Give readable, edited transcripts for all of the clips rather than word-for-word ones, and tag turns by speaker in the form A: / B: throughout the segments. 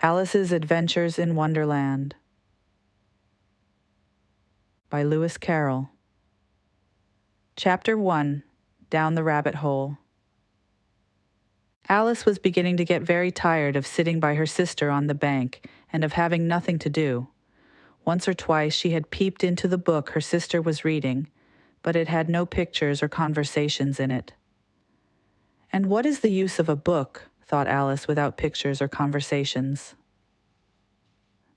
A: Alice's Adventures in Wonderland by Lewis Carroll. Chapter 1. Down the Rabbit Hole. Alice was beginning to get very tired of sitting by her sister on the bank and of having nothing to do. Once or twice she had peeped into the book her sister was reading, but it had no pictures or conversations in it. And what is the use of a book, thought Alice, without pictures or conversations?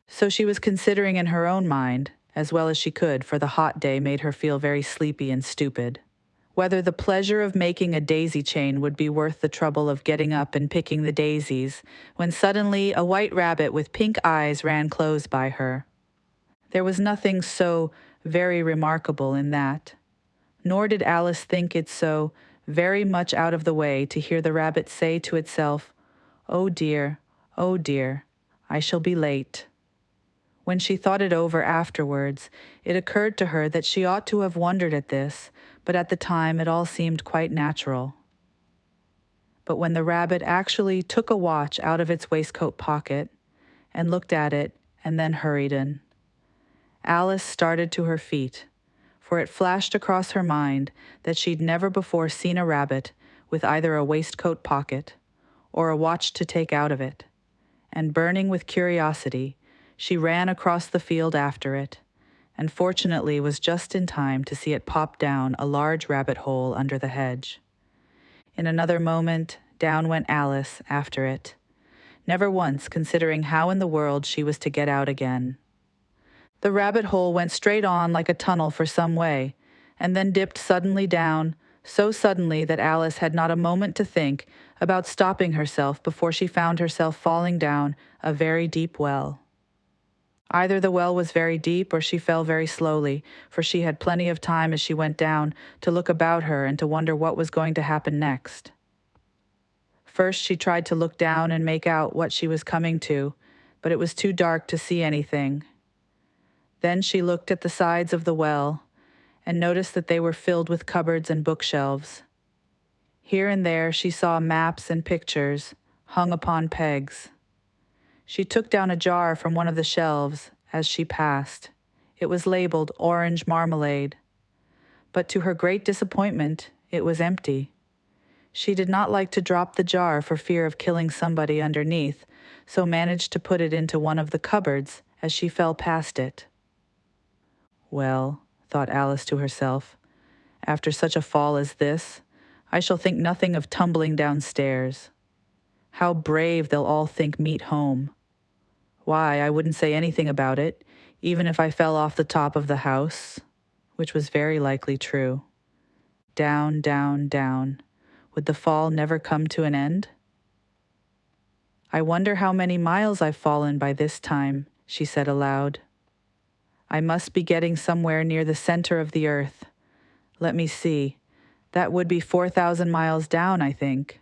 A: So she was considering in her own mind, as well as she could, for the hot day made her feel very sleepy and stupid, whether the pleasure of making a daisy chain would be worth the trouble of getting up and picking the daisies, when suddenly a white rabbit with pink eyes ran close by her. There was nothing so very remarkable in that, nor did Alice think it so very much out of the way to hear the rabbit say to itself, oh dear, I shall be late." When she thought it over afterwards, it occurred to her that she ought to have wondered at this, but at the time it all seemed quite natural. But when the rabbit actually took a watch out of its waistcoat pocket and looked at it and then hurried in, Alice started to her feet, for it flashed across her mind that she'd never before seen a rabbit with either a waistcoat pocket or a watch to take out of it, and burning with curiosity, she ran across the field after it, and fortunately was just in time to see it pop down a large rabbit hole under the hedge. In another moment, down went Alice after it, never once considering how in the world she was to get out again. The rabbit hole went straight on like a tunnel for some way, and then dipped suddenly down, so suddenly that Alice had not a moment to think about stopping herself before she found herself falling down a very deep well. Either the well was very deep or she fell very slowly, for she had plenty of time as she went down to look about her and to wonder what was going to happen next. First she tried to look down and make out what she was coming to, but it was too dark to see anything. Then she looked at the sides of the well and noticed that they were filled with cupboards and bookshelves. Here and there she saw maps and pictures hung upon pegs. She took down a jar from one of the shelves as she passed. It was labeled orange marmalade, but to her great disappointment, it was empty. She did not like to drop the jar for fear of killing somebody underneath, so managed to put it into one of the cupboards as she fell past it. Well, thought Alice to herself, after such a fall as this, I shall think nothing of tumbling downstairs. How brave they'll all think meet home. Why, I wouldn't say anything about it, even if I fell off the top of the house, which was very likely true. Down, down, down. Would the fall never come to an end? I wonder how many miles I've fallen by this time, she said aloud. I must be getting somewhere near the center of the earth. Let me see. That would be 4,000 miles down, I think.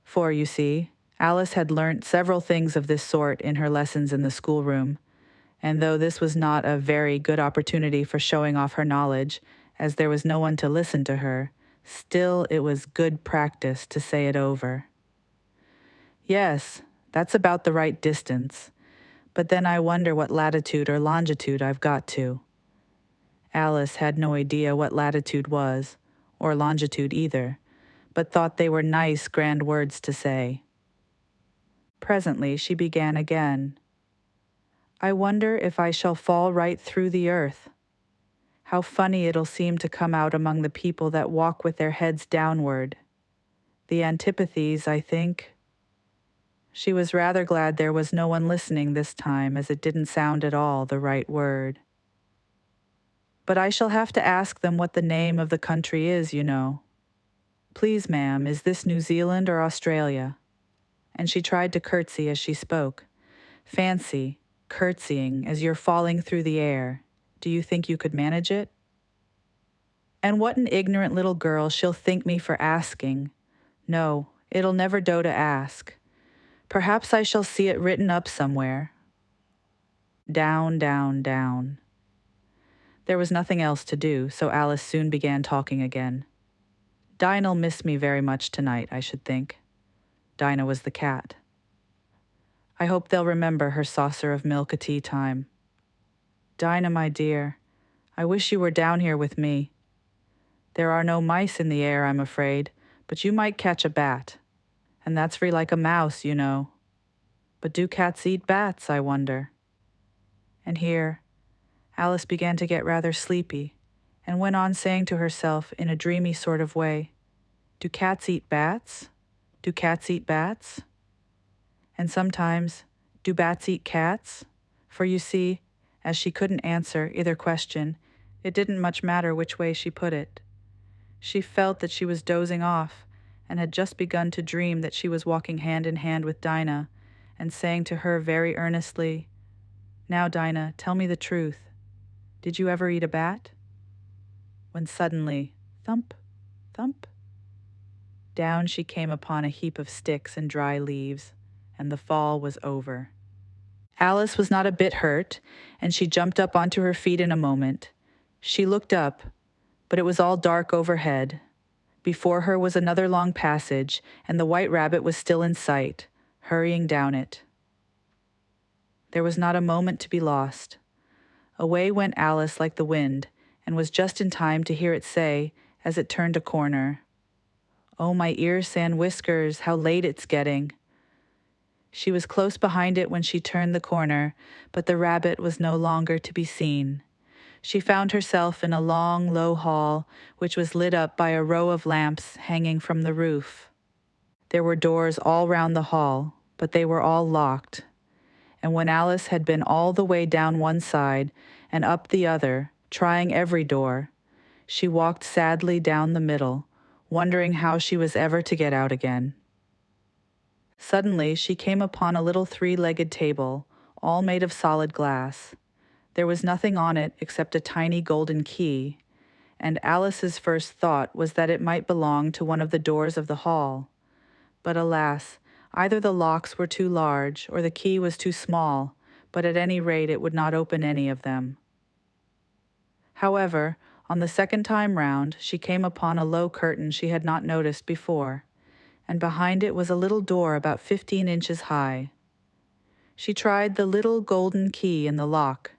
A: For, you see, Alice had learnt several things of this sort in her lessons in the schoolroom, and though this was not a very good opportunity for showing off her knowledge, as there was no one to listen to her, still it was good practice to say it over. Yes, that's about the right distance. But then I wonder what latitude or longitude I've got to. Alice had no idea what latitude was, or longitude either, but thought they were nice, grand words to say. Presently she began again. I wonder if I shall fall right through the earth. How funny it'll seem to come out among the people that walk with their heads downward. The antipathies, I think. She was rather glad there was no one listening this time, as it didn't sound at all the right word. But I shall have to ask them what the name of the country is, you know. Please, ma'am, is this New Zealand or Australia? And she tried to curtsy as she spoke. Fancy, curtsying as you're falling through the air. Do you think you could manage it? And what an ignorant little girl she'll think me for asking. No, it'll never do to ask. Perhaps I shall see it written up somewhere. Down, down, down. There was nothing else to do, so Alice soon began talking again. Dinah'll miss me very much tonight, I should think. Dinah was the cat. I hope they'll remember her saucer of milk at tea time. Dinah, my dear, I wish you were down here with me. There are no mice in the air, I'm afraid, but you might catch a bat. And that's free like a mouse, you know. But do cats eat bats, I wonder? And here, Alice began to get rather sleepy, and went on saying to herself in a dreamy sort of way, Do cats eat bats? Do cats eat bats? And sometimes, do bats eat cats? For you see, as she couldn't answer either question, it didn't much matter which way she put it. She felt that she was dozing off, and had just begun to dream that she was walking hand in hand with Dinah, and saying to her very earnestly, Now, Dinah, tell me the truth. Did you ever eat a bat? When suddenly, thump, thump, down she came upon a heap of sticks and dry leaves, and the fall was over. Alice was not a bit hurt, and she jumped up onto her feet in a moment. She looked up, but it was all dark overhead. Before her was another long passage, and the white rabbit was still in sight, hurrying down it. There was not a moment to be lost. Away went Alice like the wind, and was just in time to hear it say, as it turned a corner, Oh, my ears and whiskers, how late it's getting. She was close behind it when she turned the corner, but the rabbit was no longer to be seen. She found herself in a long, low hall, which was lit up by a row of lamps hanging from the roof. There were doors all round the hall, but they were all locked. And when Alice had been all the way down one side and up the other, trying every door, she walked sadly down the middle, wondering how she was ever to get out again. Suddenly she came upon a little three-legged table, all made of solid glass. There was nothing on it except a tiny golden key, and Alice's first thought was that it might belong to one of the doors of the hall. But alas, either the locks were too large or the key was too small, but at any rate it would not open any of them. However, on the second time round, she came upon a low curtain she had not noticed before, and behind it was a little door about 15 inches high. She tried the little golden key in the lock,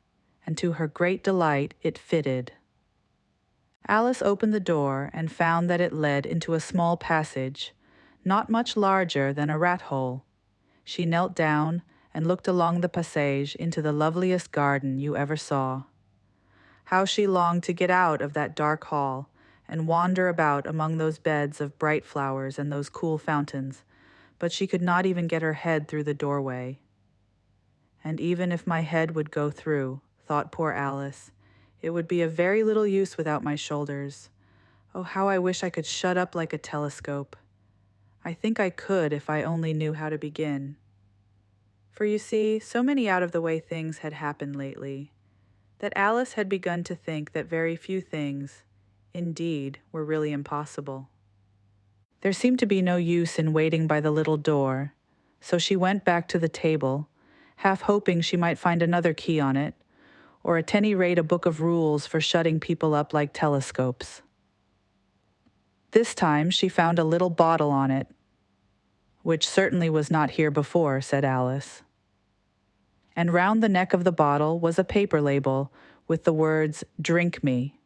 A: and to her great delight it fitted. Alice opened the door and found that it led into a small passage, not much larger than a rat-hole. She knelt down and looked along the passage into the loveliest garden you ever saw. How she longed to get out of that dark hall and wander about among those beds of bright flowers and those cool fountains, but she could not even get her head through the doorway. And even if my head would go through, thought poor Alice, it would be of very little use without my shoulders. Oh, how I wish I could shut up like a telescope. I think I could if I only knew how to begin. For you see, so many out-of-the-way things had happened lately, that Alice had begun to think that very few things, indeed, were really impossible. There seemed to be no use in waiting by the little door, so she went back to the table, half hoping she might find another key on it, or at any rate a book of rules for shutting people up like telescopes. This time she found a little bottle on it, which certainly was not here before, said Alice. And round the neck of the bottle was a paper label with the words, Drink Me,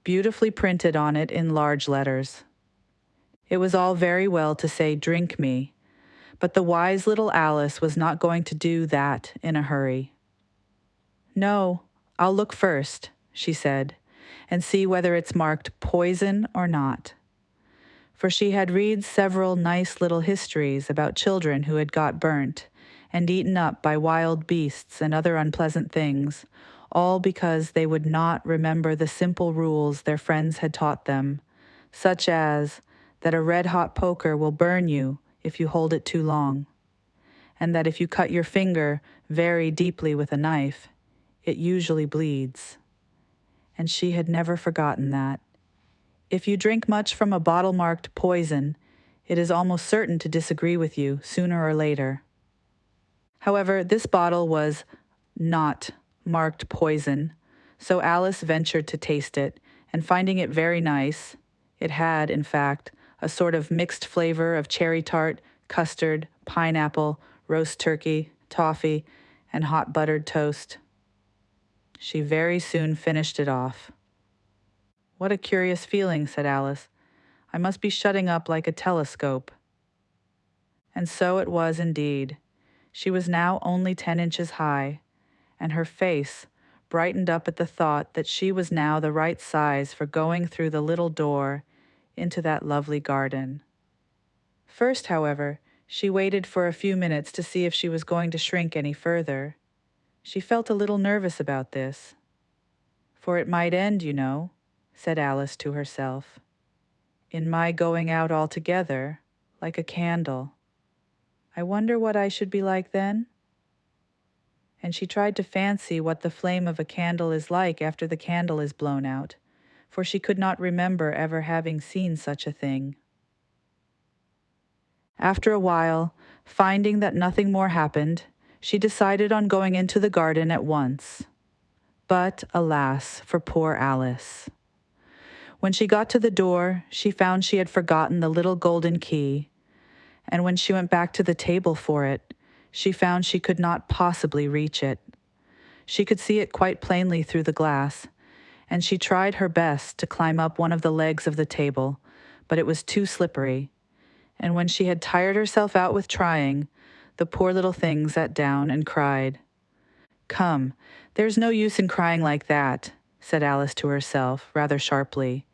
A: beautifully printed on it in large letters. It was all very well to say, Drink me, but the wise little Alice was not going to do that in a hurry. No, I'll look first, she said, and see whether it's marked poison or not. For she had read several nice little histories about children who had got burnt and eaten up by wild beasts and other unpleasant things, all because they would not remember the simple rules their friends had taught them, such as that a red-hot poker will burn you if you hold it too long, and that if you cut your finger very deeply with a knife, it usually bleeds. And she had never forgotten that. If you drink much from a bottle marked poison, it is almost certain to disagree with you sooner or later. However, this bottle was not marked poison, so Alice ventured to taste it, and finding it very nice, it had, in fact, a sort of mixed flavor of cherry tart, custard, pineapple, roast turkey, toffee, and hot buttered toast. She very soon finished it off. "What a curious feeling," said Alice. "I must be shutting up like a telescope." And so it was indeed. She was now only 10 inches high, and her face brightened up at the thought that she was now the right size for going through the little door into that lovely garden. First, however, she waited for a few minutes to see if she was going to shrink any further. She felt a little nervous about this. "For it might end, you know," said Alice to herself, "in my going out altogether, like a candle. I wonder what I should be like then?" And she tried to fancy what the flame of a candle is like after the candle is blown out, for she could not remember ever having seen such a thing. After a while, finding that nothing more happened, she decided on going into the garden at once. But, alas, for poor Alice. When she got to the door, she found she had forgotten the little golden key, and when she went back to the table for it, she found she could not possibly reach it. She could see it quite plainly through the glass, and she tried her best to climb up one of the legs of the table, but it was too slippery, and when she had tired herself out with trying, the poor little thing sat down and cried. "Come, there's no use in crying like that," said Alice to herself, rather sharply.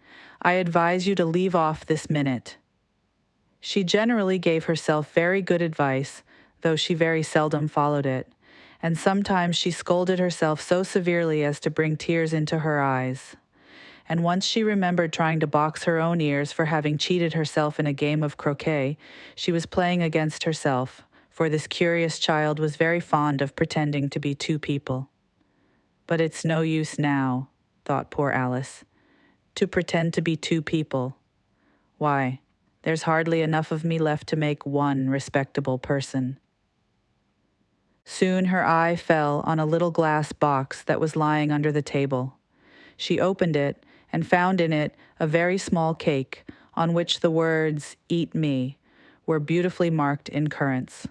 A: "I advise you to leave off this minute." She generally gave herself very good advice, though she very seldom followed it, and sometimes she scolded herself so severely as to bring tears into her eyes. And once she remembered trying to box her own ears for having cheated herself in a game of croquet she was playing against herself, for this curious child was very fond of pretending to be two people. "But it's no use now," thought poor Alice, "to pretend to be two people. Why, there's hardly enough of me left to make one respectable person." Soon her eye fell on a little glass box that was lying under the table. She opened it and found in it a very small cake on which the words, "Eat me," were beautifully marked in currants.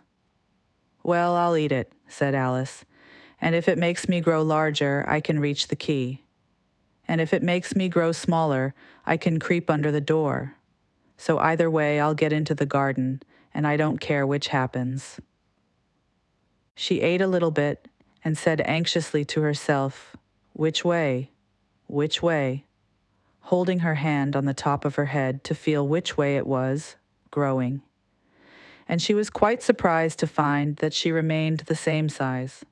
A: "Well, I'll eat it," said Alice, "and if it makes me grow larger, I can reach the key. And if it makes me grow smaller, I can creep under the door. So either way, I'll get into the garden, and I don't care which happens." She ate a little bit and said anxiously to herself, "Which way? Which way?" holding her hand on the top of her head to feel which way it was, growing. And she was quite surprised to find that she remained the same size.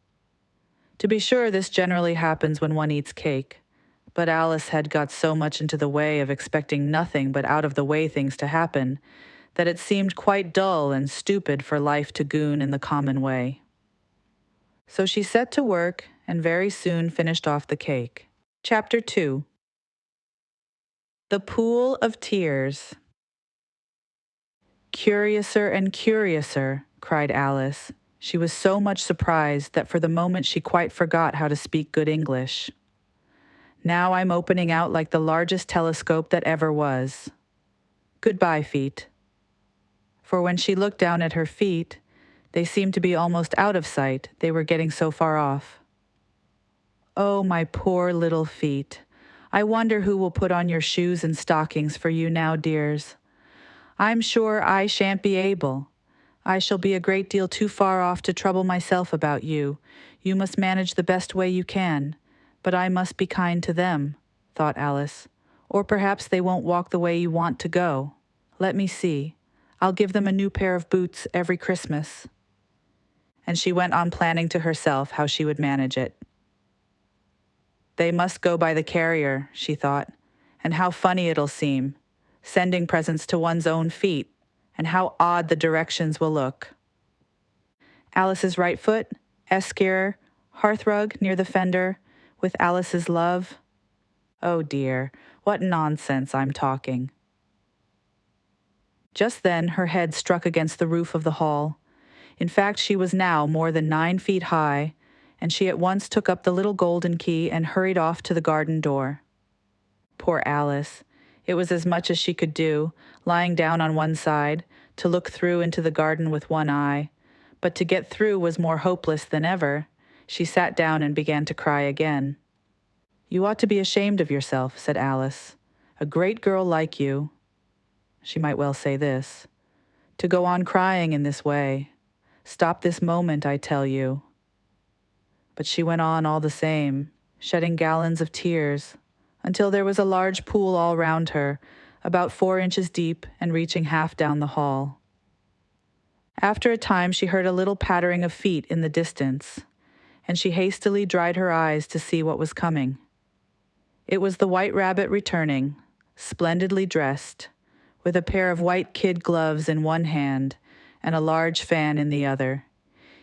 A: To be sure, this generally happens when one eats cake, but Alice had got so much into the way of expecting nothing but out-of-the-way things to happen that it seemed quite dull and stupid for life to goon in the common way. So she set to work and very soon finished off the cake. Chapter 2. The Pool of Tears. "Curiouser and curiouser," cried Alice. She was so much surprised that for the moment she quite forgot how to speak good English. "Now I'm opening out like the largest telescope that ever was. Goodbye, feet." For when she looked down at her feet, they seemed to be almost out of sight, they were getting so far off. "Oh, my poor little feet. I wonder who will put on your shoes and stockings for you now, dears. I'm sure I shan't be able. I shall be a great deal too far off to trouble myself about you. You must manage the best way you can, but I must be kind to them," thought Alice. "Or perhaps they won't walk the way you want to go. Let me see. I'll give them a new pair of boots every Christmas." And she went on planning to herself how she would manage it. "They must go by the carrier," she thought, "and how funny it'll seem, sending presents to one's own feet, and how odd the directions will look. Alice's right foot, eschewer, hearthrug near the fender, with Alice's love. Oh dear, what nonsense I'm talking." Just then her head struck against the roof of the hall. In fact, she was now more than 9 feet high, and she at once took up the little golden key and hurried off to the garden door. Poor Alice! It was as much as she could do, lying down on one side, to look through into the garden with one eye, But to get through was more hopeless than ever. She sat down and began to cry again. "You ought to be ashamed of yourself," said Alice. "A great girl like you," she might well say this, "to go on crying in this way. Stop this moment, I tell you." But she went on all the same, shedding gallons of tears, until there was a large pool all round her, about 4 inches deep and reaching half down the hall. After a time she heard a little pattering of feet in the distance, and she hastily dried her eyes to see what was coming. It was the White Rabbit returning, splendidly dressed, with a pair of white kid gloves in one hand and a large fan in the other.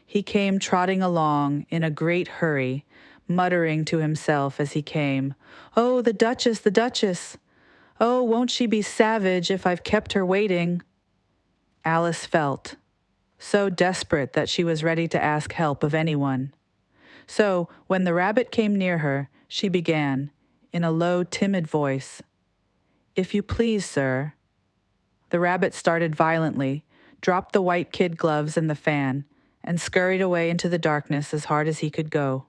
A: He came trotting along in a great hurry, muttering to himself as he came, "Oh, the Duchess, the Duchess! Oh, won't she be savage if I've kept her waiting?" Alice felt so desperate that she was ready to ask help of anyone. So, when the rabbit came near her, she began, in a low, timid voice, "If you please, sir." The rabbit started violently, dropped the white kid gloves and the fan, and scurried away into the darkness as hard as he could go.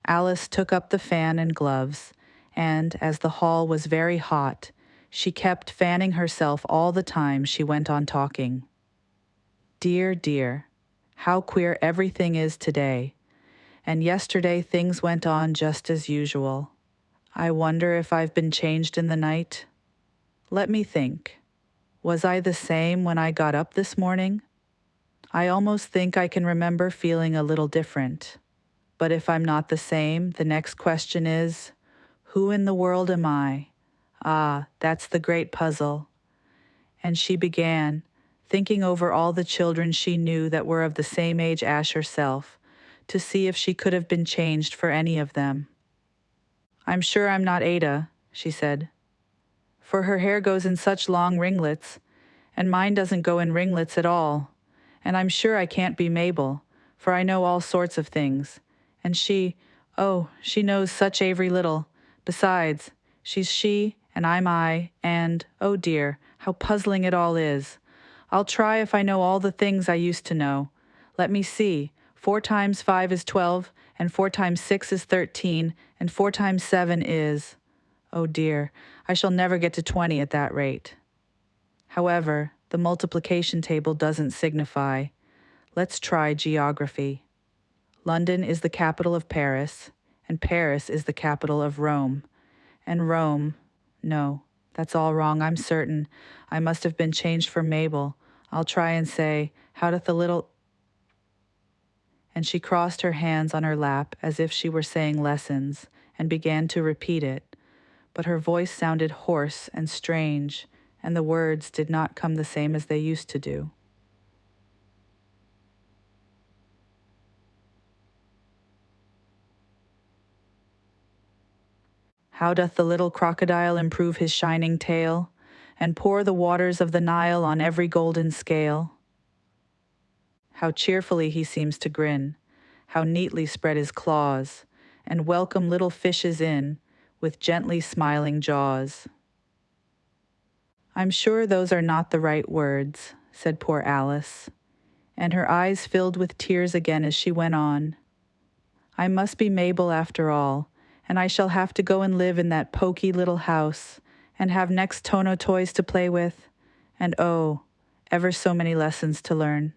A: Alice took up the fan and gloves, and, as the hall was very hot, she kept fanning herself all the time she went on talking. "Dear, dear, how queer everything is today. And yesterday things went on just as usual. I wonder if I've been changed in the night. Let me think. Was I the same when I got up this morning? I almost think I can remember feeling a little different. But if I'm not the same, the next question is, who in the world am I? Ah, that's the great puzzle." And she began, thinking over all the children she knew that were of the same age as herself, to see if she could have been changed for any of them. "I'm sure I'm not Ada," she said, "for her hair goes in such long ringlets, and mine doesn't go in ringlets at all. And I'm sure I can't be Mabel, for I know all sorts of things. And she knows such avery little. Besides, she's she, and I'm I, and, oh dear, how puzzling it all is. I'll try if I know all the things I used to know. Let me see. 4 times 5 is 12, and 4 times 6 is 13, and 4 times 7 is... Oh dear, I shall never get to 20 at that rate. However, the multiplication table doesn't signify. Let's try geography. London is the capital of Paris, and Paris is the capital of Rome. And Rome... No, that's all wrong, I'm certain. I must have been changed for Mabel. I'll try and say, how doth the little... And she crossed her hands on her lap as if she were saying lessons, and began to repeat it. But her voice sounded hoarse and strange, and the words did not come the same as they used to do. How doth the little crocodile improve his shining tail, and pour the waters of the Nile on every golden scale? How cheerfully he seems to grin, how neatly spread his claws, and welcome little fishes in, with gently smiling jaws. I'm sure those are not the right words, said poor Alice, and her eyes filled with tears again as she went on. I must be Mabel after all, and I shall have to go and live in that poky little house, and have next Tono toys to play with, and oh, ever so many lessons to learn.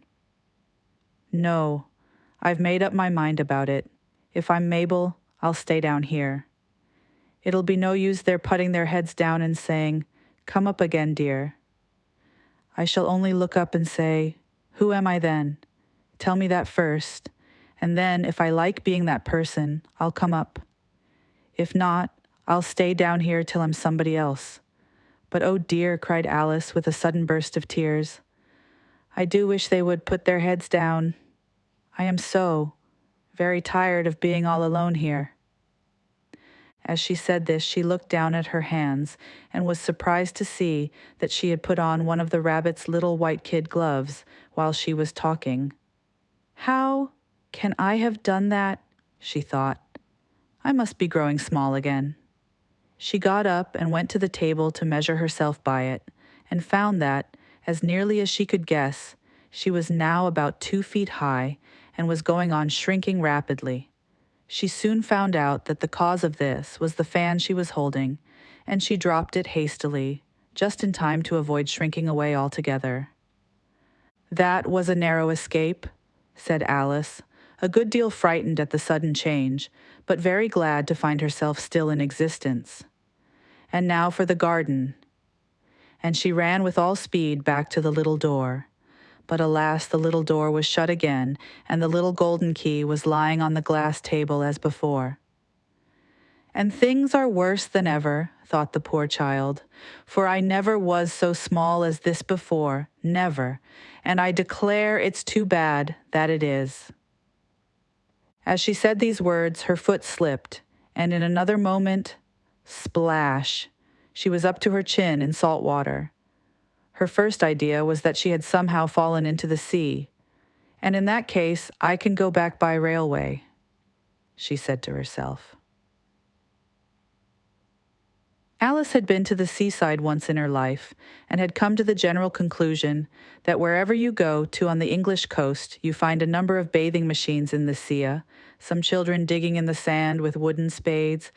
A: No, I've made up my mind about it. If I'm Mabel, I'll stay down here. It'll be no use their putting their heads down and saying, "Come up again, dear." I shall only look up and say, "Who am I then? Tell me that first, and then if I like being that person, I'll come up. If not, I'll stay down here till I'm somebody else." But oh dear, cried Alice with a sudden burst of tears, I do wish they would put their heads down. I am so very tired of being all alone here. As she said this, she looked down at her hands and was surprised to see that she had put on one of the rabbit's little white kid gloves while she was talking. How can I have done that? She thought. I must be growing small again. She got up and went to the table to measure herself by it, and found that, as nearly as she could guess, She was now about 2 feet high and was going on shrinking rapidly. She soon found out that the cause of this was the fan she was holding, and she dropped it hastily, just in time to avoid shrinking away altogether. "That was a narrow escape," said Alice, a good deal frightened at the sudden change, but very glad to find herself still in existence. "And now for the garden." And she ran with all speed back to the little door. But alas, the little door was shut again, and the little golden key was lying on the glass table as before. "And things are worse than ever," thought the poor child, "for I never was so small as this before, never, and I declare it's too bad, that it is." As she said these words, her foot slipped, and in another moment, splash, she was up to her chin in salt water. Her first idea was that she had somehow fallen into the sea, and in that case, I can go back by railway, she said to herself. Alice had been to the seaside once in her life and had come to the general conclusion that wherever you go to on the English coast, you find a number of bathing machines in the sea, some children digging in the sand with wooden spades,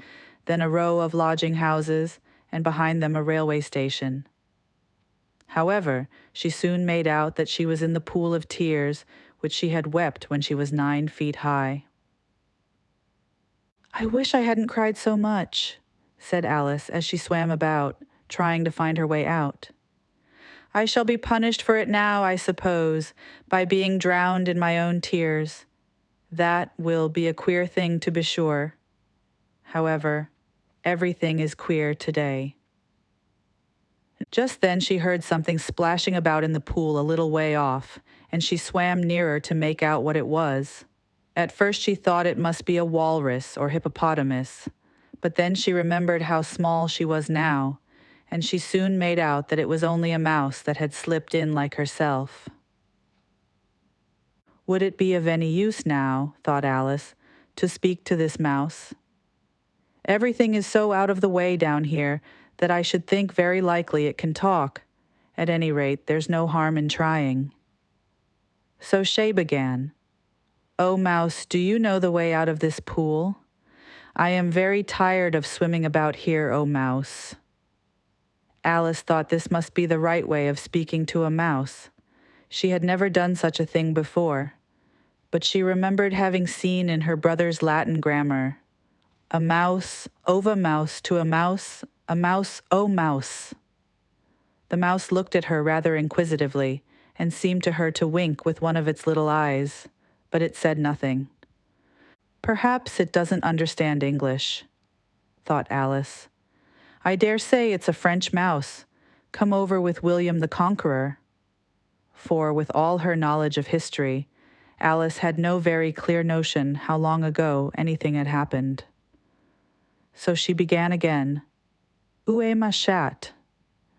A: then a row of lodging houses, and behind them a railway station. However, she soon made out that she was in the pool of tears which she had wept when she was 9 feet high. "I wish I hadn't cried so much," said Alice as she swam about, trying to find her way out. "I shall be punished for it now, I suppose, by being drowned in my own tears. That will be a queer thing, to be sure. However, everything is queer today." Just then she heard something splashing about in the pool a little way off, and she swam nearer to make out what it was. At first she thought it must be a walrus or hippopotamus, but then she remembered how small she was now, and she soon made out that it was only a mouse that had slipped in like herself. Would it be of any use now, thought Alice, to speak to this mouse? Everything is so out of the way down here that I should think very likely it can talk. At any rate, there's no harm in trying. So Shay began. "Oh, mouse, do you know the way out of this pool? I am very tired of swimming about here, oh mouse." Alice thought this must be the right way of speaking to a mouse. She had never done such a thing before, but she remembered having seen in her brother's Latin grammar, "A mouse, ova mouse to a mouse, oh mouse." The mouse looked at her rather inquisitively and seemed to her to wink with one of its little eyes, but it said nothing. "Perhaps it doesn't understand English," thought Alice. "I dare say it's a French mouse, come over with William the Conqueror." For, with all her knowledge of history, Alice had no very clear notion how long ago anything had happened. So she began again, "Où est ma chatte?"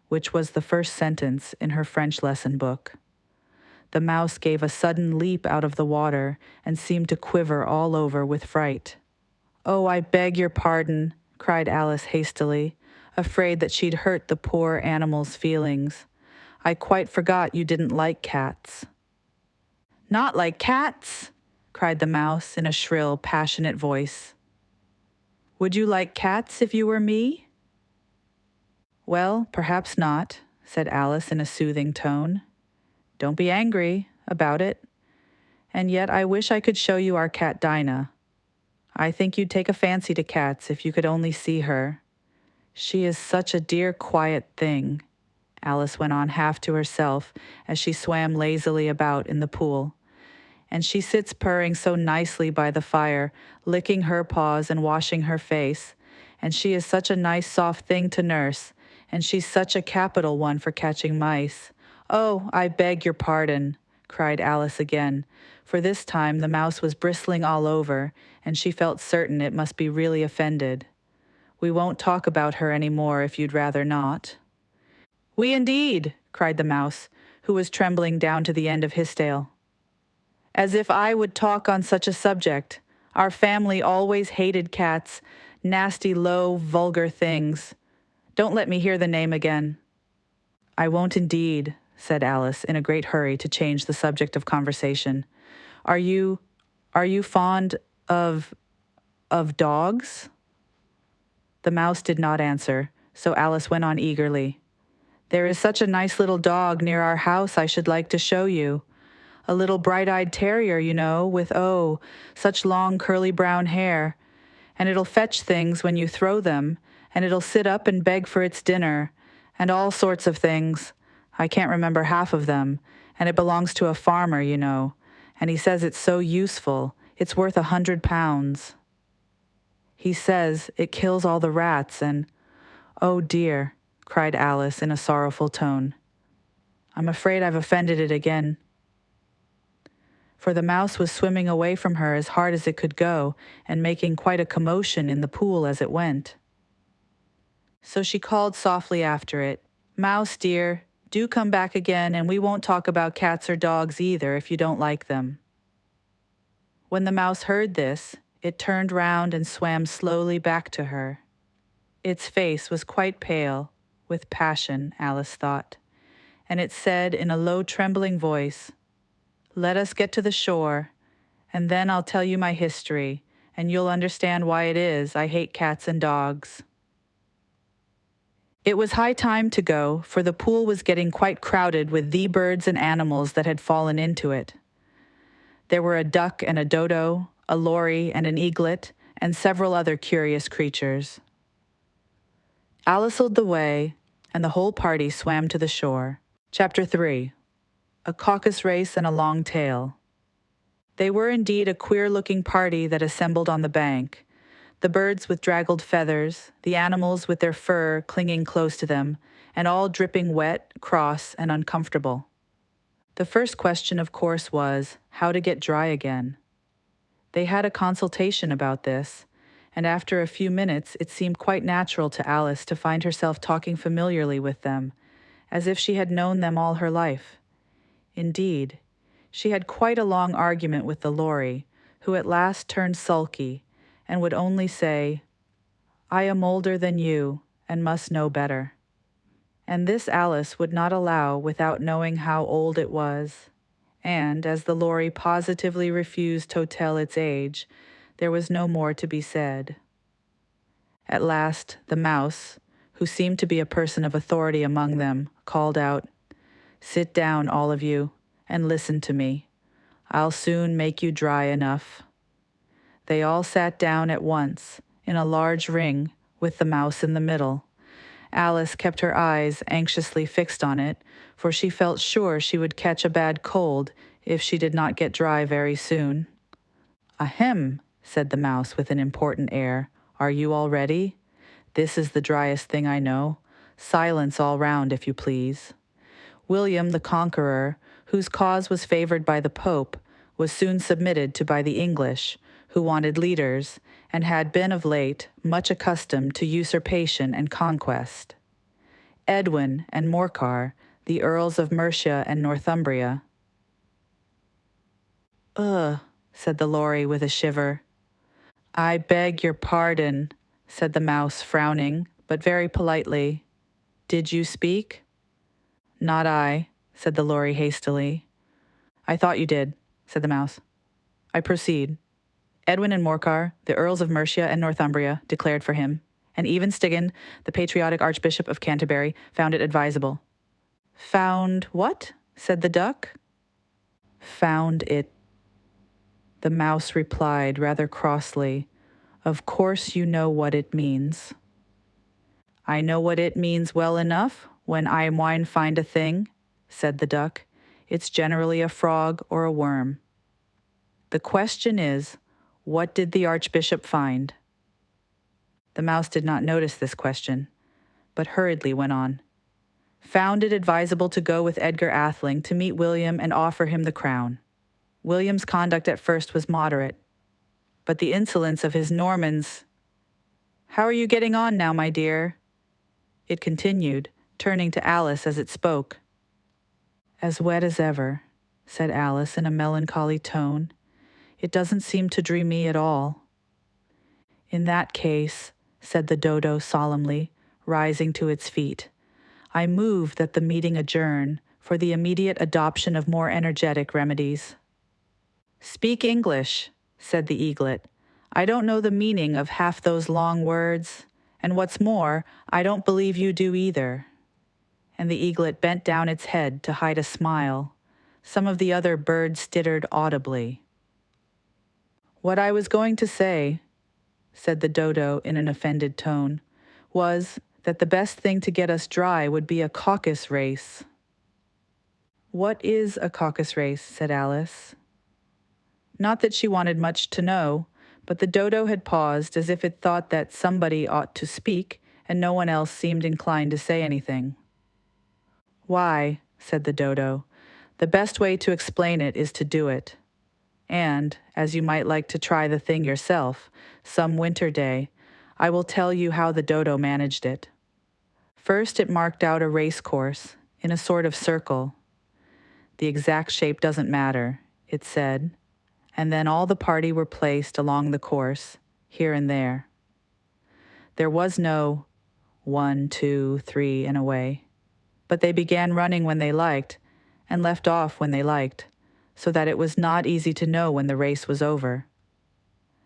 A: which was the first sentence in her French lesson book. The mouse gave a sudden leap out of the water and seemed to quiver all over with fright. "Oh, I beg your pardon," cried Alice hastily, afraid that she'd hurt the poor animal's feelings. "I quite forgot you didn't like cats." "Not like cats?" cried the mouse in a shrill, passionate voice. "Would you like cats if you were me?" "Well, perhaps not," said Alice in a soothing tone. "Don't be angry about it. And yet I wish I could show you our cat Dinah. I think you'd take a fancy to cats if you could only see her. She is such a dear, quiet thing," Alice went on half to herself as she swam lazily about in the pool. "And she sits purring so nicely by the fire, licking her paws and washing her face, and she is such a nice soft thing to nurse, and she's such a capital one for catching mice. Oh, I beg your pardon," cried Alice again, for this time the mouse was bristling all over, and she felt certain it must be really offended. "We won't talk about her any more if you'd rather not." "We indeed," cried the mouse, who was trembling down to the end of his tail. "As if I would talk on such a subject. Our family always hated cats, nasty, low, vulgar things. Don't let me hear the name again." "I won't indeed," said Alice in a great hurry to change the subject of conversation. Are you fond of dogs?" The mouse did not answer, so Alice went on eagerly. "There is such a nice little dog near our house I should like to show you. A little bright-eyed terrier, you know, with, oh, such long curly brown hair. And it'll fetch things when you throw them, and it'll sit up and beg for its dinner, and all sorts of things. I can't remember half of them, and it belongs to a farmer, you know, and he says it's so useful. It's worth £100. He says it kills all the rats and—" "Oh dear," cried Alice in a sorrowful tone. "I'm afraid I've offended it again." For the mouse was swimming away from her as hard as it could go and making quite a commotion in the pool as it went. So she called softly after it, "Mouse dear, do come back again, and we won't talk about cats or dogs either if you don't like them." When the mouse heard this, it turned round and swam slowly back to her. Its face was quite pale, with passion, Alice thought, and it said in a low trembling voice, "Let us get to the shore, and then I'll tell you my history, and you'll understand why it is I hate cats and dogs." It was high time to go, for the pool was getting quite crowded with the birds and animals that had fallen into it. There were a duck and a dodo, a lory and an eaglet, and several other curious creatures. Alice led the way, and the whole party swam to the shore. Chapter 3. A caucus race and a long tail. They were indeed a queer-looking party that assembled on the bank, the birds with draggled feathers, the animals with their fur clinging close to them, and all dripping wet, cross, and uncomfortable. The first question, of course, was how to get dry again. They had a consultation about this, and after a few minutes it seemed quite natural to Alice to find herself talking familiarly with them, as if she had known them all her life. Indeed, she had quite a long argument with the lory, who at last turned sulky, and would only say, "I am older than you, and must know better." And this Alice would not allow without knowing how old it was, and as the lory positively refused to tell its age, there was no more to be said. At last, the mouse, who seemed to be a person of authority among them, called out, "Sit down, all of you, and listen to me. I'll soon make you dry enough." They all sat down at once, in a large ring, with the mouse in the middle. Alice kept her eyes anxiously fixed on it, for she felt sure she would catch a bad cold if she did not get dry very soon. "Ahem," said the mouse with an important air. "Are you all ready? This is the driest thing I know. Silence all round, if you please." William the Conqueror, whose cause was favored by the Pope, was soon submitted to by the English, who wanted leaders, and had been of late much accustomed to usurpation and conquest. Edwin and Morcar, the Earls of Mercia and Northumbria. "Ugh," said the lory with a shiver. "I beg your pardon," said the mouse, frowning, but very politely. "Did you speak?" "Not I," said the lory hastily. "I thought you did," said the mouse. "I proceed. Edwin and Morcar, the Earls of Mercia and Northumbria, declared for him, and even Stigand, the patriotic Archbishop of Canterbury, found it advisable." "Found what?" said the duck. "Found it," the mouse replied rather crossly. "Of course you know what it means." "I know what it means well enough when I find a thing," said the duck. "It's generally a frog or a worm. The question is, what did the Archbishop find?" The mouse did not notice this question, but hurriedly went on. "Found it advisable to go with Edgar Atheling to meet William and offer him the crown. William's conduct at first was moderate, but the insolence of his Normans— How are you getting on now, my dear?" it continued, turning to Alice as it spoke. "As wet as ever," said Alice in a melancholy tone. "It doesn't seem to dream me at all." "In that case," said the dodo solemnly, rising to its feet, "I move that the meeting adjourn, for the immediate adoption of more energetic remedies. "Speak English," said the eaglet. "I don't know the meaning of half those long words, and what's more, I don't believe you do either." And the eaglet bent down its head to hide a smile. Some of the other birds stuttered audibly. "What I was going to say," said the dodo in an offended tone, "was that the best thing to get us dry would be a caucus race." "What is a caucus race?" said Alice. Not that she wanted much to know, but the dodo had paused as if it thought that somebody ought to speak, and no one else seemed inclined to say anything. "Why," said the dodo, "the best way to explain it is to do it. And, as you might like to try the thing yourself, some winter day, I will tell you how the dodo managed it. First it marked out a race course, in a sort of circle. The exact shape doesn't matter, it said, and then all the party were placed along the course, here and there. There was no 1, 2, 3, and away, but they began running when they liked, and left off when they liked, so that it was not easy to know when the race was over.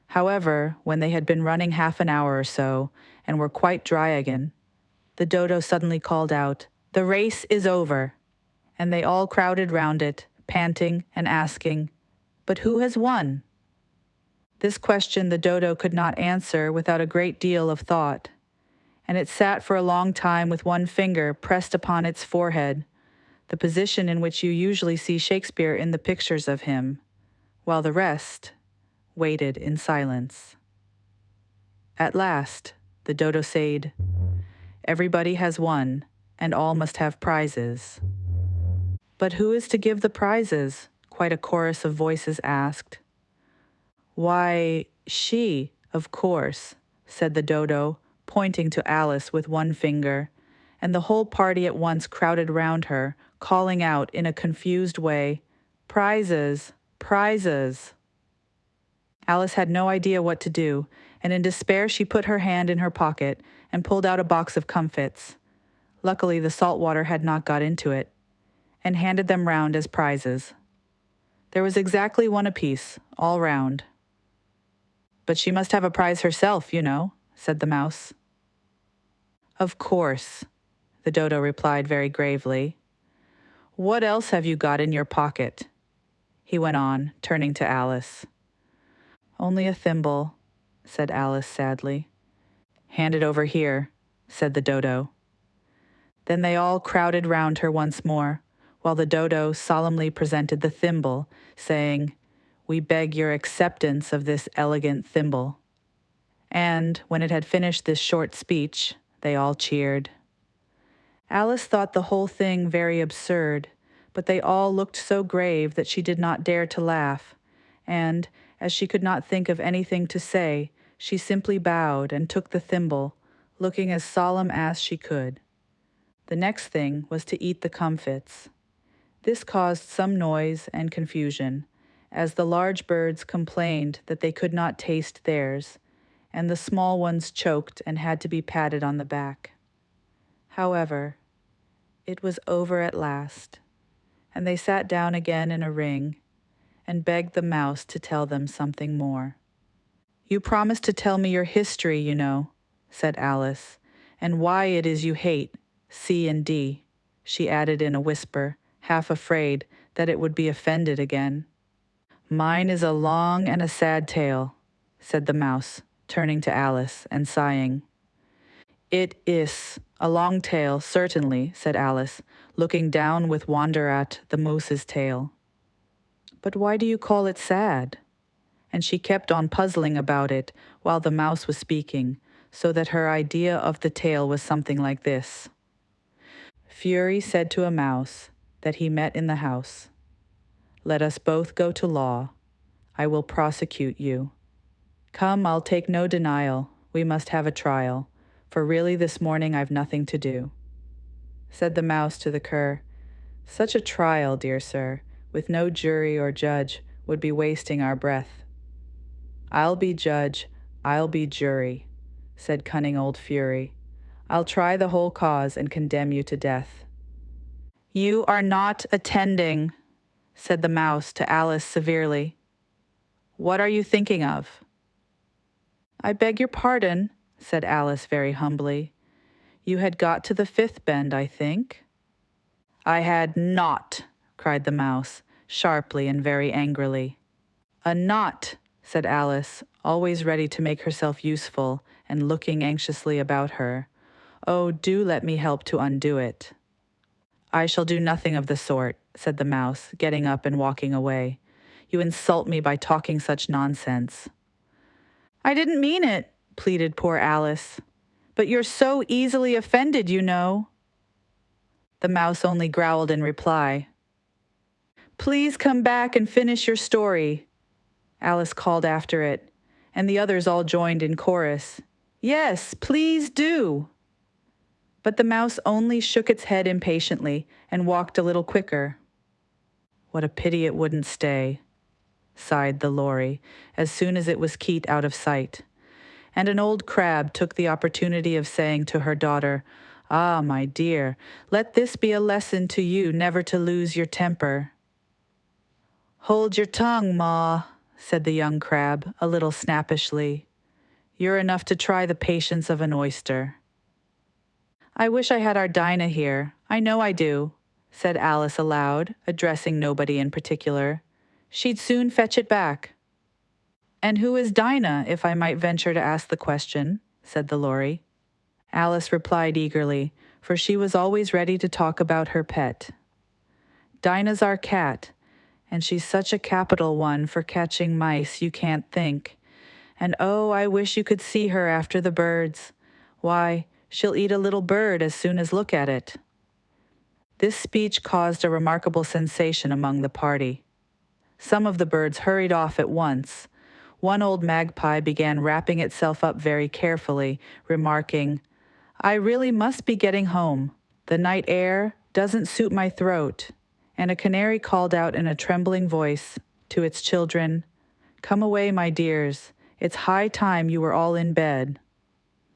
A: However, when they had been running half an hour or so, and were quite dry again, the dodo suddenly called out, 'The race is over!' And they all crowded round it, panting and asking, 'But who has won?' This question the dodo could not answer without a great deal of thought, and it sat for a long time with one finger pressed upon its forehead, the position in which you usually see Shakespeare in the pictures of him, while the rest waited in silence. At last, the dodo said, 'Everybody has won, and all must have prizes.' 'But who is to give the prizes?' quite a chorus of voices asked. 'Why, she, of course,' said the dodo, pointing to Alice with one finger, and the whole party at once crowded round her, calling out in a confused way, 'Prizes! Prizes!' Alice had no idea what to do, and in despair she put her hand in her pocket and pulled out a box of comfits. Luckily the salt water had not got into it, and handed them round as prizes. There was exactly one apiece, all round. 'But she must have a prize herself, you know,' said the mouse. 'Of course,' the dodo replied very gravely. 'What else have you got in your pocket?' he went on, turning to Alice. 'Only a thimble,' said Alice sadly. 'Hand it over here,' said the dodo. Then they all crowded round her once more, while the dodo solemnly presented the thimble, saying, 'We beg your acceptance of this elegant thimble.' And, when it had finished this short speech, they all cheered. Alice thought the whole thing very absurd, but they all looked so grave that she did not dare to laugh, and, as she could not think of anything to say, she simply bowed and took the thimble, looking as solemn as she could. The next thing was to eat the comfits. This caused some noise and confusion, as the large birds complained that they could not taste theirs, and the small ones choked and had to be patted on the back. However, it was over at last, and they sat down again in a ring and begged the mouse to tell them something more. "You promised to tell me your history, you know," said Alice, "and why it is you hate C and D," she added in a whisper, half afraid that it would be offended again. "Mine is a long and a sad tale," said the mouse, turning to Alice and sighing. "It is a long tale, certainly," said Alice, looking down with wonder at the moose's tail. "But why do you call it sad?" And she kept on puzzling about it while the mouse was speaking, so that her idea of the tale was something like this. Fury said to a mouse that he met in the house, "Let us both go to law. I will prosecute you. Come, I'll take no denial. We must have a trial, for really this morning I've nothing to do." Said the mouse to the cur, "Such a trial, dear sir, with no jury or judge, would be wasting our breath." "I'll be judge, I'll be jury," said cunning old Fury. "I'll try the whole cause and condemn you to death." "You are not attending," said the mouse to Alice severely. "What are you thinking of?" "I beg your pardon," said Alice very humbly. "You had got to the fifth bend, I think?" "I had not," cried the mouse, sharply and very angrily. "A knot," said Alice, always ready to make herself useful and looking anxiously about her. "Oh, do let me help to undo it." "I shall do nothing of the sort," said the mouse, getting up and walking away. "You insult me by talking such nonsense." "I didn't mean it," pleaded poor Alice. "But you're so easily offended, you know." The mouse only growled in reply. "Please come back and finish your story," Alice called after it, and the others all joined in chorus. "Yes, please do." But the mouse only shook its head impatiently and walked a little quicker. "What a pity it wouldn't stay," sighed the lory, as soon as it was quite out of sight. And an old crab took the opportunity of saying to her daughter, "Ah, my dear, let this be a lesson to you never to lose your temper." "Hold your tongue, Ma," said the young crab, a little snappishly. "You're enough to try the patience of an oyster." "I wish I had our Dinah here. I know I do," said Alice aloud, addressing nobody in particular. "She'd soon fetch it back." "And who is Dinah, if I might venture to ask the question?" said the lory. Alice replied eagerly, for she was always ready to talk about her pet. "Dinah's our cat, and she's such a capital one for catching mice you can't think. And oh, I wish you could see her after the birds. Why, she'll eat a little bird as soon as look at it." This speech caused a remarkable sensation among the party. Some of the birds hurried off at once. One old magpie began wrapping itself up very carefully, remarking, "I really must be getting home. The night air doesn't suit my throat." And a canary called out in a trembling voice to its children, "Come away, my dears. It's high time you were all in bed."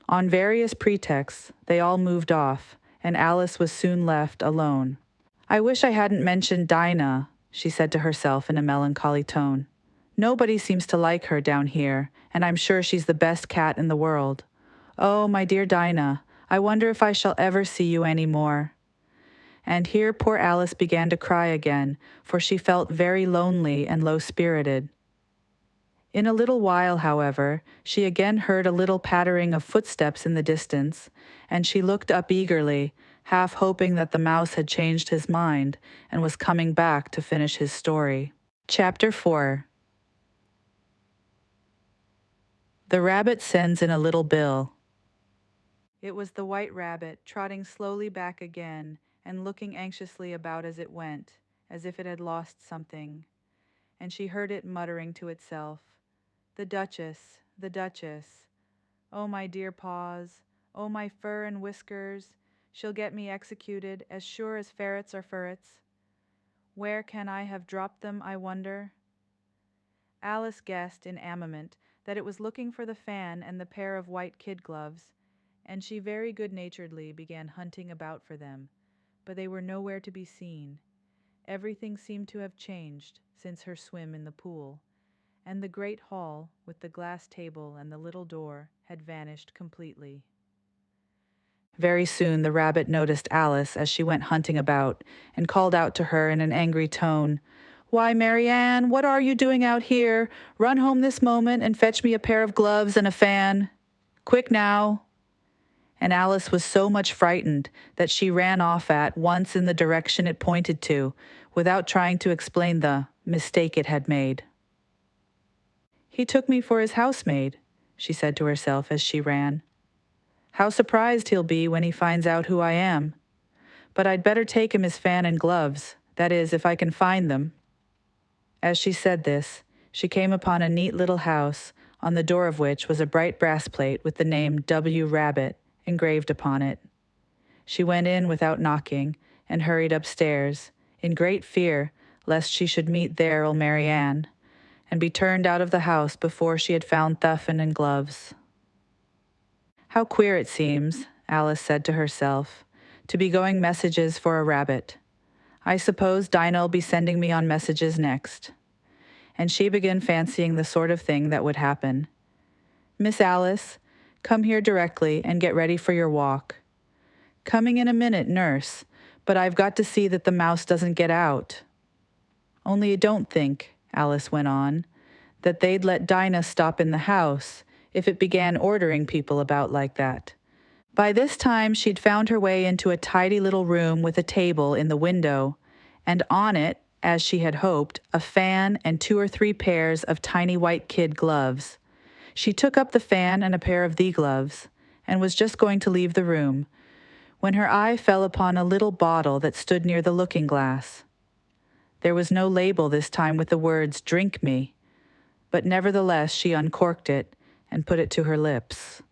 A: On various pretexts, they all moved off, and Alice was soon left alone. "I wish I hadn't mentioned Dinah," she said to herself in a melancholy tone. "Nobody seems to like her down here, and I'm sure she's the best cat in the world. Oh, my dear Dinah, I wonder if I shall ever see you any more." And here poor Alice began to cry again, for she felt very lonely and low-spirited. In a little while, however, she again heard a little pattering of footsteps in the distance, and she looked up eagerly, half hoping that the mouse had changed his mind and was coming back to finish his story. Chapter 4. The Rabbit Sends in a Little Bill. It was the White Rabbit, trotting slowly back again and looking anxiously about as it went, as if it had lost something. And she heard it muttering to itself, "The Duchess, the Duchess. Oh, my dear paws, oh, my fur and whiskers, she'll get me executed as sure as ferrets are ferrets. Where can I have dropped them, I wonder?" Alice guessed in amament that it was looking for the fan and the pair of white kid gloves, and she very good-naturedly began hunting about for them, but they were nowhere to be seen. Everything seemed to have changed since her swim in the pool, and the great hall, with the glass table and the little door, had vanished completely. Very soon the rabbit noticed Alice as she went hunting about, and called out to her in an angry tone, "Why, Mary Ann, what are you doing out here? Run home this moment and fetch me a pair of gloves and a fan. Quick now." And Alice was so much frightened that she ran off at once in the direction it pointed to, without trying to explain the mistake it had made. "He took me for his housemaid," she said to herself as she ran. "How surprised he'll be when he finds out who I am. But I'd better take him his fan and gloves, that is, if I can find them." As she said this, she came upon a neat little house, on the door of which was a bright brass plate with the name W. Rabbit engraved upon it. She went in without knocking, and hurried upstairs, in great fear lest she should meet there old Mary Ann, and be turned out of the house before she had found Thuffin and gloves. "How queer it seems," Alice said to herself, "to be going messages for a rabbit. I suppose Dinah'll be sending me on messages next." And she began fancying the sort of thing that would happen. "Miss Alice, come here directly and get ready for your walk." "Coming in a minute, nurse, but I've got to see that the mouse doesn't get out." "Only don't think," Alice went on, "that they'd let Dinah stop in the house if it began ordering people about like that." By this time, she'd found her way into a tidy little room with a table in the window, and on it, as she had hoped, a fan and 2 or 3 pairs of tiny white kid gloves. She took up the fan and a pair of the gloves, and was just going to leave the room, when her eye fell upon a little bottle that stood near the looking-glass. There was no label this time with the words, "Drink me," but nevertheless she uncorked it and put it to her lips.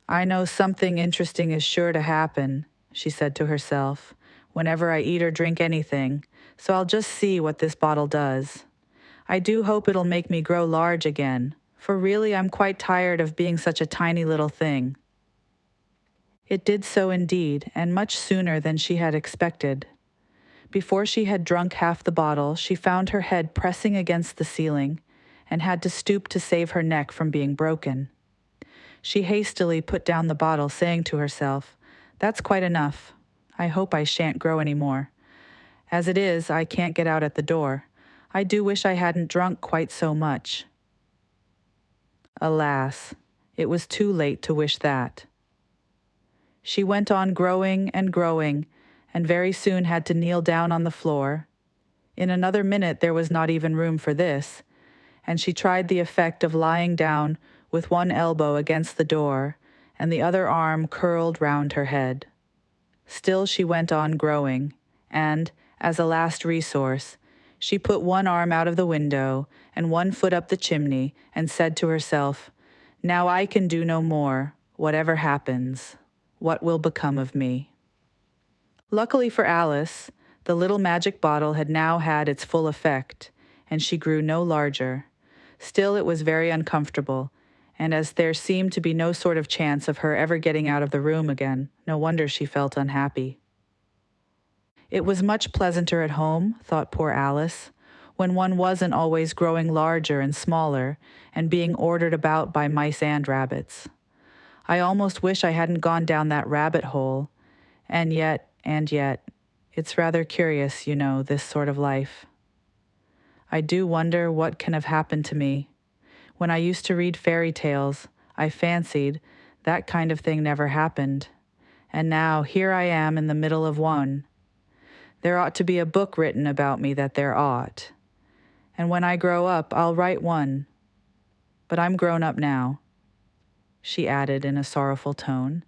A: "I know something interesting is sure to happen," she said to herself, "whenever I eat or drink anything, so I'll just see what this bottle does. I do hope it'll make me grow large again, for really I'm quite tired of being such a tiny little thing." It did so indeed, and much sooner than she had expected. Before she had drunk half the bottle, she found her head pressing against the ceiling and had to stoop to save her neck from being broken. She hastily put down the bottle, saying to herself, "That's quite enough. I hope I shan't grow any more. As it is, I can't get out at the door. I do wish I hadn't drunk quite so much." Alas, it was too late to wish that. She went on growing and growing, and very soon had to kneel down on the floor. In another minute there was not even room for this, and she tried the effect of lying down with one elbow against the door and the other arm curled round her head. Still she went on growing, and, as a last resource, she put one arm out of the window and one foot up the chimney and said to herself, "Now I can do no more. Whatever happens, what will become of me?" Luckily for Alice, the little magic bottle had now had its full effect, and she grew no larger. Still it was very uncomfortable, and as there seemed to be no sort of chance of her ever getting out of the room again, no wonder she felt unhappy. It was much pleasanter at home, thought poor Alice, when one wasn't always growing larger and smaller and being ordered about by mice and rabbits. I almost wish I hadn't gone down that rabbit hole, and yet, it's rather curious, you know, this sort of life. I do wonder what can have happened to me. When I used to read fairy tales, I fancied that kind of thing never happened. And now here I am in the middle of one. There ought to be a book written about me, that there ought. And when I grow up, I'll write one. But I'm grown up now," she added in a sorrowful tone.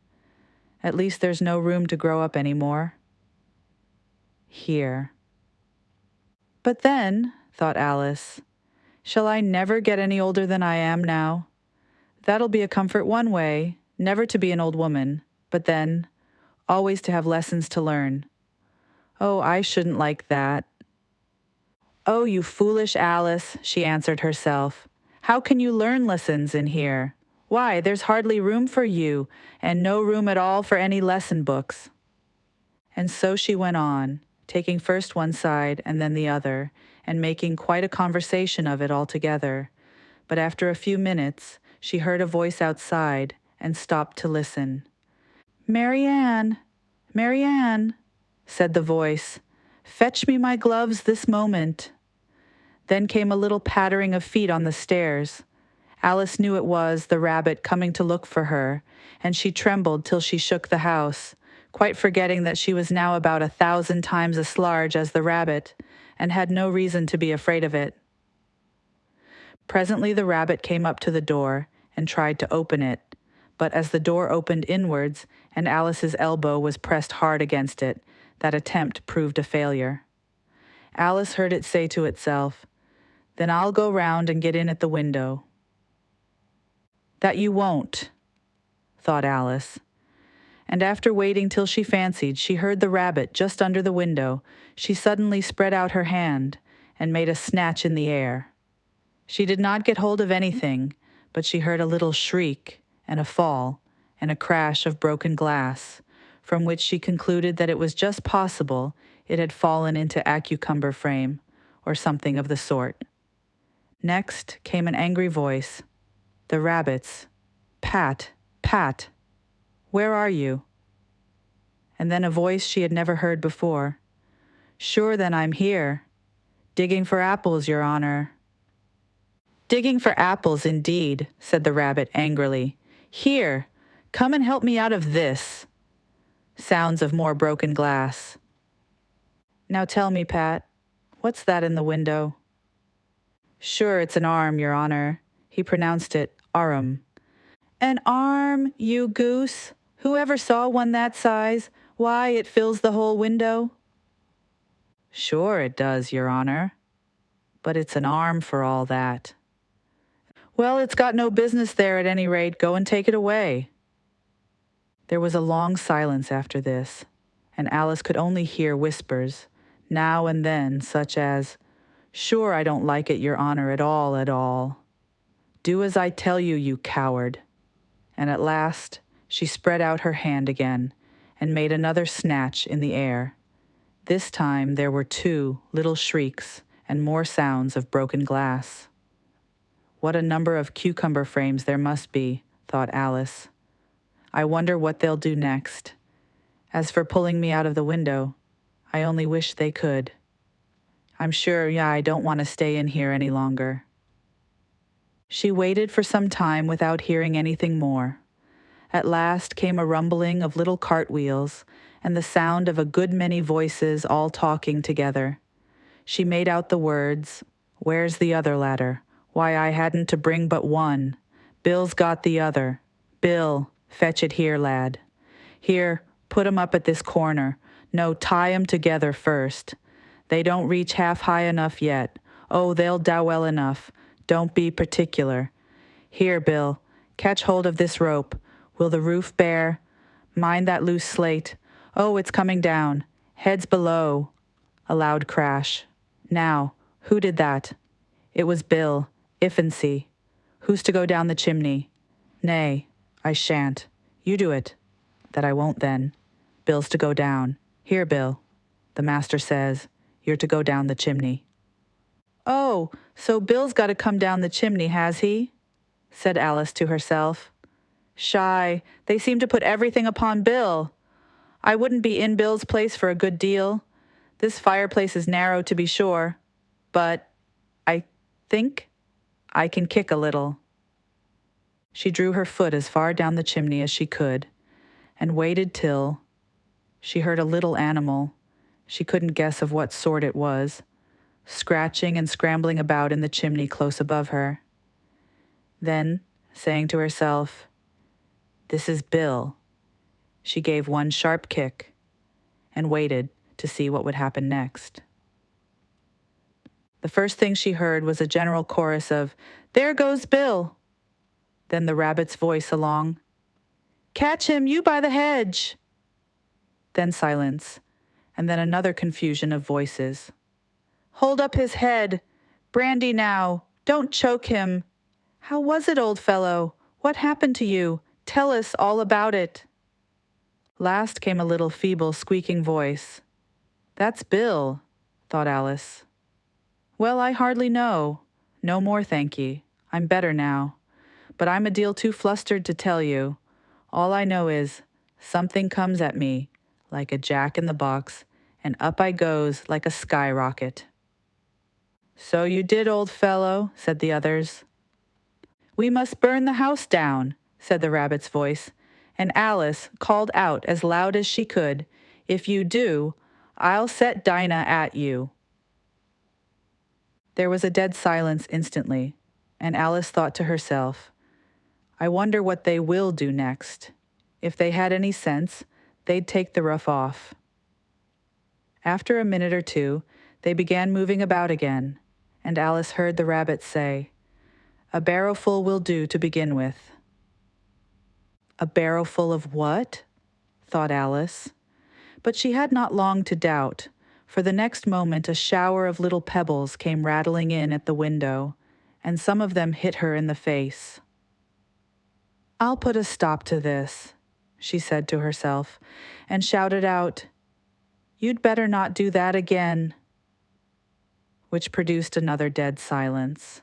A: "At least there's no room to grow up any more. Here." "But then," thought Alice, "shall I never get any older than I am now? That'll be a comfort one way, never to be an old woman, but then, always to have lessons to learn. Oh, I shouldn't like that." "Oh, you foolish Alice," she answered herself. "How can you learn lessons in here? Why, there's hardly room for you, and no room at all for any lesson books." And so she went on, taking first one side and then the other, and making quite a conversation of it altogether. But after a few minutes, she heard a voice outside and stopped to listen. "Mary Ann, Mary Ann," said the voice, "fetch me my gloves this moment." Then came a little pattering of feet on the stairs. Alice knew it was the rabbit coming to look for her, and she trembled till she shook the house, quite forgetting that she was now about 1,000 times as large as the rabbit, and had no reason to be afraid of it. Presently the rabbit came up to the door and tried to open it, but as the door opened inwards and Alice's elbow was pressed hard against it, that attempt proved a failure. Alice heard it say to itself, "Then I'll go round and get in at the window." "That you won't," thought Alice. And after waiting till she fancied she heard the rabbit just under the window, she suddenly spread out her hand and made a snatch in the air. She did not get hold of anything, but she heard a little shriek and a fall and a crash of broken glass, from which she concluded that it was just possible, It had fallen into a cucumber frame, or something of the sort. Next came an angry voice. The rabbit's. Pat, Pat, where are you? And then a voice she had never heard before. Sure, then I'm here. Digging for apples, Your Honor. Digging for apples, indeed, said the rabbit angrily. Here, come and help me out of this. Sounds of more broken glass. Now tell me, Pat, what's that in the window? Sure, it's an arm, Your Honor. He pronounced it arum. An arm, you goose? Whoever saw one that size? Why, it fills the whole window. Sure it does, Your Honor. But it's an arm for all that. Well, it's got no business there at any rate. Go and take it away. There was a long silence after this, and Alice could only hear whispers, now and then, such as, Sure, I don't like it, Your Honor, at all, at all. Do as I tell you, you coward. And at last, she spread out her hand again and made another snatch in the air. This time there were 2 little shrieks and more sounds of broken glass. What a number of cucumber frames there must be, thought Alice. I wonder what they'll do next. As for pulling me out of the window, I only wish they could. I'm sure, I don't want to stay in here any longer. She waited for some time without hearing anything more. At last came a rumbling of little cartwheels and the sound of a good many voices all talking together. She made out the words, Where's the other ladder? Why, I hadn't to bring but one. Bill's got the other. Bill, fetch it here, lad. Here, put 'em up at this corner. No, tie 'em together first. They don't reach half high enough yet. Oh, they'll dow well enough. Don't be particular. Here, Bill, catch hold of this rope. Will the roof bear? Mind that loose slate. Oh, it's coming down. Heads below. A loud crash. Now, who did that? It was Bill. Iffancy. Who's to go down the chimney? Nay, I shan't. You do it. That I won't then. Bill's to go down. Here, Bill. The master says, you're to go down the chimney. Oh, so Bill's got to come down the chimney, has he? Said Alice to herself. Shy, they seem to put everything upon Bill. I wouldn't be in Bill's place for a good deal. This fireplace is narrow, to be sure, but I think I can kick a little. She drew her foot as far down the chimney as she could, and waited till she heard a little animal, she couldn't guess of what sort it was, scratching and scrambling about in the chimney close above her. Then, saying to herself, This is Bill, she gave one sharp kick and waited to see what would happen next. The first thing she heard was a general chorus of, There goes Bill! Then the rabbit's voice along, Catch him, you by the hedge! Then silence, and then another confusion of voices. Hold up his head! Brandy now! Don't choke him! How was it, old fellow? What happened to you? Tell us all about it. Last came a little feeble, squeaking voice. That's Bill, thought Alice. Well, I hardly know. No more, thank ye. I'm better now. But I'm a deal too flustered to tell you. All I know is, something comes at me, like a jack-in-the-box, and up I goes like a skyrocket. So you did, old fellow, said the others. We must burn the house down, said the rabbit's voice, and Alice called out as loud as she could, If you do, I'll set Dinah at you. There was a dead silence instantly, and Alice thought to herself, I wonder what they will do next. If they had any sense, they'd take the roof off. After a minute or two, they began moving about again, and Alice heard the rabbit say, A barrowful will do to begin with. A barrowful of what? Thought Alice. But she had not long to doubt, for the next moment a shower of little pebbles came rattling in at the window, and some of them hit her in the face. I'll put a stop to this, she said to herself, and shouted out, "You'd better not do that again," which produced another dead silence.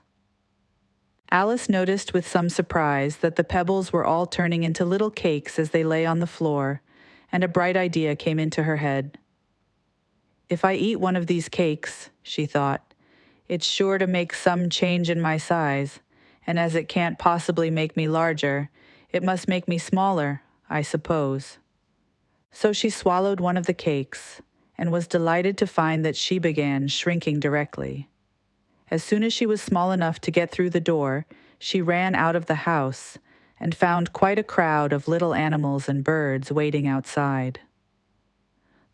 A: Alice noticed with some surprise that the pebbles were all turning into little cakes as they lay on the floor, and a bright idea came into her head. "If I eat one of these cakes," she thought, "it's sure to make some change in my size, and as it can't possibly make me larger, it must make me smaller, I suppose." So she swallowed one of the cakes, and was delighted to find that she began shrinking directly. As soon as she was small enough to get through the door, she ran out of the house and found quite a crowd of little animals and birds waiting outside.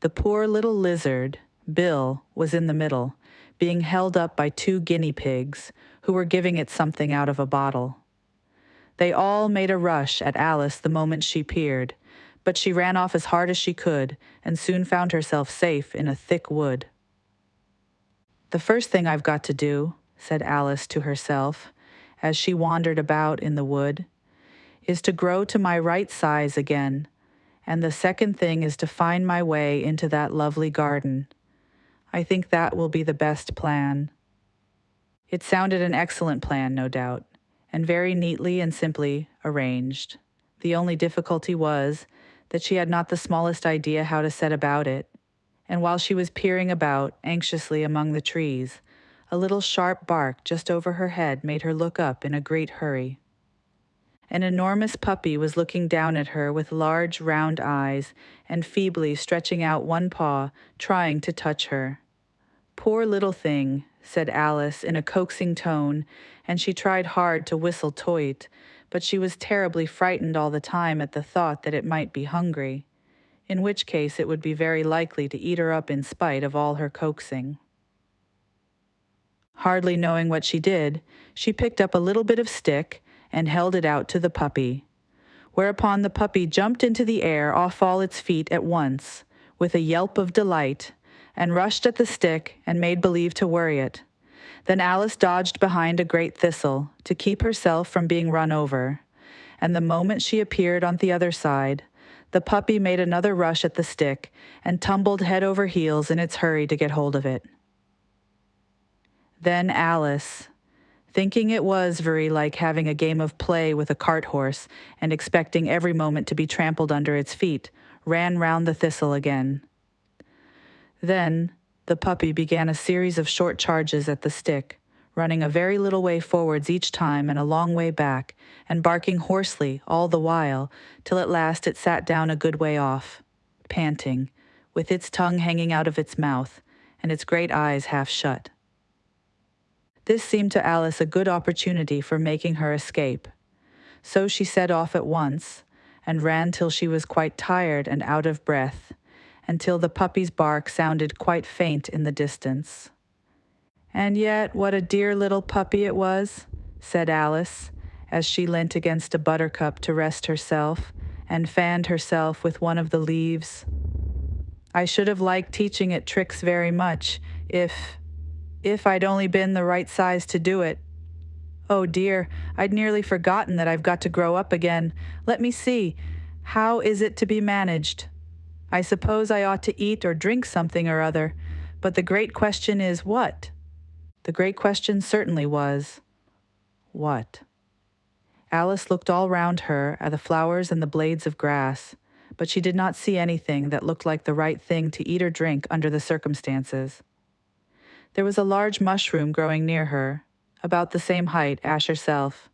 A: The poor little lizard, Bill, was in the middle, being held up by 2 guinea pigs who were giving it something out of a bottle. They all made a rush at Alice the moment she appeared, but she ran off as hard as she could and soon found herself safe in a thick wood. "The first thing I've got to do," said Alice to herself, as she wandered about in the wood, "is to grow to my right size again, and the second thing is to find my way into that lovely garden. I think that will be the best plan." It sounded an excellent plan, no doubt, and very neatly and simply arranged. The only difficulty was that she had not the smallest idea how to set about it, and while she was peering about anxiously among the trees, a little sharp bark just over her head made her look up in a great hurry. An enormous puppy was looking down at her with large round eyes and feebly stretching out one paw, trying to touch her. "Poor little thing," said Alice in a coaxing tone, and she tried hard to whistle toit, but she was terribly frightened all the time at the thought that it might be hungry, in which case it would be very likely to eat her up in spite of all her coaxing. Hardly knowing what she did, she picked up a little bit of stick and held it out to the puppy, whereupon the puppy jumped into the air off all its feet at once, with a yelp of delight, and rushed at the stick and made believe to worry it. Then Alice dodged behind a great thistle to keep herself from being run over, and the moment she appeared on the other side, the puppy made another rush at the stick and tumbled head over heels in its hurry to get hold of it. Then Alice, thinking it was very like having a game of play with a cart horse and expecting every moment to be trampled under its feet, ran round the thistle again. Then the puppy began a series of short charges at the stick, running a very little way forwards each time and a long way back, and barking hoarsely all the while, till at last it sat down a good way off, panting, with its tongue hanging out of its mouth, and its great eyes half shut. This seemed to Alice a good opportunity for making her escape, so she set off at once, and ran till she was quite tired and out of breath, until the puppy's bark sounded quite faint in the distance. "And yet, what a dear little puppy it was," said Alice, as she leant against a buttercup to rest herself, and fanned herself with one of the leaves. "I should have liked teaching it tricks very much, if I'd only been the right size to do it. Oh dear, I'd nearly forgotten that I've got to grow up again. Let me see, how is it to be managed? I suppose I ought to eat or drink something or other, but the great question is what?" The great question certainly was, what? Alice looked all round her at the flowers and the blades of grass, but she did not see anything that looked like the right thing to eat or drink under the circumstances. There was a large mushroom growing near her, about the same height as herself,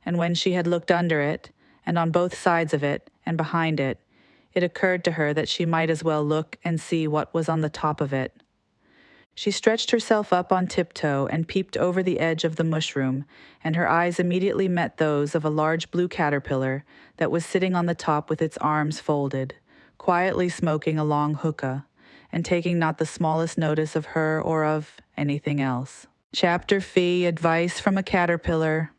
A: and when she had looked under it, and on both sides of it, and behind it, it occurred to her that she might as well look and see what was on the top of it. She stretched herself up on tiptoe and peeped over the edge of the mushroom, and her eyes immediately met those of a large blue caterpillar that was sitting on the top with its arms folded, quietly smoking a long hookah, and taking not the smallest notice of her or of anything else. Chapter Fee, Advice from a Caterpillar.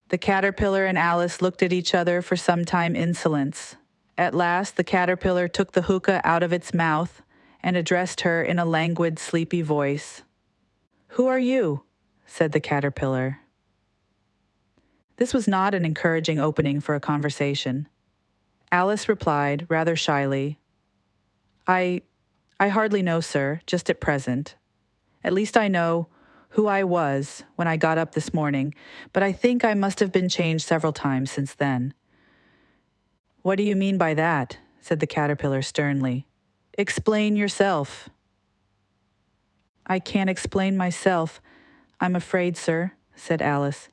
A: The caterpillar and Alice looked at each other for some time in insolence. At last the caterpillar took the hookah out of its mouth and addressed her in a languid, sleepy voice. "Who are you?" said the caterpillar. This was not an encouraging opening for a conversation. Alice replied, rather shyly, I hardly know, sir, just at present. At least I know who I was when I got up this morning, but I think I must have been changed several times since then." "What do you mean by that?" said the caterpillar sternly. "Explain yourself." "I can't explain myself, I'm afraid, sir," said Alice,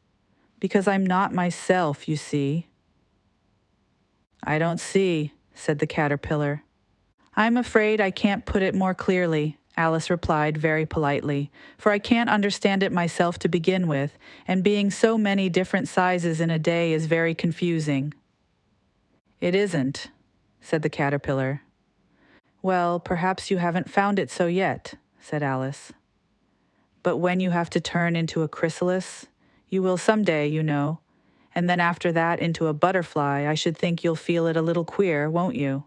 A: "because I'm not myself, you see." "I don't see," said the caterpillar. "I'm afraid I can't put it more clearly," Alice replied very politely, "for I can't understand it myself to begin with, and being so many different sizes in a day is very confusing." "It isn't," said the caterpillar. "Well, perhaps you haven't found it so yet," said Alice. "But when you have to turn into a chrysalis, you will someday, you know, and then after that into a butterfly, I should think you'll feel it a little queer, won't you?"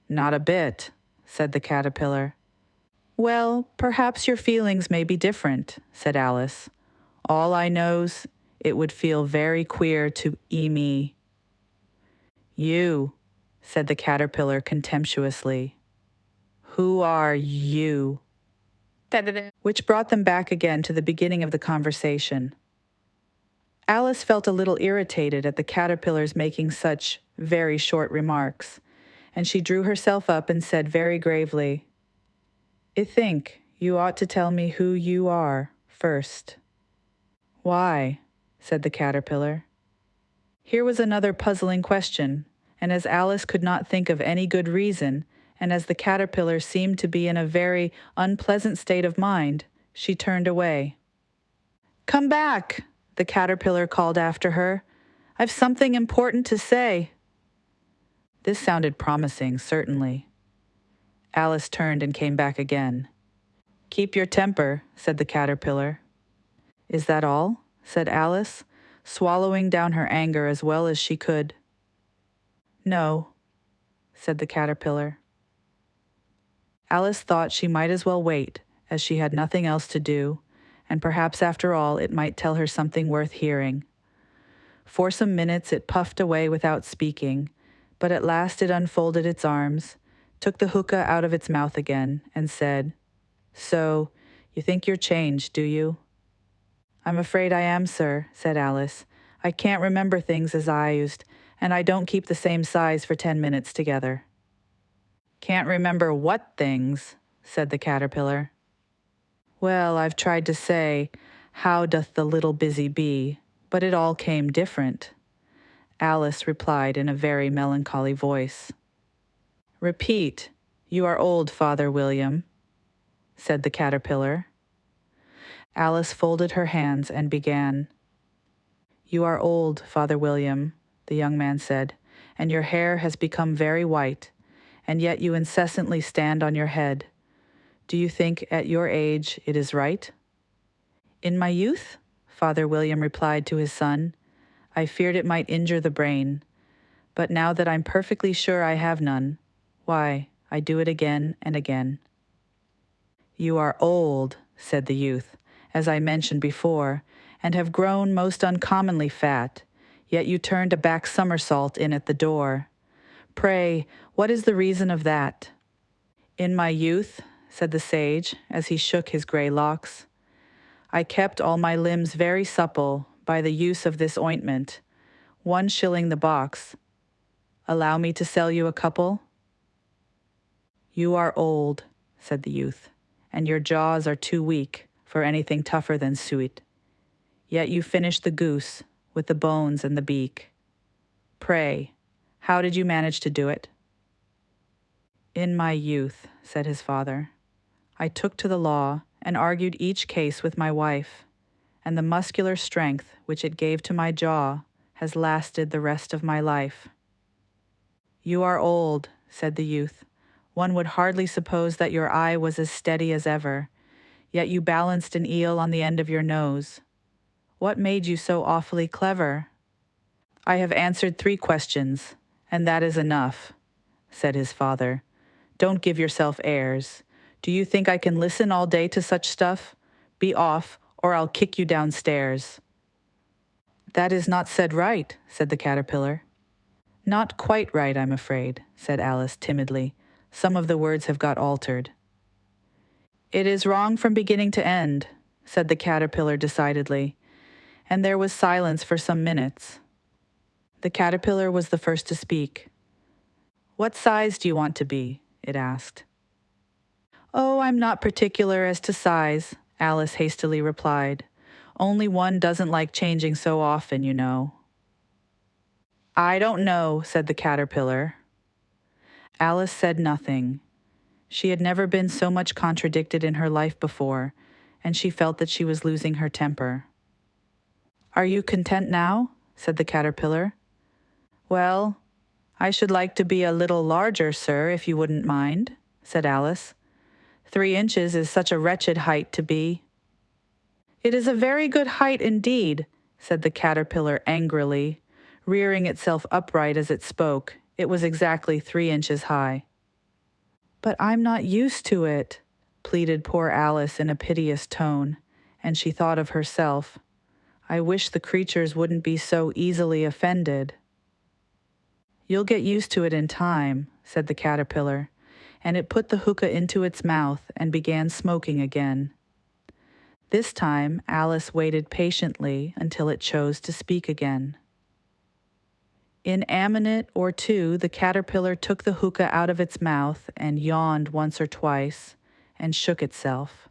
A: "Not a bit," said the caterpillar. "Well, perhaps your feelings may be different," said Alice. "All I know's it would feel very queer to me." "You," said the caterpillar contemptuously. "Who are you?" Which brought them back again to the beginning of the conversation. Alice felt a little irritated at the caterpillar's making such very short remarks, and she drew herself up and said very gravely, "I think you ought to tell me who you are first." "Why?" said the caterpillar. Here was another puzzling question, and as Alice could not think of any good reason, and as the caterpillar seemed to be in a very unpleasant state of mind, she turned away. "Come back," the caterpillar called after her. "I've something important to say." This sounded promising, certainly. Alice turned and came back again. "Keep your temper," said the caterpillar. "Is that all?" said Alice, swallowing down her anger as well as she could. "No," said the caterpillar. Alice thought she might as well wait, as she had nothing else to do, and perhaps after all it might tell her something worth hearing. For some minutes it puffed away without speaking, but at last it unfolded its arms, took the hookah out of its mouth again, and said, "So, you think you're changed, do you?" "I'm afraid I am, sir," said Alice. "I can't remember things as I used, and I don't keep the same size for 10 minutes together." "Can't remember what things?" said the caterpillar. "Well, I've tried to say, how doth the little busy bee, but it all came different," Alice replied in a very melancholy voice. "Repeat, you are old, Father William," said the caterpillar. Alice folded her hands and began. "You are old, Father William," the young man said, "and your hair has become very white, and yet you incessantly stand on your head. Do you think at your age it is right?" "In my youth," Father William replied to his son, "I feared it might injure the brain, but now that I'm perfectly sure I have none, why, I do it again and again." "You are old," said the youth, "as I mentioned before, and have grown most uncommonly fat, yet you turned a back somersault in at the door. Pray, what is the reason of that?" "In my youth," said the sage, as he shook his grey locks, "I kept all my limbs very supple by the use of this ointment, 1 shilling the box. Allow me to sell you a couple?" "You are old," said the youth, "and your jaws are too weak for anything tougher than suet. Yet you finished the goose with the bones and the beak. Pray, how did you manage to do it?" "In my youth," said his father, "I took to the law and argued each case with my wife, and the muscular strength which it gave to my jaw has lasted the rest of my life." "You are old," said the youth. "One would hardly suppose that your eye was as steady as ever, yet you balanced an eel on the end of your nose. What made you so awfully clever?" "I have answered 3 questions, and that is enough," said his father. "Don't give yourself airs. Do you think I can listen all day to such stuff? Be off, or I'll kick you downstairs." "That is not said right," said the caterpillar. "Not quite right, I'm afraid," said Alice timidly. Some of the words have got altered. "It is wrong from beginning to end," said the caterpillar decidedly, and there was silence for some minutes. The caterpillar was the first to speak. "What size do you want to be?" it asked. "Oh, I'm not particular as to size," Alice hastily replied. "Only one doesn't like changing so often, you know." "I don't know," said the caterpillar. Alice said nothing. She had never been so much contradicted in her life before, and she felt that she was losing her temper. "Are you content now?" said the caterpillar. "Well, I should like to be a little larger, sir, if you wouldn't mind," said Alice. 3 inches is such a wretched height to be." "It is a very good height indeed," said the caterpillar angrily, rearing itself upright as it spoke. It was exactly 3 inches high. "But I'm not used to it," pleaded poor Alice in a piteous tone, and she thought of herself. "I wish the creatures wouldn't be so easily offended." "You'll get used to it in time," said the caterpillar, and it put the hookah into its mouth and began smoking again. This time, Alice waited patiently until it chose to speak again. In a minute or two, the caterpillar took the hookah out of its mouth and yawned once or twice and shook itself.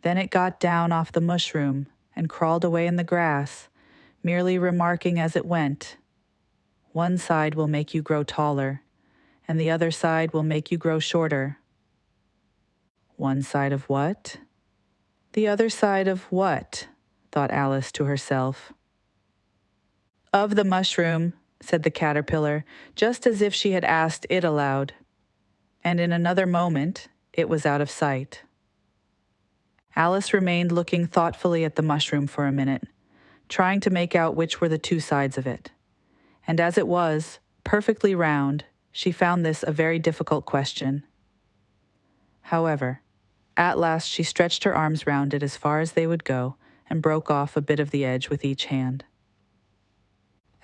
A: Then it got down off the mushroom and crawled away in the grass, merely remarking as it went, "One side will make you grow taller, and the other side will make you grow shorter." "One side of what?" "The other side of what?" thought Alice to herself. "Of the mushroom," said the caterpillar, just as if she had asked it aloud. And in another moment, it was out of sight. Alice remained looking thoughtfully at the mushroom for a minute, trying to make out which were the 2 sides of it. And as it was, perfectly round, she found this a very difficult question. However, at last she stretched her arms round it as far as they would go and broke off a bit of the edge with each hand.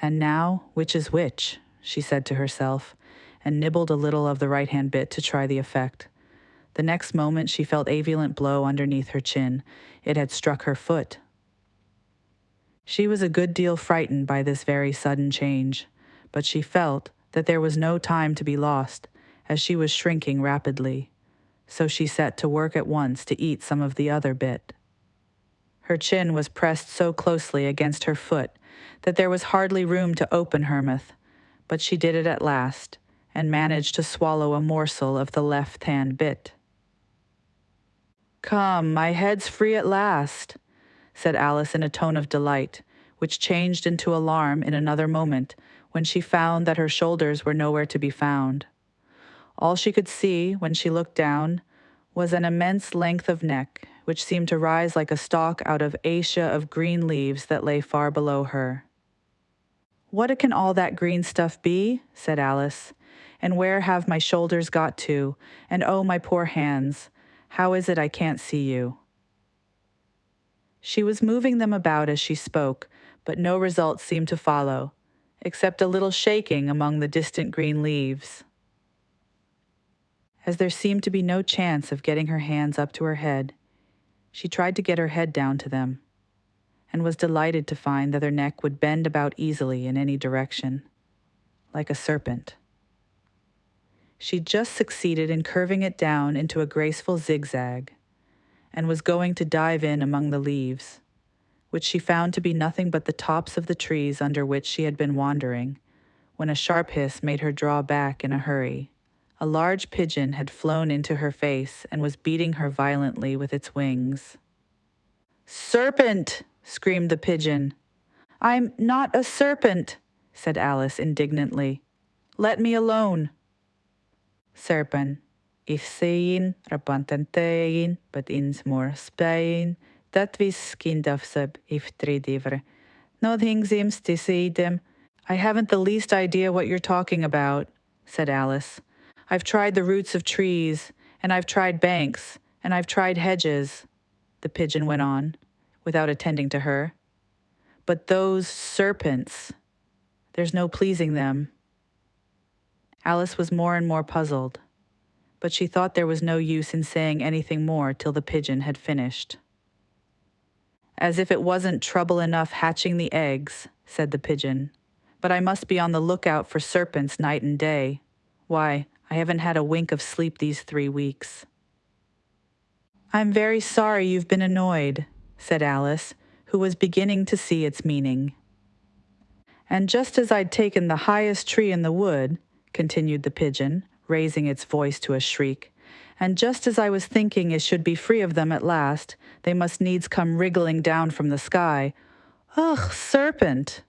A: "And now, which is which?" she said to herself, and nibbled a little of the right-hand bit to try the effect. The next moment she felt a violent blow underneath her chin. It had struck her foot. She was a good deal frightened by this very sudden change, but she felt that there was no time to be lost, as she was shrinking rapidly. So she set to work at once to eat some of the other bit. Her chin was pressed so closely against her foot that there was hardly room to open her mouth, but she did it at last, and managed to swallow a morsel of the left-hand bit. "Come, my head's free at last," said Alice in a tone of delight, which changed into alarm in another moment when she found that her shoulders were nowhere to be found. All she could see, when she looked down, was an immense length of neck, which seemed to rise like a stalk out of acacia of green leaves that lay far below her. "What can all that green stuff be?" said Alice. "And where have my shoulders got to? And oh, my poor hands, how is it I can't see you?" She was moving them about as she spoke, but no result seemed to follow, except a little shaking among the distant green leaves. As there seemed to be no chance of getting her hands up to her head, she tried to get her head down to them, and was delighted to find that her neck would bend about easily in any direction, like a serpent. She just succeeded in curving it down into a graceful zigzag, and was going to dive in among the leaves, which she found to be nothing but the tops of the trees under which she had been wandering, when a sharp hiss made her draw back in a hurry. A large pigeon had flown into her face and was beating her violently with its wings. "Serpent!" screamed the pigeon. "I'm not a serpent," said Alice indignantly. "Let me alone." "Serpent, if seeing rapantantein, but ins more Spain, that vis kind of sub if tridivre. Nothing seems to see them." "I haven't the least idea what you're talking about," said Alice. "I've tried the roots of trees, and I've tried banks, and I've tried hedges," the pigeon went on, without attending to her. "But those serpents, there's no pleasing them." Alice was more and more puzzled. but she thought there was no use in saying anything more till the pigeon had finished. "As if it wasn't trouble enough hatching the eggs," said the pigeon, "but I must be on the lookout for serpents night and day. Why, I haven't had a wink of sleep these 3 weeks." "I'm very sorry you've been annoyed," said Alice, who was beginning to see its meaning. "And just as I'd taken the highest tree in the wood," continued the pigeon, raising its voice to a shriek, "and just as I was thinking it should be free of them at last, they must needs come wriggling down from the sky. Ugh, serpent!"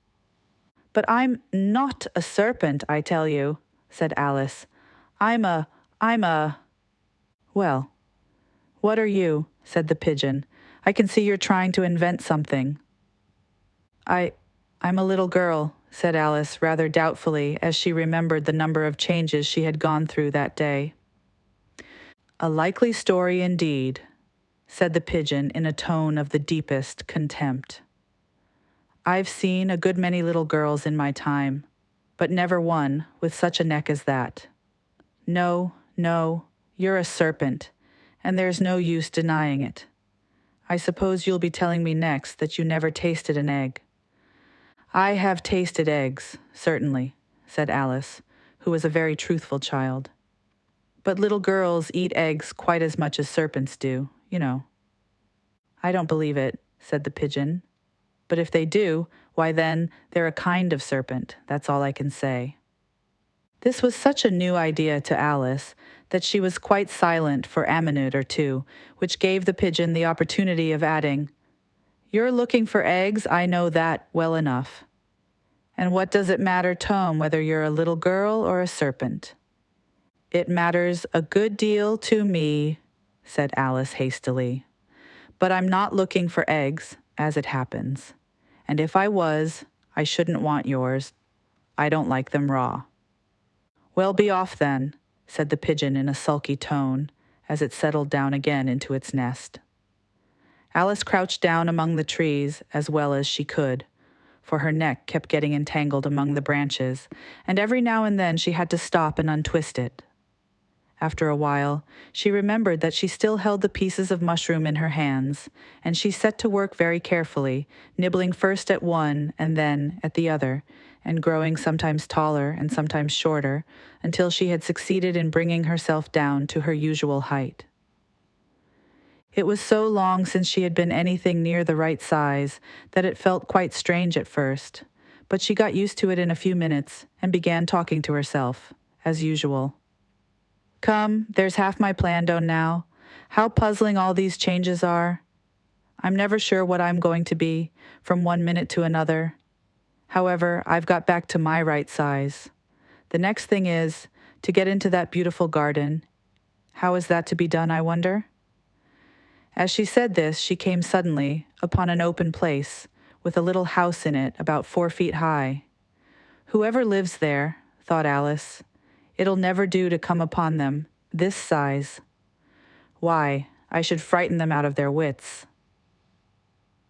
A: "But I'm not a serpent, I tell you," said Alice. I'm a... "Well, what are you?" said the pigeon. "I can see you're trying to invent something." I'm a little girl," said Alice rather doubtfully as she remembered the number of changes she had gone through that day. "A likely story indeed," said the pigeon in a tone of the deepest contempt. "I've seen a good many little girls in my time, but never one with such a neck as that. No, you're a serpent, and there's no use denying it. I suppose you'll be telling me next that you never tasted an egg." "I have tasted eggs, certainly," said Alice, who was a very truthful child. "But little girls eat eggs quite as much as serpents do, you know." "I don't believe it," said the pigeon. "But if they do, why then, they're a kind of serpent, that's all I can say." This was such a new idea to Alice that she was quite silent for a minute or two, which gave the pigeon the opportunity of adding, "You're looking for eggs, I know that well enough. And what does it matter, Tom, whether you're a little girl or a serpent?" "It matters a good deal to me," said Alice hastily. "But I'm not looking for eggs, as it happens. And if I was, I shouldn't want yours. I don't like them raw." "Well, be off then," said the pigeon in a sulky tone, as it settled down again into its nest. Alice crouched down among the trees as well as she could, for her neck kept getting entangled among the branches, and every now and then she had to stop and untwist it. After a while, she remembered that she still held the pieces of mushroom in her hands, and she set to work very carefully, nibbling first at one and then at the other, and growing sometimes taller and sometimes shorter, until she had succeeded in bringing herself down to her usual height. It was so long since she had been anything near the right size that it felt quite strange at first, but she got used to it in a few minutes and began talking to herself, as usual. "Come, there's half my plan done now. How puzzling all these changes are. I'm never sure what I'm going to be, from one minute to another. However, I've got back to my right size. The next thing is to get into that beautiful garden. How is that to be done, I wonder?" As she said this, she came suddenly upon an open place with a little house in it about 4 feet high. "Whoever lives there," thought Alice, "it'll never do to come upon them, this size. Why, I should frighten them out of their wits."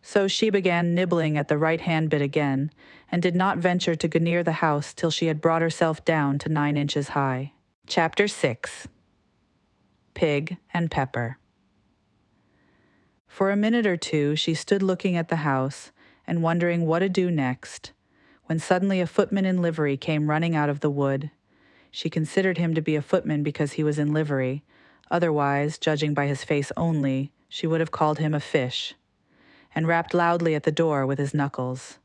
A: So she began nibbling at the right-hand bit again, and did not venture to go near the house till she had brought herself down to 9 inches high. Chapter 6. Pig and Pepper. For a minute or two she stood looking at the house and wondering what to do next, when suddenly a footman in livery came running out of the wood. She considered him to be a footman because he was in livery. Otherwise, judging by his face only, she would have called him a fish, and rapped loudly at the door with his knuckles.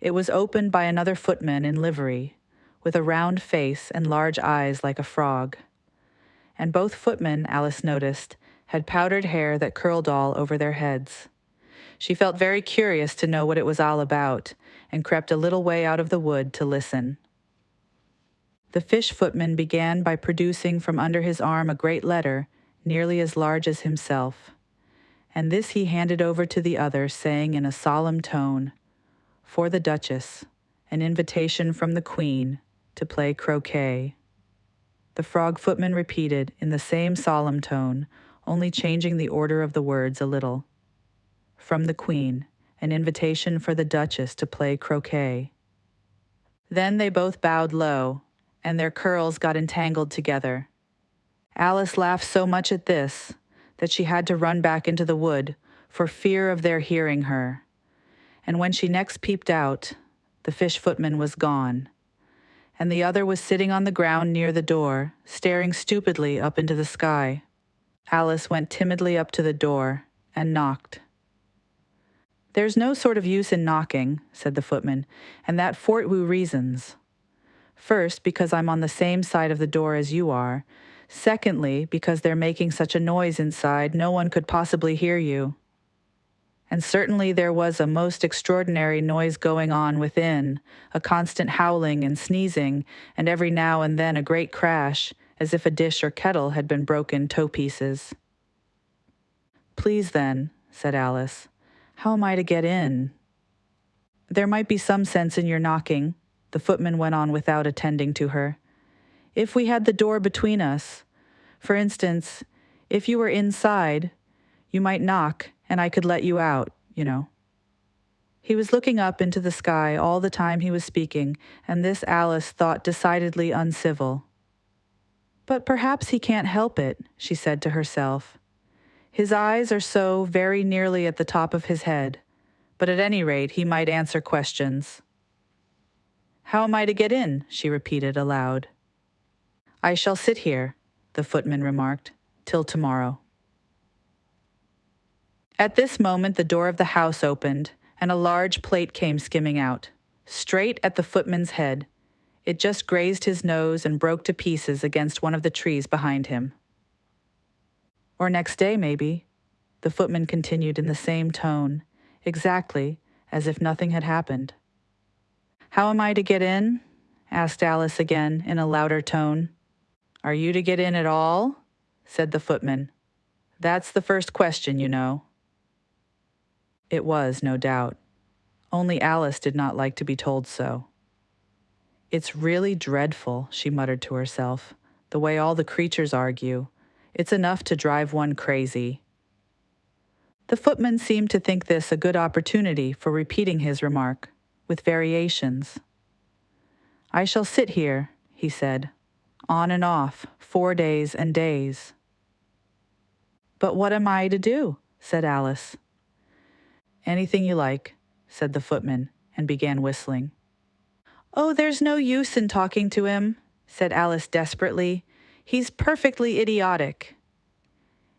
A: It was opened by another footman in livery, with a round face and large eyes like a frog. And both footmen, Alice noticed, had powdered hair that curled all over their heads. She felt very curious to know what it was all about, and crept a little way out of the wood to listen. The fish footman began by producing from under his arm a great letter, nearly as large as himself, and this he handed over to the other, saying in a solemn tone, "For the Duchess, an invitation from the Queen to play croquet." The frog footman repeated in the same solemn tone, only changing the order of the words a little. "From the Queen, an invitation for the Duchess to play croquet." Then they both bowed low, and their curls got entangled together. Alice laughed so much at this that she had to run back into the wood for fear of their hearing her. And when she next peeped out, the fish footman was gone, and the other was sitting on the ground near the door, staring stupidly up into the sky. Alice went timidly up to the door and knocked. "There's no sort of use in knocking," said the footman, "and that for two reasons. First, because I'm on the same side of the door as you are. Secondly, because they're making such a noise inside, no one could possibly hear you." And certainly there was a most extraordinary noise going on within, a constant howling and sneezing, and every now and then a great crash, as if a dish or kettle had been broken to pieces. "Please then," said Alice, "how am I to get in?" "There might be some sense in your knocking," the footman went on without attending to her. "If we had the door between us, for instance, if you were inside, you might knock and I could let you out, you know." He was looking up into the sky all the time he was speaking, and this Alice thought decidedly uncivil. "But perhaps he can't help it," she said to herself. "His eyes are so very nearly at the top of his head, but at any rate he might answer questions." "How am I to get in?" she repeated aloud. "I shall sit here," the footman remarked, "till tomorrow." At this moment the door of the house opened, and a large plate came skimming out, straight at the footman's head. It just grazed his nose and broke to pieces against one of the trees behind him. "Or next day, maybe," the footman continued in the same tone, exactly as if nothing had happened. "How am I to get in?" asked Alice again in a louder tone. "Are you to get in at all?" said the footman. "That's the first question, you know." It was, no doubt. Only Alice did not like to be told so. "It's really dreadful," she muttered to herself, "the way all the creatures argue. It's enough to drive one crazy." The footman seemed to think this a good opportunity for repeating his remark, with variations. "I shall sit here," he said, "on and off, 4 days and days." "But what am I to do?" said Alice. "Anything you like," said the footman, and began whistling. "Oh, there's no use in talking to him," said Alice desperately. "He's perfectly idiotic."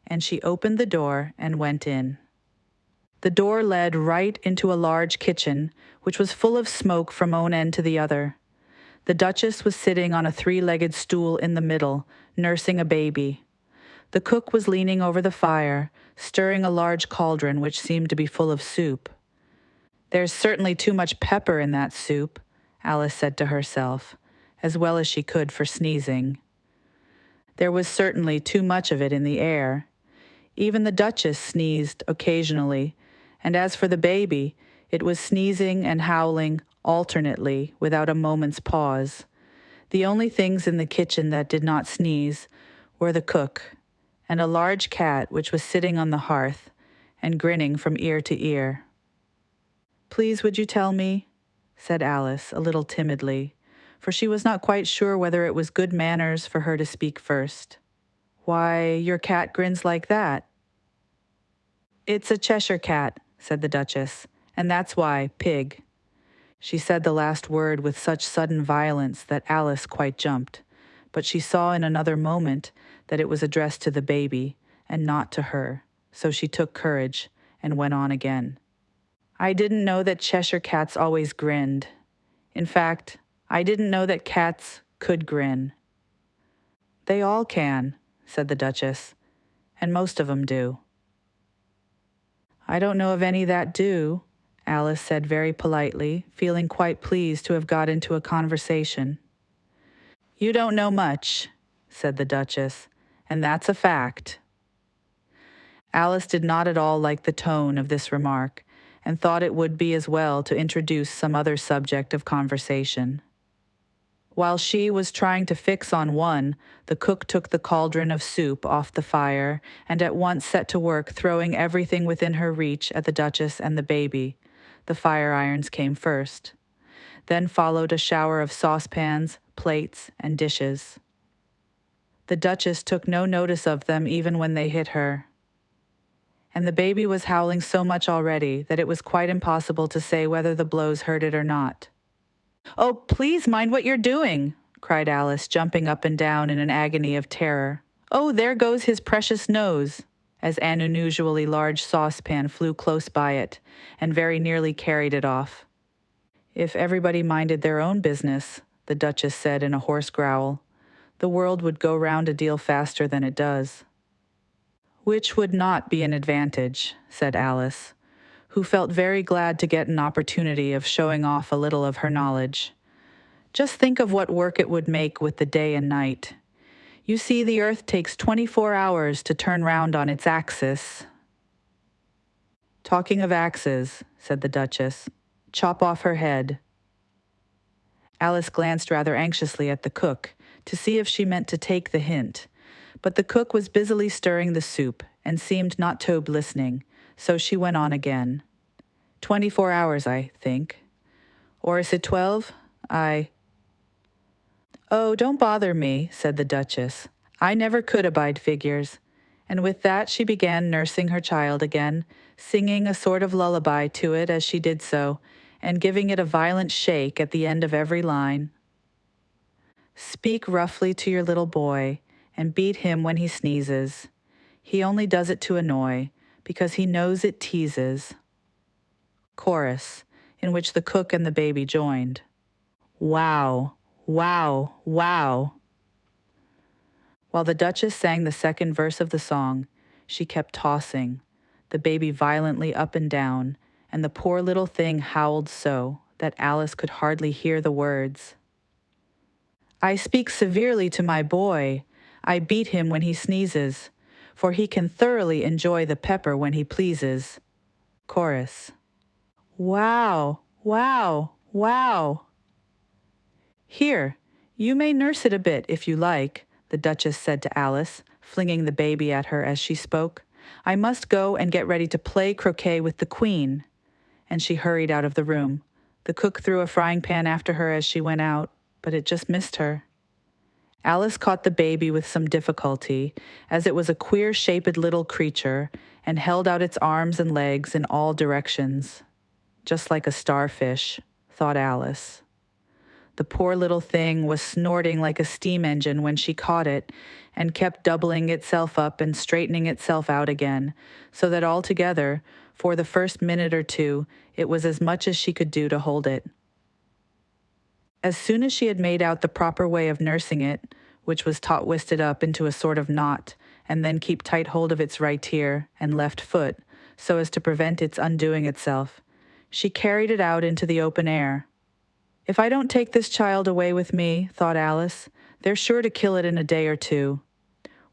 A: And she opened the door and went in. The door led right into a large kitchen, which was full of smoke from one end to the other. The Duchess was sitting on a 3-legged stool in the middle, nursing a baby. The cook was leaning over the fire, stirring a large cauldron which seemed to be full of soup. "There's certainly too much pepper in that soup," Alice said to herself, as well as she could for sneezing. There was certainly too much of it in the air. Even the Duchess sneezed occasionally, and as for the baby, it was sneezing and howling alternately without a moment's pause. The only things in the kitchen that did not sneeze were the cook and a large cat which was sitting on the hearth and grinning from ear to ear. "Please, would you tell me?" said Alice, a little timidly, for she was not quite sure whether it was good manners for her to speak first. "Why, your cat grins like that." "It's a Cheshire cat," said the Duchess, "and that's why, pig." She said the last word with such sudden violence that Alice quite jumped, but she saw in another moment that it was addressed to the baby and not to her, so she took courage and went on again. "I didn't know that Cheshire cats always grinned. In fact, I didn't know that cats could grin." "They all can," said the Duchess, "and most of 'em do." "I don't know of any that do," Alice said very politely, feeling quite pleased to have got into a conversation. "You don't know much," said the Duchess, "and that's a fact." Alice did not at all like the tone of this remark, and thought it would be as well to introduce some other subject of conversation. While she was trying to fix on one, the cook took the cauldron of soup off the fire and at once set to work throwing everything within her reach at the Duchess and the baby. The fire irons came first. Then followed a shower of saucepans, plates, and dishes. The Duchess took no notice of them even when they hit her. And the baby was howling so much already that it was quite impossible to say whether the blows hurt it or not. "Oh, please mind what you're doing," cried Alice, jumping up and down in an agony of terror. "Oh, there goes his precious nose," as an unusually large saucepan flew close by it and very nearly carried it off. "If everybody minded their own business," the Duchess said in a hoarse growl, "the world would go round a deal faster than it does." "Which would not be an advantage," said Alice, who felt very glad to get an opportunity of showing off a little of her knowledge. "Just think of what work it would make with the day and night. You see, the earth takes 24 hours to turn round on its axis." "Talking of axes," said the Duchess, "chop off her head." Alice glanced rather anxiously at the cook to see if she meant to take the hint, but the cook was busily stirring the soup and seemed not to be listening, so she went on again. 24 hours, I think. Or is it 12? "Oh, don't bother me," said the Duchess. "I never could abide figures." And with that she began nursing her child again, singing a sort of lullaby to it as she did so, and giving it a violent shake at the end of every line. "Speak roughly to your little boy, and beat him when he sneezes. He only does it to annoy, because he knows it teases." Chorus, in which the cook and the baby joined. Wow, wow, wow. While the Duchess sang the second verse of the song, she kept tossing, the baby violently up and down, and the poor little thing howled so that Alice could hardly hear the words. "I speak severely to my boy. I beat him when he sneezes, for he can thoroughly enjoy the pepper when he pleases." Chorus. Wow, wow, wow. "Here, you may nurse it a bit if you like," the Duchess said to Alice, flinging the baby at her as she spoke. "I must go and get ready to play croquet with the Queen." And she hurried out of the room. The cook threw a frying pan after her as she went out, but it just missed her. Alice caught the baby with some difficulty, as it was a queer-shaped little creature and held out its arms and legs in all directions. Just like a starfish, thought Alice. The poor little thing was snorting like a steam engine when she caught it, and kept doubling itself up and straightening itself out again, so that altogether, for the first minute or two, it was as much as she could do to hold it. As soon as she had made out the proper way of nursing it, which was to twist it up into a sort of knot, and then keep tight hold of its right ear and left foot, so as to prevent its undoing itself, she carried it out into the open air. "If I don't take this child away with me," thought Alice, "they're sure to kill it in a day or two.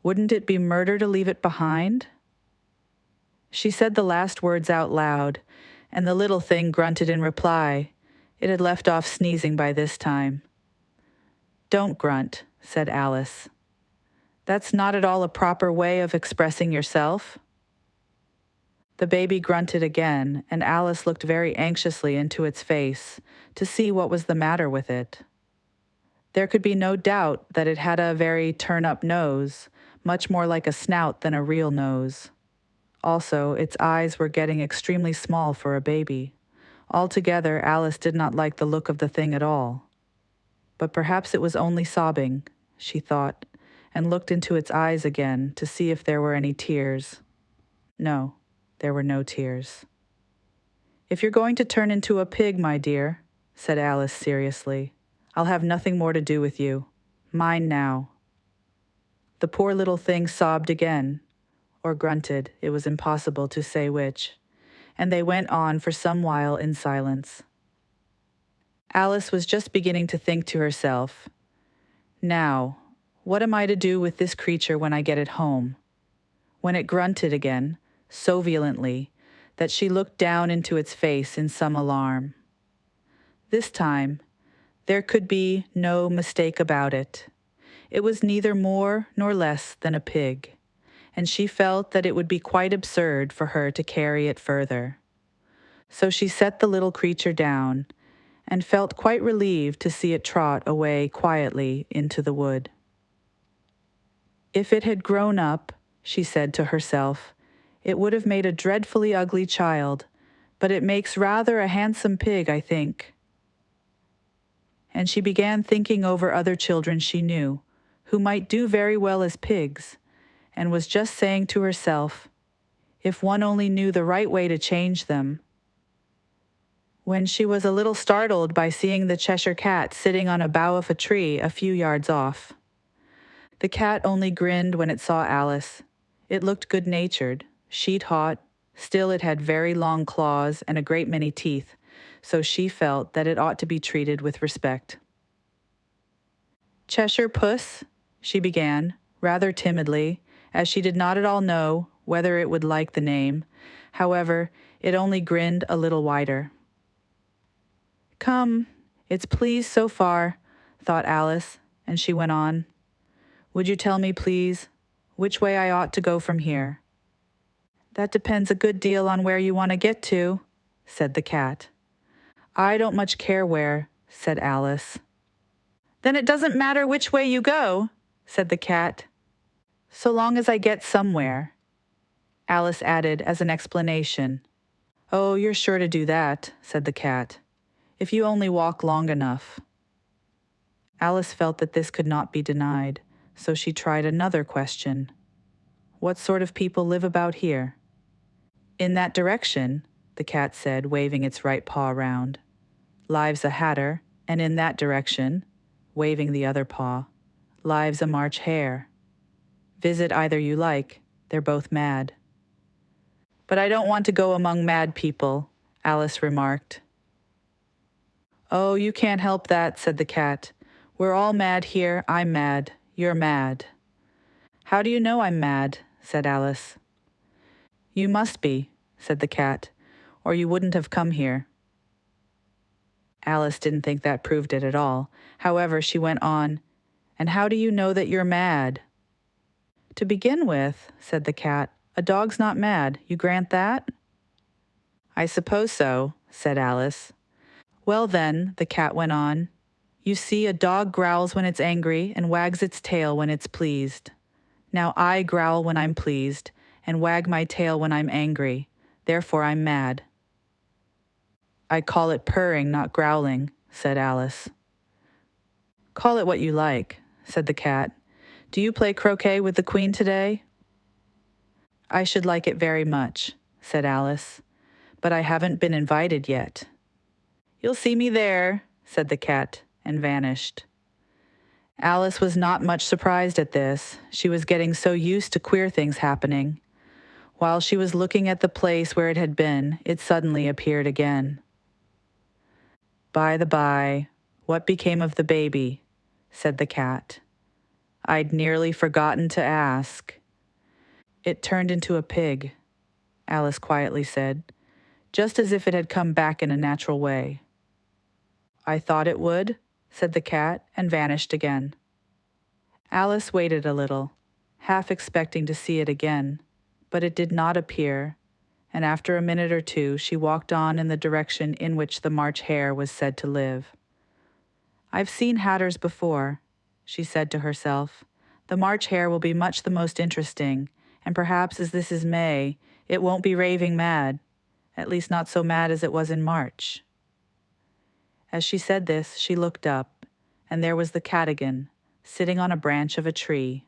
A: Wouldn't it be murder to leave it behind?" She said the last words out loud, and the little thing grunted in reply. It had left off sneezing by this time. "Don't grunt," said Alice. "That's not at all a proper way of expressing yourself." The baby grunted again, and Alice looked very anxiously into its face to see what was the matter with it. There could be no doubt that it had a very turn-up nose, much more like a snout than a real nose. Also, its eyes were getting extremely small for a baby. Altogether, Alice did not like the look of the thing at all. But perhaps it was only sobbing, she thought, and looked into its eyes again to see if there were any tears. No, there were no tears. "If you're going to turn into a pig, my dear," said Alice seriously, "I'll have nothing more to do with you. Mine now." The poor little thing sobbed again, or grunted, it was impossible to say which, and they went on for some while in silence. Alice was just beginning to think to herself, "Now, what am I to do with this creature when I get it home?" when it grunted again, so violently, that she looked down into its face in some alarm. This time, there could be no mistake about it. It was neither more nor less than a pig, and she felt that it would be quite absurd for her to carry it further. So she set the little creature down, and felt quite relieved to see it trot away quietly into the wood. If it had grown up, she said to herself, it would have made a dreadfully ugly child, but it makes rather a handsome pig, I think. And she began thinking over other children she knew, who might do very well as pigs, and was just saying to herself, if one only knew the right way to change them, when she was a little startled by seeing the Cheshire Cat sitting on a bough of a tree a few yards off. The cat only grinned when it saw Alice. It looked good-natured, sheet-hot, still it had very long claws and a great many teeth, so she felt that it ought to be treated with respect. Cheshire Puss, she began, rather timidly, as she did not at all know whether it would like the name. However, it only grinned a little wider. Come, it's pleased so far, thought Alice, and she went on. Would you tell me, please, which way I ought to go from here? That depends a good deal on where you want to get to, said the cat. I don't much care where, said Alice. Then it doesn't matter which way you go, said the cat, so long as I get somewhere. Alice added as an explanation. Oh, you're sure to do that, said the cat, if you only walk long enough. Alice felt that this could not be denied, so she tried another question. What sort of people live about here? In that direction, the cat said, waving its right paw round, lives a hatter, and in that direction, waving the other paw, lives a March hare. Visit either you like, they're both mad. But I don't want to go among mad people, Alice remarked. Oh, you can't help that, said the cat. We're all mad here, I'm mad, you're mad. How do you know I'm mad? Said Alice. You must be, said the cat, or you wouldn't have come here. Alice didn't think that proved it at all. However, she went on, and how do you know that you're mad? To begin with, said the cat, a dog's not mad. You grant that? I suppose so, said Alice. Well then, the cat went on, you see, a dog growls when it's angry and wags its tail when it's pleased. Now I growl when I'm pleased and wag my tail when I'm angry. Therefore I'm mad. I call it purring, not growling, said Alice. Call it what you like, said the cat. Do you play croquet with the Queen today? I should like it very much, said Alice, but I haven't been invited yet. You'll see me there, said the cat, and vanished. Alice was not much surprised at this. She was getting so used to queer things happening. While she was looking at the place where it had been, it suddenly appeared again. By the by, what became of the baby? Said the cat. I'd nearly forgotten to ask. It turned into a pig, Alice quietly said, just as if it had come back in a natural way. I thought it would, said the cat, and vanished again. Alice waited a little, half expecting to see it again, but it did not appear, and after a minute or two she walked on in the direction in which the March hare was said to live. I've seen hatters before, she said to herself. The March hare will be much the most interesting, and perhaps as this is May, it won't be raving mad, at least not so mad as it was in March. As she said this, she looked up, and there was the cat again, sitting on a branch of a tree.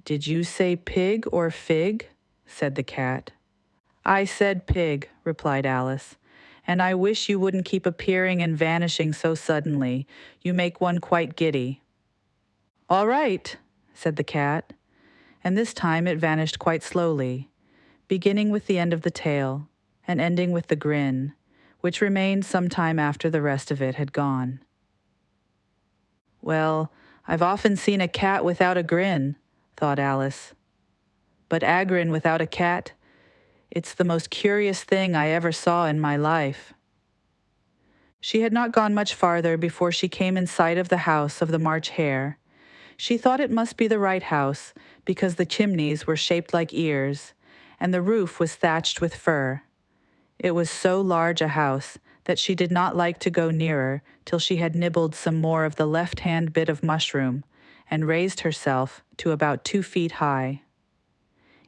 A: Did you say pig or fig? Said the cat. I said pig, replied Alice, and I wish you wouldn't keep appearing and vanishing so suddenly. You make one quite giddy. All right, said the cat, and this time it vanished quite slowly, beginning with the end of the tail and ending with the grin, which remained some time after the rest of it had gone. Well, I've often seen a cat without a grin, thought Alice. But a grin without a cat, it's the most curious thing I ever saw in my life. She had not gone much farther before she came in sight of the house of the March hare. She thought it must be the right house, because the chimneys were shaped like ears, and the roof was thatched with fur. It was so large a house that she did not like to go nearer till she had nibbled some more of the left-hand bit of mushroom, and raised herself to about 2 feet high.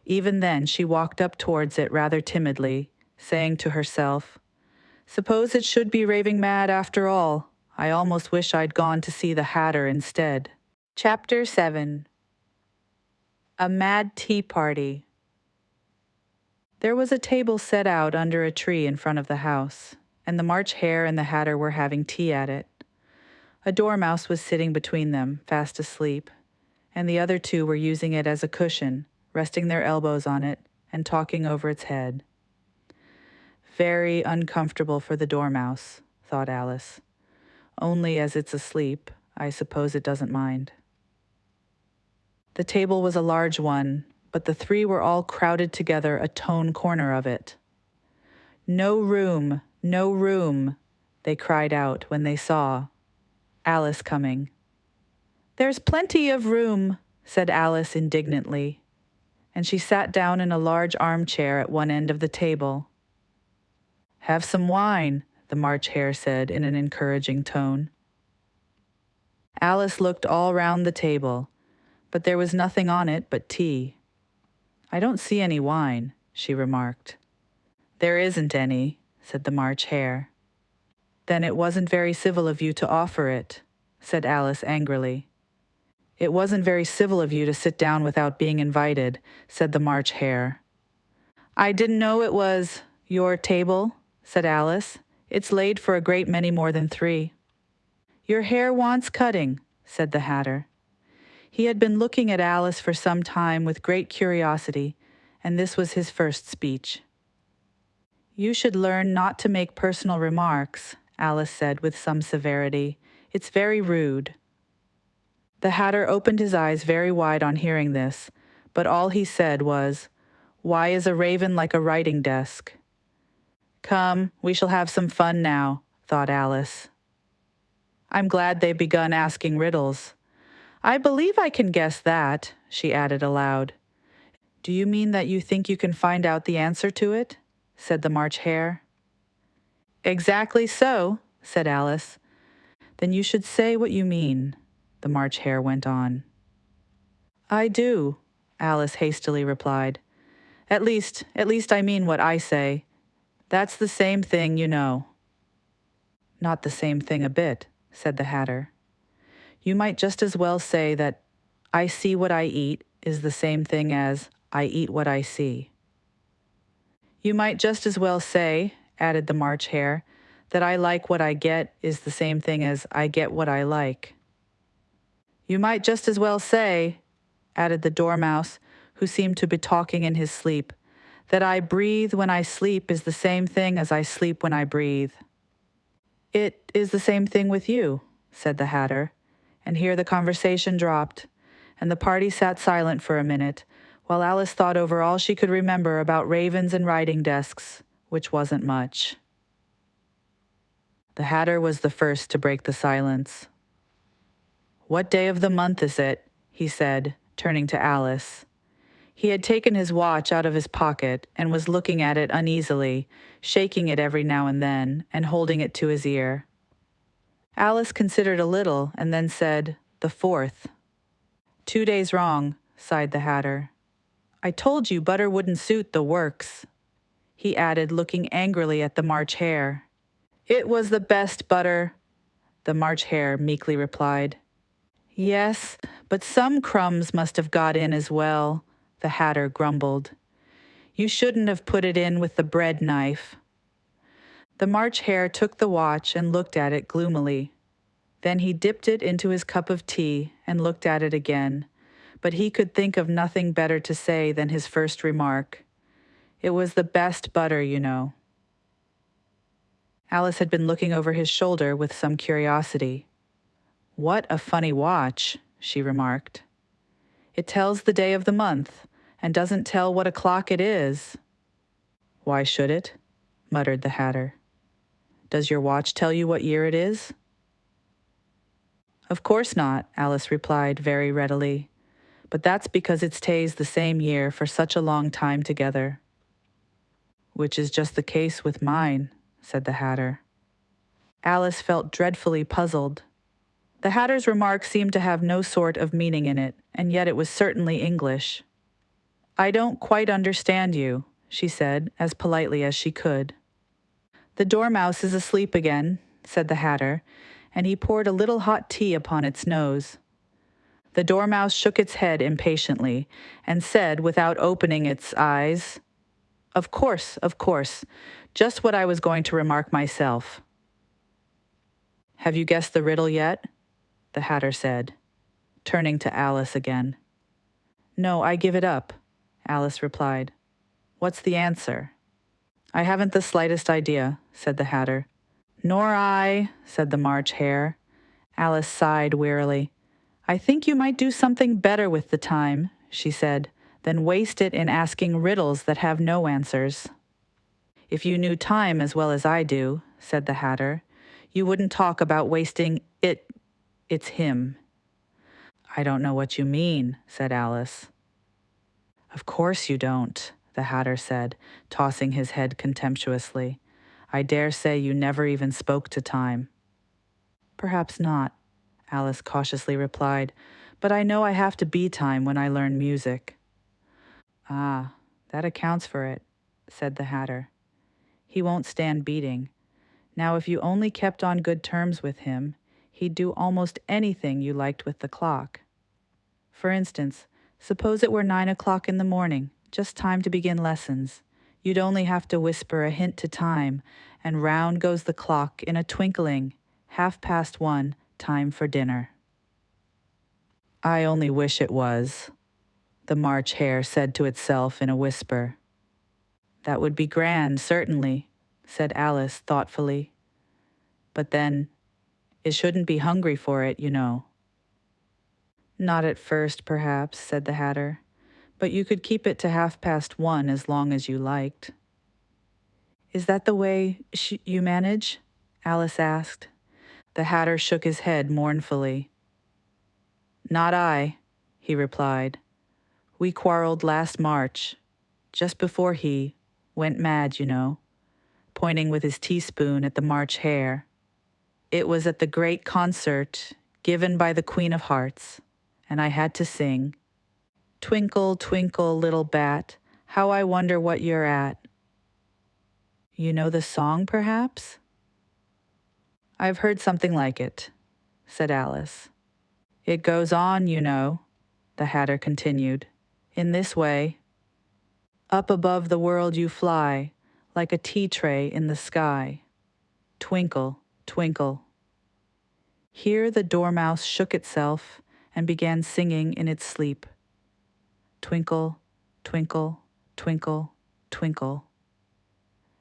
A: Even then, she walked up towards it rather timidly, saying to herself, "Suppose it should be raving mad after all. I almost wish I'd gone to see the Hatter instead." Chapter 7. A Mad Tea Party. There was a table set out under a tree in front of the house, and the March Hare and the Hatter were having tea at it. A dormouse was sitting between them, fast asleep, and the other two were using it as a cushion, resting their elbows on it and talking over its head. Very uncomfortable for the dormouse, thought Alice. Only as it's asleep, I suppose it doesn't mind. The table was a large one, but the three were all crowded together a tone corner of it. "No room, no room," they cried out when they saw Alice coming. "There's plenty of room," said Alice indignantly, and she sat down in a large armchair at one end of the table. "Have some wine," the March Hare said in an encouraging tone. Alice looked all round the table, but there was nothing on it but tea. "I don't see any wine," she remarked. "There isn't any," said the March Hare. "Then it wasn't very civil of you to offer it," said Alice angrily. "It wasn't very civil of you to sit down without being invited," said the March Hare. "I didn't know it was your table," said Alice. "It's laid for a great many more than 3. "Your hair wants cutting," said the Hatter. He had been looking at Alice for some time with great curiosity, and this was his first speech. "You should learn not to make personal remarks," Alice said with some severity. "It's very rude." The Hatter opened his eyes very wide on hearing this, but all he said was, "Why is a raven like a writing desk?" "Come, we shall have some fun now," thought Alice. "I'm glad they've begun asking riddles. I believe I can guess that," she added aloud. "Do you mean that you think you can find out the answer to it?" said the March Hare. "Exactly so," said Alice. "Then you should say what you mean," the March Hare went on. "I do," Alice hastily replied. At least I mean what I say. That's the same thing, you know." "Not the same thing a bit," said the Hatter. "You might just as well say that I see what I eat is the same thing as I eat what I see." "You might just as well say," added the March Hare, "that I like what I get is the same thing as I get what I like." "You might just as well say," added the Dormouse, who seemed to be talking in his sleep, "that I breathe when I sleep is the same thing as I sleep when I breathe." "It is the same thing with you," said the Hatter, and here the conversation dropped, and the party sat silent for a minute, while Alice thought over all she could remember about ravens and writing desks, which wasn't much. The Hatter was the first to break the silence. "What day of the month is it?" he said, turning to Alice. He had taken his watch out of his pocket and was looking at it uneasily, shaking it every now and then, and holding it to his ear. Alice considered a little and then said, "The 4th. "2 days wrong," sighed the Hatter. "I told you butter wouldn't suit the works," he added, looking angrily at the March Hare. "It was the best butter," the March Hare meekly replied. "Yes, but some crumbs must have got in as well," the Hatter grumbled. "You shouldn't have put it in with the bread knife." The March Hare took the watch and looked at it gloomily. Then he dipped it into his cup of tea and looked at it again, but he could think of nothing better to say than his first remark. "It was the best butter, you know." Alice had been looking over his shoulder with some curiosity. "What a funny watch," she remarked. "It tells the day of the month and doesn't tell what o'clock it is." "Why should it?" muttered the Hatter. "Does your watch tell you what year it is?" "Of course not," Alice replied very readily. "But that's because it stays the same year for such a long time together." "Which is just the case with mine," said the Hatter. Alice felt dreadfully puzzled. The Hatter's remark seemed to have no sort of meaning in it, and yet it was certainly English. "I don't quite understand you," she said, as politely as she could. "The dormouse is asleep again," said the Hatter, and he poured a little hot tea upon its nose. The dormouse shook its head impatiently and said, without opening its eyes, of course, just what I was going to remark myself." "Have you guessed the riddle yet?" the Hatter said, turning to Alice again. "No, I give it up," Alice replied. "What's the answer?" "I haven't the slightest idea," said the Hatter. "Nor I," said the March Hare. Alice sighed wearily. "I think you might do something better with the time," she said, "than waste it in asking riddles that have no answers." "If you knew time as well as I do," said the Hatter, "you wouldn't talk about wasting it. It's him." "I don't know what you mean," said Alice. "Of course you don't," the Hatter said, tossing his head contemptuously. "I dare say you never even spoke to time." "Perhaps not," Alice cautiously replied, "but I know I have to be time when I learn music." "Ah, that accounts for it," said the Hatter. "He won't stand beating. Now, if you only kept on good terms with him, he'd do almost anything you liked with the clock. For instance, suppose it were 9 o'clock in the morning, just time to begin lessons. You'd only have to whisper a hint to time, and round goes the clock in a twinkling, 1:30, time for dinner." "I only wish it was," the March Hare said to itself in a whisper. "That would be grand, certainly," said Alice thoughtfully. "But then, it shouldn't be hungry for it, you know." "Not at first, perhaps," said the Hatter, "but you could keep it to 1:30 as long as you liked." "Is that the way you manage?" Alice asked. The Hatter shook his head mournfully. "Not I," he replied. "We quarreled last March, just before he went mad, you know," pointing with his teaspoon at the March Hare. "It was at the great concert given by the Queen of Hearts, and I had to sing, 'Twinkle, twinkle, little bat, how I wonder what you're at.' You know the song, perhaps?" "I've heard something like it," said Alice. "It goes on, you know," the Hatter continued, "in this way. Up above the world you fly, like a tea tray in the sky. Twinkle, twinkle." Here the dormouse shook itself and began singing in its sleep. Twinkle, twinkle, twinkle, twinkle,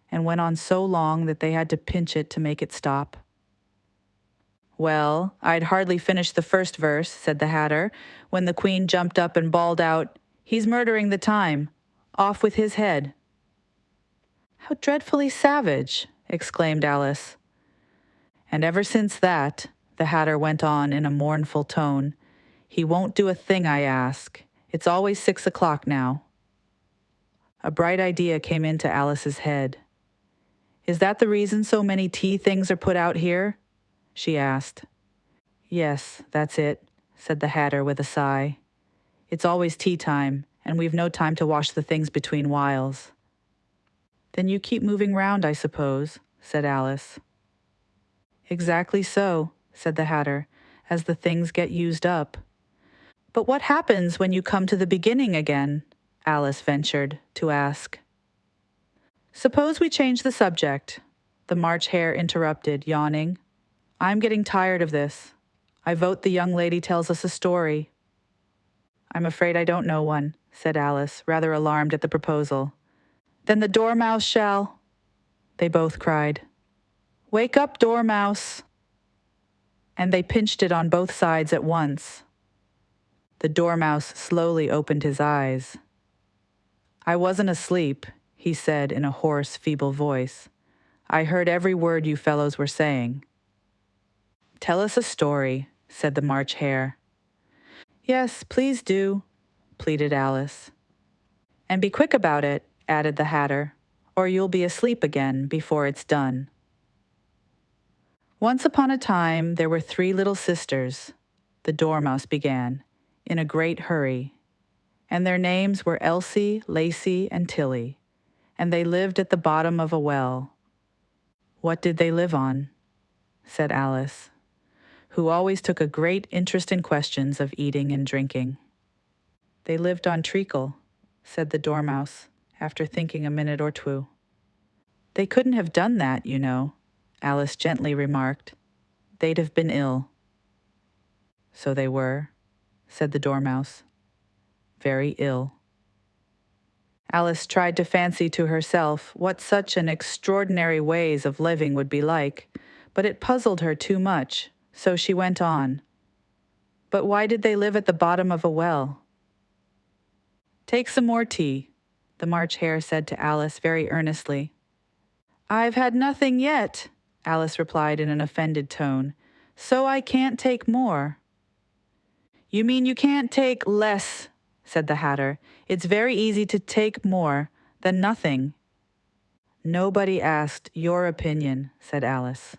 A: and went on so long that they had to pinch it to make it stop. "Well, I'd hardly finished the first verse," said the Hatter, when the Queen jumped up and bawled out, "He's murdering the time. Off with his head." "How dreadfully savage!" exclaimed Alice. "And ever since that," the Hatter went on in a mournful tone, "he won't do a thing I ask. It's always 6 o'clock now." A bright idea came into Alice's head. "Is that the reason so many tea things are put out here?" she asked. "Yes, that's it," said the Hatter with a sigh. "It's always tea time, and we've no time to wash the things between whiles." "Then you keep moving round, I suppose," said Alice. "Exactly so," said the Hatter, "as the things get used up." "But what happens when you come to the beginning again?" Alice ventured to ask. "Suppose we change the subject," the March Hare interrupted, yawning. "I'm getting tired of this. I vote the young lady tells us a story." "I'm afraid I don't know one," said Alice, rather alarmed at the proposal. "Then the dormouse shall," they both cried. "Wake up, dormouse!" And they pinched it on both sides at once. The dormouse slowly opened his eyes. "I wasn't asleep," he said in a hoarse, feeble voice. "I heard every word you fellows were saying." "Tell us a story," said the March Hare. "Yes, please do," pleaded Alice. "And be quick about it," added the Hatter, "or you'll be asleep again before it's done." Once upon a time, there were 3 little sisters, the Dormouse began, in a great hurry, and their names were Elsie, Lacey, and Tilly, and they lived at the bottom of a well. What did they live on? Said Alice, who always took a great interest in questions of eating and drinking. They lived on treacle, said the Dormouse, after thinking a minute or two. They couldn't have done that, you know, Alice gently remarked. They'd have been ill. So they were, said the Dormouse. Very ill. Alice tried to fancy to herself what such an extraordinary ways of living would be like, but it puzzled her too much, so she went on. But why did they live at the bottom of a well? Take some more tea, the March Hare said to Alice very earnestly. I've had nothing yet, Alice replied in an offended tone, so I can't take more. You mean you can't take less, said the Hatter. It's very easy to take more than nothing. Nobody asked your opinion, said Alice.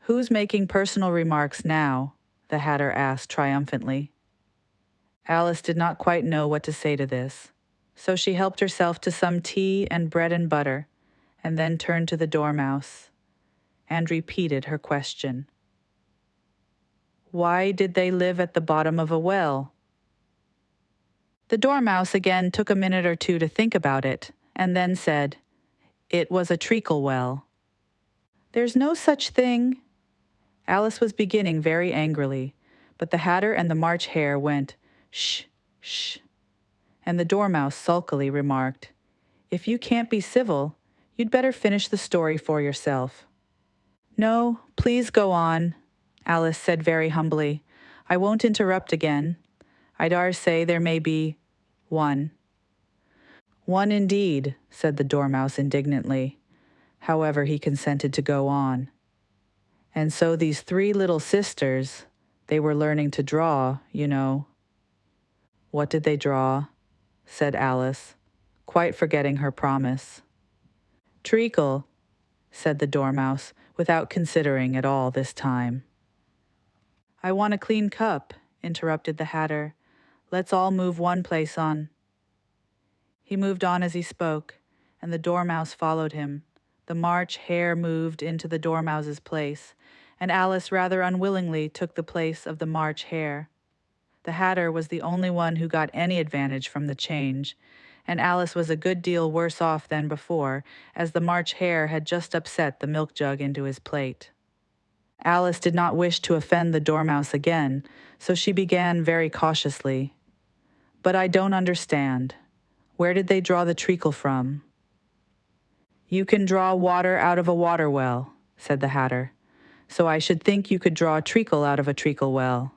A: Who's making personal remarks now? The Hatter asked triumphantly. Alice did not quite know what to say to this, so she helped herself to some tea and bread and butter, and then turned to the Dormouse and repeated her question. Why did they live at the bottom of a well? The Dormouse again took a minute or two to think about it, and then said, It was a treacle well. There's no such thing. Alice was beginning very angrily, but the Hatter and the March Hare went, Shh, shh, and the Dormouse sulkily remarked, If you can't be civil, you'd better finish the story for yourself. No, please go on, Alice said very humbly. I won't interrupt again. I dare say there may be one. One indeed, said the Dormouse indignantly. However, he consented to go on. And so these 3 little sisters, they were learning to draw, you know. What did they draw? Said Alice, quite forgetting her promise. Treacle, said the Dormouse, without considering at all this time. I want a clean cup, interrupted the Hatter. Let's all move one place on. He moved on as he spoke, and the Dormouse followed him. The March Hare moved into the Dormouse's place, and Alice rather unwillingly took the place of the March Hare. The Hatter was the only one who got any advantage from the change, and Alice was a good deal worse off than before, as the March Hare had just upset the milk jug into his plate. Alice did not wish to offend the Dormouse again, so she began very cautiously. But I don't understand. Where did they draw the treacle from? You can draw water out of a water well, said the Hatter. So I should think you could draw a treacle out of a treacle well.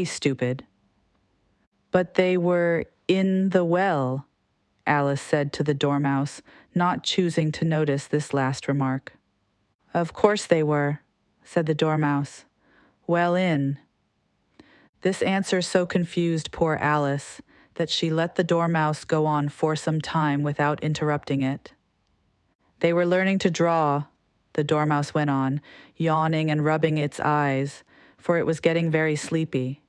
A: Stupid. But they were in the well, Alice said to the Dormouse, not choosing to notice this last remark. Of course they were, said the Dormouse. Well in. This answer so confused poor Alice that she let the Dormouse go on for some time without interrupting it. They were learning to draw, the Dormouse went on, yawning and rubbing its eyes, for it was getting very sleepy.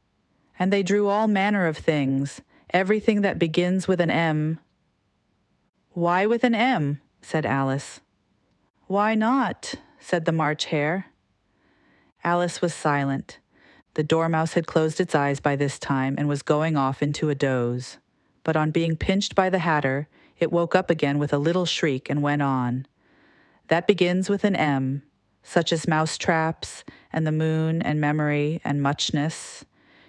A: And they drew all manner of things, everything that begins with an M. Why with an M? Said Alice. Why not? Said the March Hare. Alice was silent. The Dormouse had closed its eyes by this time and was going off into a doze. But on being pinched by the Hatter, it woke up again with a little shriek and went on. That begins with an M, such as mousetraps and the moon and memory and muchness.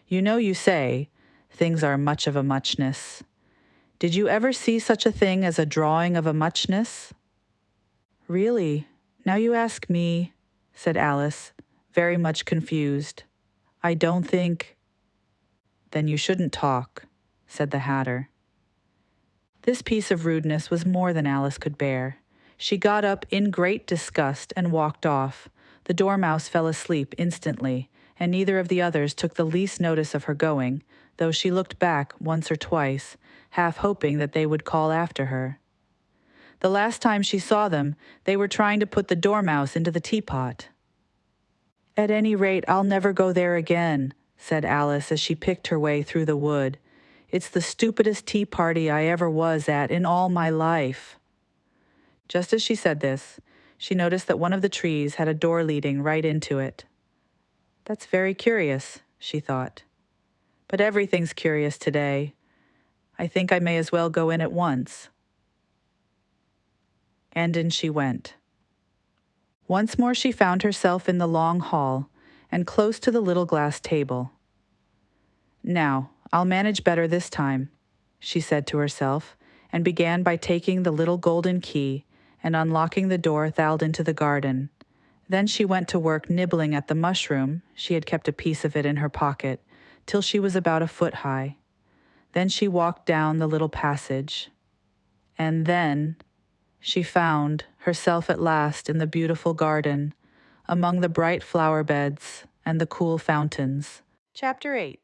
A: You know you say, things are much of a muchness. Did you ever see such a thing as a drawing of a muchness? Really, now you ask me, said Alice, very much confused. I don't think. Then you shouldn't talk, said the Hatter. This piece of rudeness was more than Alice could bear. She got up in great disgust and walked off. The Dormouse fell asleep instantly, and neither of the others took the least notice of her going, though she looked back once or twice, half hoping that they would call after her. The last time she saw them, they were trying to put the Dormouse into the teapot. At any rate, I'll never go there again, said Alice as she picked her way through the wood. It's the stupidest tea party I ever was at in all my life. Just as she said this, she noticed that one of the trees had a door leading right into it. That's very curious, she thought. But everything's curious today. I think I may as well go in at once. And in she went. Once more she found herself in the long hall and close to the little glass table. Now, I'll manage better this time, she said to herself, and began by taking the little golden key and unlocking the door that into the garden. Then she went to work nibbling at the mushroom, she had kept a piece of it in her pocket, till she was about a foot high. Then she walked down the little passage. And then she found herself at last in the beautiful garden, among the bright flower beds and the cool fountains. Chapter 8.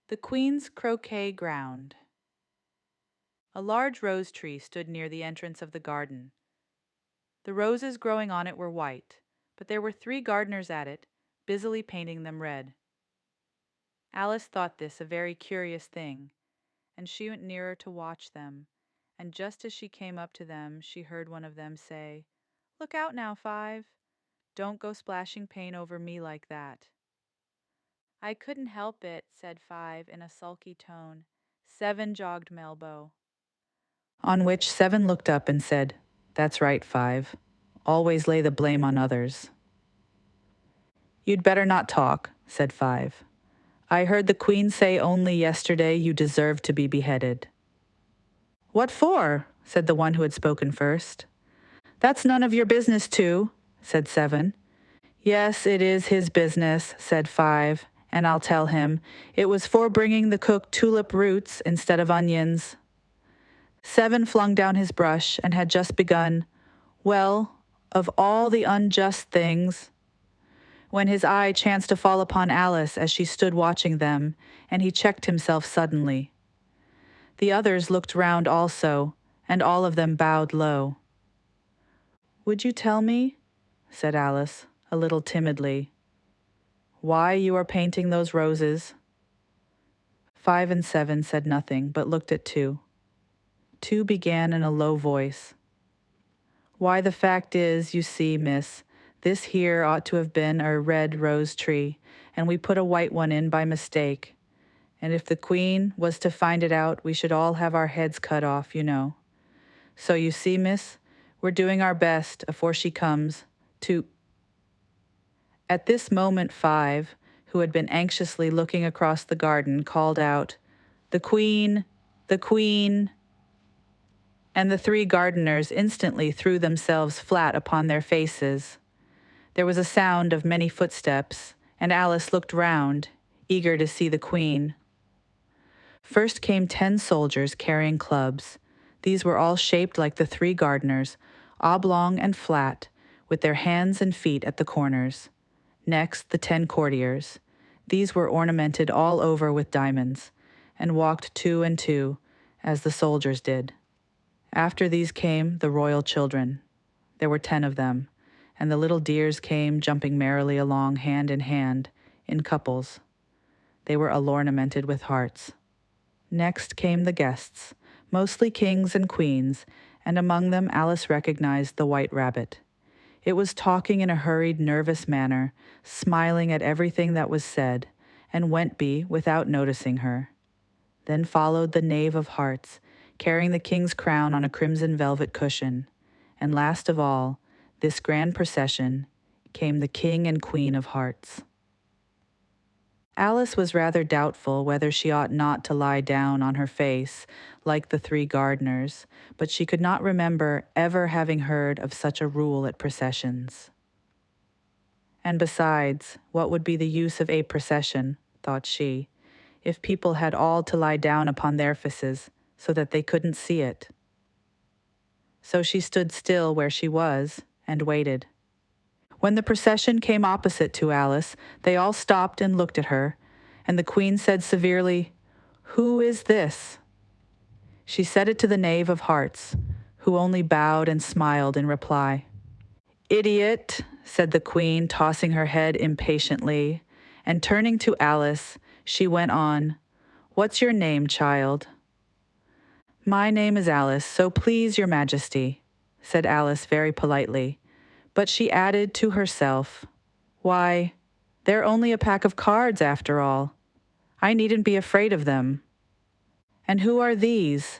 A: The Queen's Croquet Ground. A large rose tree stood near the entrance of the garden. The roses growing on it were white, but there were 3 gardeners at it, busily painting them red. Alice thought this a very curious thing, and she went nearer to watch them, and just as she came up to them, she heard one of them say, "Look out now, 5. Don't go splashing paint over me like that." "I couldn't help it," said 5 in a sulky tone. 7 jogged Melbo. On which 7 looked up and said, "That's right, 5. Always lay the blame on others." "You'd better not talk," said 5. "I heard the Queen say only yesterday you deserved to be beheaded." "What for?" said the one who had spoken first. "That's none of your business too," said 7. "Yes, it is his business," said 5, "and I'll tell him. It was for bringing the cook tulip roots instead of onions." 7 flung down his brush and had just begun, "Well, of all the unjust things," when his eye chanced to fall upon Alice as she stood watching them, and he checked himself suddenly. The others looked round also, and all of them bowed low. "Would you tell me," said Alice, a little timidly, "why you are painting those roses?" 5 and 7 said nothing, but looked at 2. 2 began in a low voice. "Why, the fact is, you see, miss, this here ought to have been a red rose tree, and we put a white one in by mistake. And if the Queen was to find it out, we should all have our heads cut off, you know. So you see, miss, we're doing our best, afore she comes, to—" At this moment 5, who had been anxiously looking across the garden, called out, "The Queen! The Queen!" And the 3 gardeners instantly threw themselves flat upon their faces. There was a sound of many footsteps, and Alice looked round, eager to see the Queen. First came 10 soldiers carrying clubs. These were all shaped like the 3 gardeners, oblong and flat, with their hands and feet at the corners. Next, the 10 courtiers. These were ornamented all over with diamonds, and walked 2 and 2, as the soldiers did. After these came the royal children. There were 10 of them, and the little dears came jumping merrily along hand in hand, in couples. They were all ornamented with hearts. Next came the guests, mostly kings and queens, and among them Alice recognized the White Rabbit. It was talking in a hurried, nervous manner, smiling at everything that was said, and went by without noticing her. Then followed the Knave of Hearts, carrying the king's crown on a crimson velvet cushion, and last of all, this grand procession, came the King and Queen of Hearts. Alice was rather doubtful whether she ought not to lie down on her face, like the 3 gardeners, but she could not remember ever having heard of such a rule at processions. And besides, what would be the use of a procession, thought she, if people had all to lie down upon their faces, so that they couldn't see it? So she stood still where she was, and waited. When the procession came opposite to Alice, they all stopped and looked at her, and the Queen said severely, "Who is this?" She said it to the Knave of Hearts, who only bowed and smiled in reply. "Idiot," said the Queen, tossing her head impatiently, and turning to Alice, she went on, "What's your name, child?" "My name is Alice, so please your Majesty," said Alice very politely, but she added to herself, "Why, they're only a pack of cards after all. I needn't be afraid of them." "And who are these?"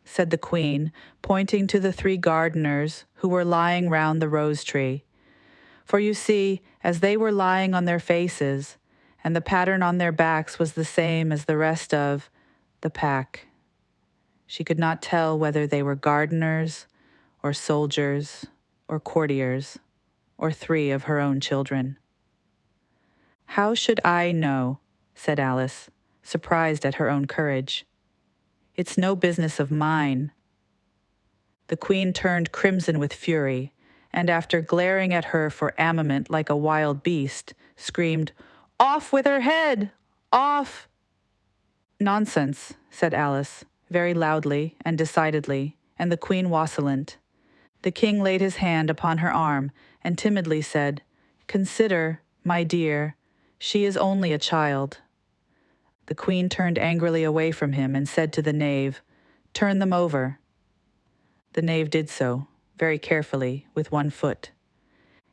A: said the Queen, pointing to the 3 gardeners who were lying round the rose tree. For you see, as they were lying on their faces, and the pattern on their backs was the same as the rest of the pack, she could not tell whether they were gardeners, or soldiers, or courtiers, or 3 of her own children. "How should I know?" said Alice, surprised at her own courage. "It's no business of mine." The Queen turned crimson with fury, and after glaring at her for armament like a wild beast, screamed, "Off with her head! Off!" "Nonsense," said Alice, very loudly and decidedly, and the Queen wassailed. The King laid his hand upon her arm and timidly said, "Consider, my dear, she is only a child." The Queen turned angrily away from him and said to the knave, "Turn them over." The knave did so, very carefully, with one foot.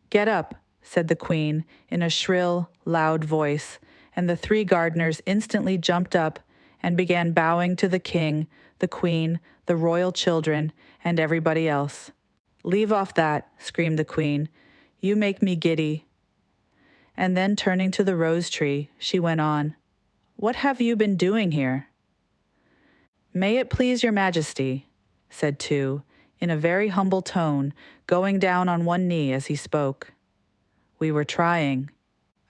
A: "Get up," said the Queen in a shrill, loud voice, and the 3 gardeners instantly jumped up and began bowing to the King, the Queen, the royal children, and everybody else. "Leave off that," screamed the Queen. "You make me giddy." And then turning to the rose tree, she went on, "What have you been doing here?" "May it please your Majesty," said Two, in a very humble tone, going down on one knee as he spoke. "We were trying."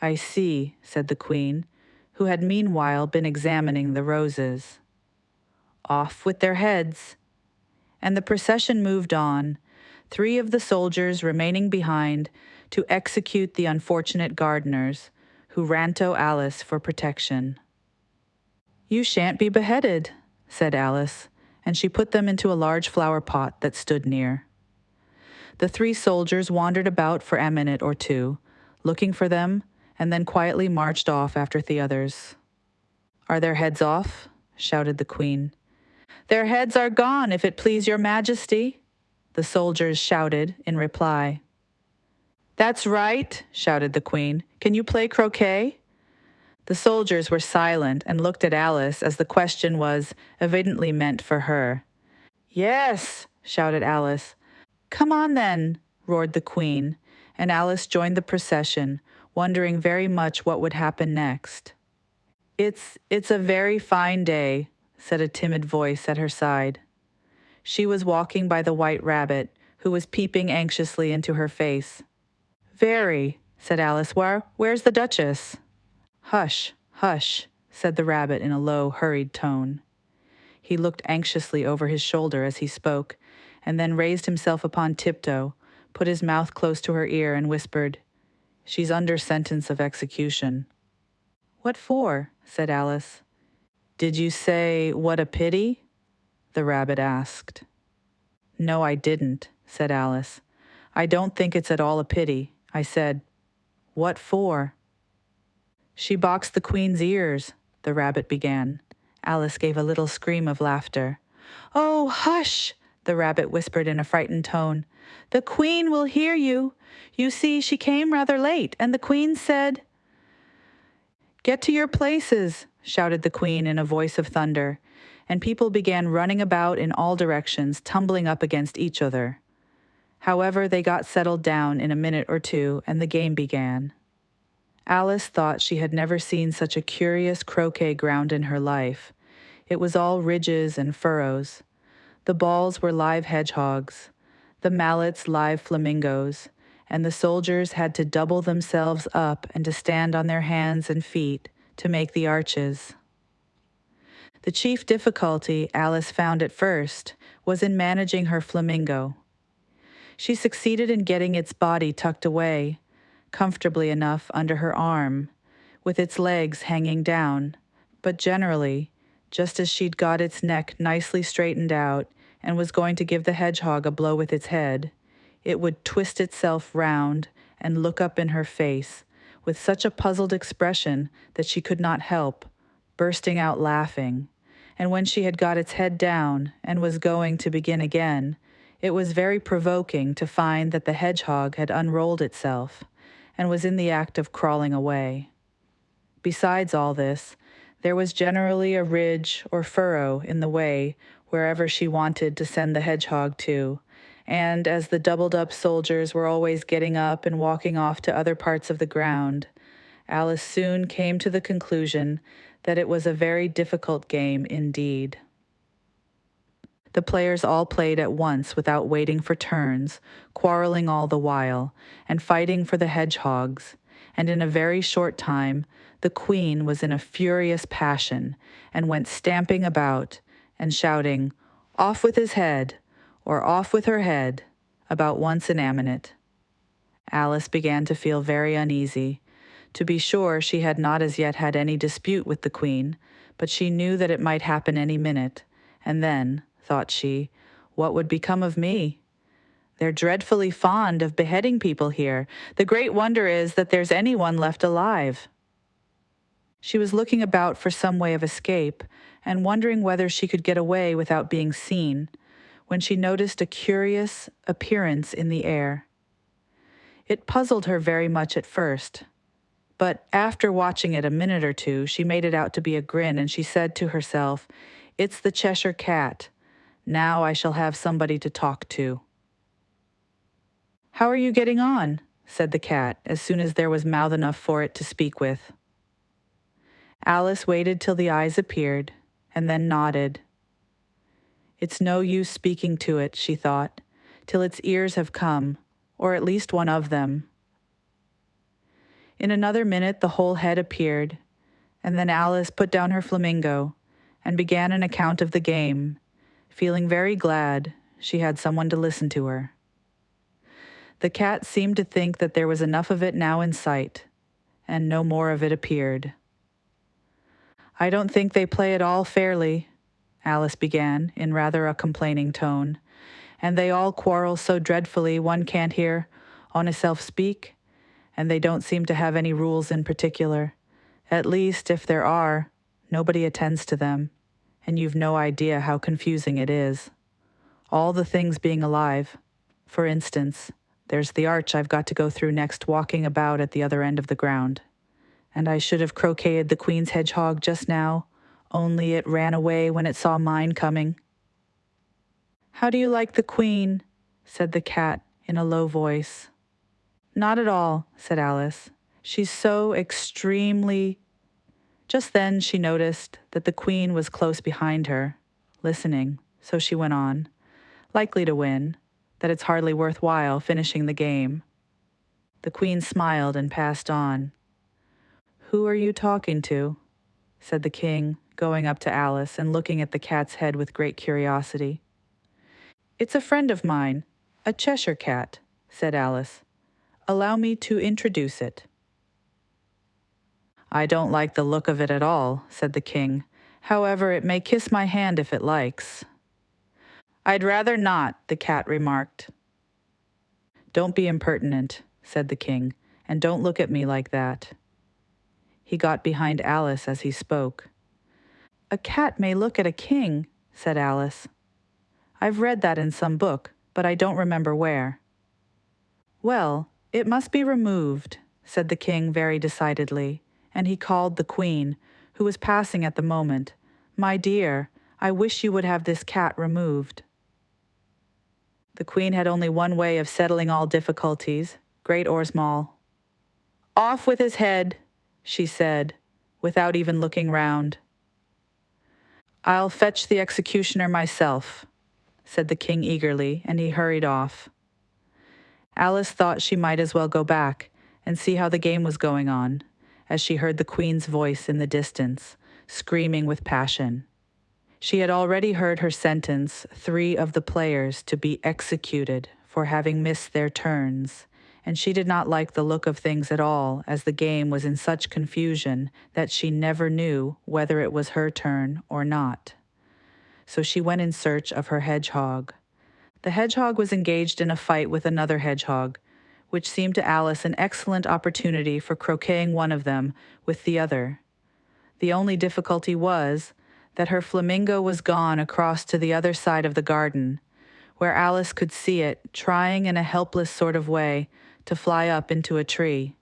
A: "I see," said the Queen, who had meanwhile been examining the roses. "Off with their heads." And the procession moved on, 3 of the soldiers remaining behind to execute the unfortunate gardeners, who ran to Alice for protection. "You shan't be beheaded," said Alice, and she put them into a large flower pot that stood near. The 3 soldiers wandered about for a minute or 2, looking for them, and then quietly marched off after the others. "Are their heads off?" shouted the Queen. "Their heads are gone, if it please your Majesty," the soldiers shouted in reply. "That's right," shouted the Queen. "Can you play croquet?" The soldiers were silent and looked at Alice as the question was evidently meant for her. "Yes," shouted Alice. "Come on then," roared the Queen, and Alice joined the procession, wondering very much what would happen next. It's a very fine day," said a timid voice at her side. She was walking by the White Rabbit, who was peeping anxiously into her face. "Very," said Alice. "Where's the Duchess?" "Hush, hush," said the rabbit in a low, hurried tone. He looked anxiously over his shoulder as he spoke, and then raised himself upon tiptoe, put his mouth close to her ear, and whispered, "She's under sentence of execution." "What for?" said Alice. "Did you say, 'What a pity'?" the rabbit asked. "No, I didn't," said Alice. "I don't think it's at all a pity. I said, 'What for?'" "She boxed the Queen's ears," the rabbit began. Alice gave a little scream of laughter. "Oh, hush!" the rabbit whispered in a frightened tone. "The Queen will hear you. You see, she came rather late, and the Queen said—" "Get to your places," shouted the Queen in a voice of thunder, and people began running about in all directions, tumbling up against each other. However, they got settled down in a minute or 2, and the game began. Alice thought she had never seen such a curious croquet ground in her life. It was all ridges and furrows. The balls were live hedgehogs, the mallets live flamingos, and the soldiers had to double themselves up and to stand on their hands and feet to make the arches. The chief difficulty Alice found at first was in managing her flamingo. She succeeded in getting its body tucked away, comfortably enough under her arm, with its legs hanging down, but generally, just as she'd got its neck nicely straightened out and was going to give the hedgehog a blow with its head, it would twist itself round and look up in her face with such a puzzled expression that she could not help bursting out laughing. And when she had got its head down and was going to begin again, it was very provoking to find that the hedgehog had unrolled itself and was in the act of crawling away. Besides all this, there was generally a ridge or furrow in the way wherever she wanted to send the hedgehog to, and as the doubled-up soldiers were always getting up and walking off to other parts of the ground, Alice soon came to the conclusion that it was a very difficult game indeed. The players all played at once without waiting for turns, quarreling all the while, and fighting for the hedgehogs, and in a very short time the queen was in a furious passion and went stamping about and shouting, "Off with his head," or "Off with her head," about once in a minute. Alice began to feel very uneasy. To be sure, she had not as yet had any dispute with the queen, but she knew that it might happen any minute, and then, thought she, what would become of me? They're dreadfully fond of beheading people here. The great wonder is that there's anyone left alive. She was looking about for some way of escape and wondering whether she could get away without being seen, when she noticed a curious appearance in the air. It puzzled her very much at first, but after watching it a minute or two, she made it out to be a grin, and she said to herself, "It's the Cheshire Cat. Now I shall have somebody to talk to." "How are you getting on?" said the cat, as soon as there was mouth enough for it to speak with. Alice waited till the eyes appeared, and then nodded. "It's no use speaking to it," she thought, "till its ears have come, or at least one of them." In another minute the whole head appeared, and then Alice put down her flamingo and began an account of the game, feeling very glad she had someone to listen to her. The cat seemed to think that there was enough of it now in sight, and no more of it appeared. "I don't think they play it all fairly," Alice began in rather a complaining tone, "and they all quarrel so dreadfully one can't hear on self speak, and they don't seem to have any rules in particular. At least, if there are, nobody attends to them, and you've no idea how confusing it is. All the things being alive. For instance, there's the arch I've got to go through next, walking about at the other end of the ground. And I should have croqueted the queen's hedgehog just now, only it ran away when it saw mine coming." "How do you like the queen?" said the cat in a low voice. "Not at all," said Alice. "She's so extremely—" Just then she noticed that the queen was close behind her, listening, so she went on, "Likely to win, that it's hardly worthwhile finishing the game." The queen smiled and passed on. "Who are you talking to?" said the king, going up to Alice and looking at the cat's head with great curiosity. "It's a friend of mine, a Cheshire cat," said Alice. "Allow me to introduce it." "I don't like the look of it at all," said the king. "However, it may kiss my hand if it likes." "I'd rather not," the cat remarked. "Don't be impertinent," said the king, "and don't look at me like that." He got behind Alice as he spoke. "A cat may look at a king," said Alice. "I've read that in some book, but I don't remember where." "Well, it must be removed," said the king very decidedly, and he called the queen, who was passing at the moment. "My dear, I wish you would have this cat removed." The queen had only one way of settling all difficulties, great or small. "Off with his head," she said, without even looking round. "I'll fetch the executioner myself," said the king eagerly, and he hurried off. Alice thought she might as well go back and see how the game was going on, as she heard the queen's voice in the distance, screaming with passion. She had already heard her sentence 3 of the players to be executed for having missed their turns, and she did not like the look of things at all, as the game was in such confusion that she never knew whether it was her turn or not. So she went in search of her hedgehog. The hedgehog was engaged in a fight with another hedgehog, which seemed to Alice an excellent opportunity for croqueting one of them with the other. The only difficulty was that her flamingo was gone across to the other side of the garden, where Alice could see it trying in a helpless sort of way to fly up into a tree.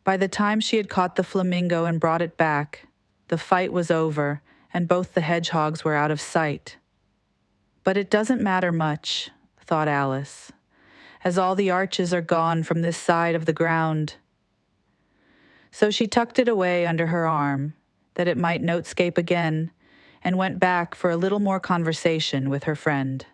A: By the time she had caught the flamingo and brought it back, the fight was over and both the hedgehogs were out of sight. But it doesn't matter much, thought Alice, as all the arches are gone from this side of the ground. So she tucked it away under her arm, that it might notescape again, and went back for a little more conversation with her friend.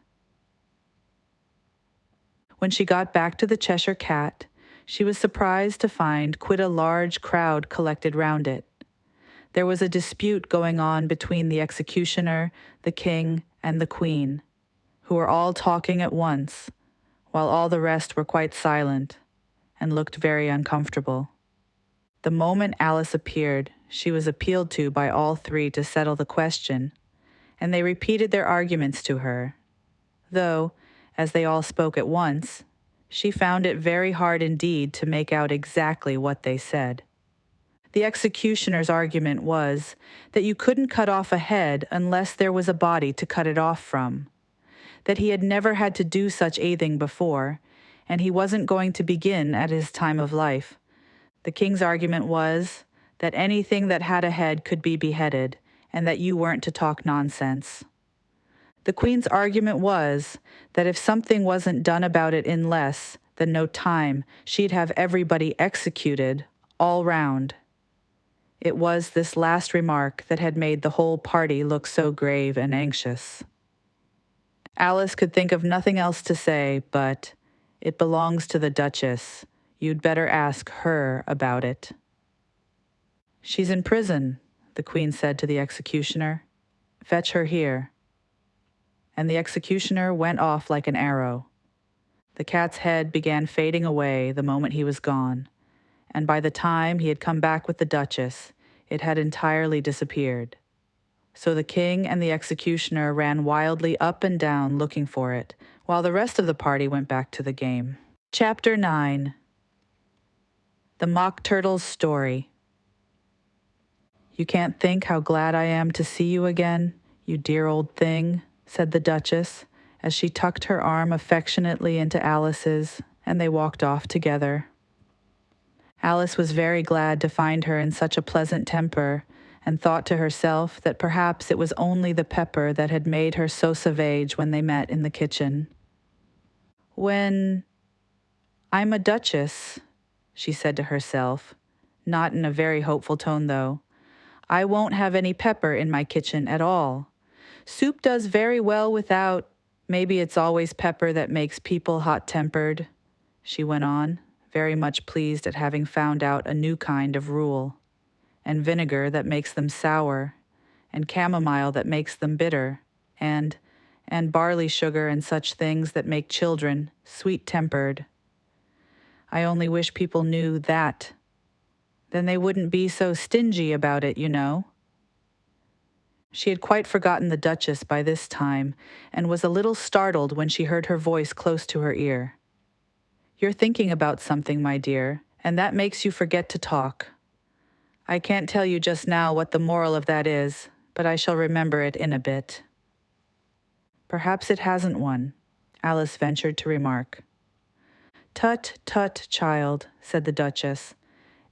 A: When she got back to the Cheshire Cat, she was surprised to find quite a large crowd collected round it. There was a dispute going on between the executioner, the king, and the queen, who were all talking at once, while all the rest were quite silent and looked very uncomfortable. The moment Alice appeared, she was appealed to by all three to settle the question, and they repeated their arguments to her, though, as they all spoke at once, she found it very hard indeed to make out exactly what they said. The executioner's argument was that you couldn't cut off a head unless there was a body to cut it off from, that he had never had to do such a thing before, and he wasn't going to begin at his time of life. The king's argument was that anything that had a head could be beheaded, and that you weren't to talk nonsense. The queen's argument was that if something wasn't done about it in less than no time, she'd have everybody executed all round. It was this last remark that had made the whole party look so grave and anxious. Alice could think of nothing else to say but, "It belongs to the Duchess. You'd better ask her about it." "She's in prison," the queen said to the executioner. "Fetch her here." And the executioner went off like an arrow. The cat's head began fading away the moment he was gone, and by the time he had come back with the Duchess, it had entirely disappeared. So the king and the executioner ran wildly up and down looking for it, while the rest of the party went back to the game. Chapter 9. The Mock Turtle's Story. "You can't think how glad I am to see you again, you dear old thing," said the Duchess, as she tucked her arm affectionately into Alice's, and they walked off together. Alice was very glad to find her in such a pleasant temper, and thought to herself that perhaps it was only the pepper that had made her so savage when they met in the kitchen. "When I'm a duchess," she said to herself, not in a very hopeful tone though, "I won't have any pepper in my kitchen at all. Soup does very well without. Maybe it's always pepper that makes people hot-tempered," she went on, very much pleased at having found out a new kind of rule, "and vinegar that makes them sour, and chamomile that makes them bitter, and barley sugar and such things that make children sweet-tempered. I only wish people knew that. Then they wouldn't be so stingy about it, you know." She had quite forgotten the Duchess by this time, and was a little startled when she heard her voice close to her ear. "You're thinking about something, my dear, and that makes you forget to talk. I can't tell you just now what the moral of that is, but I shall remember it in a bit." "Perhaps it hasn't one," Alice ventured to remark. "Tut, tut, child," said the Duchess.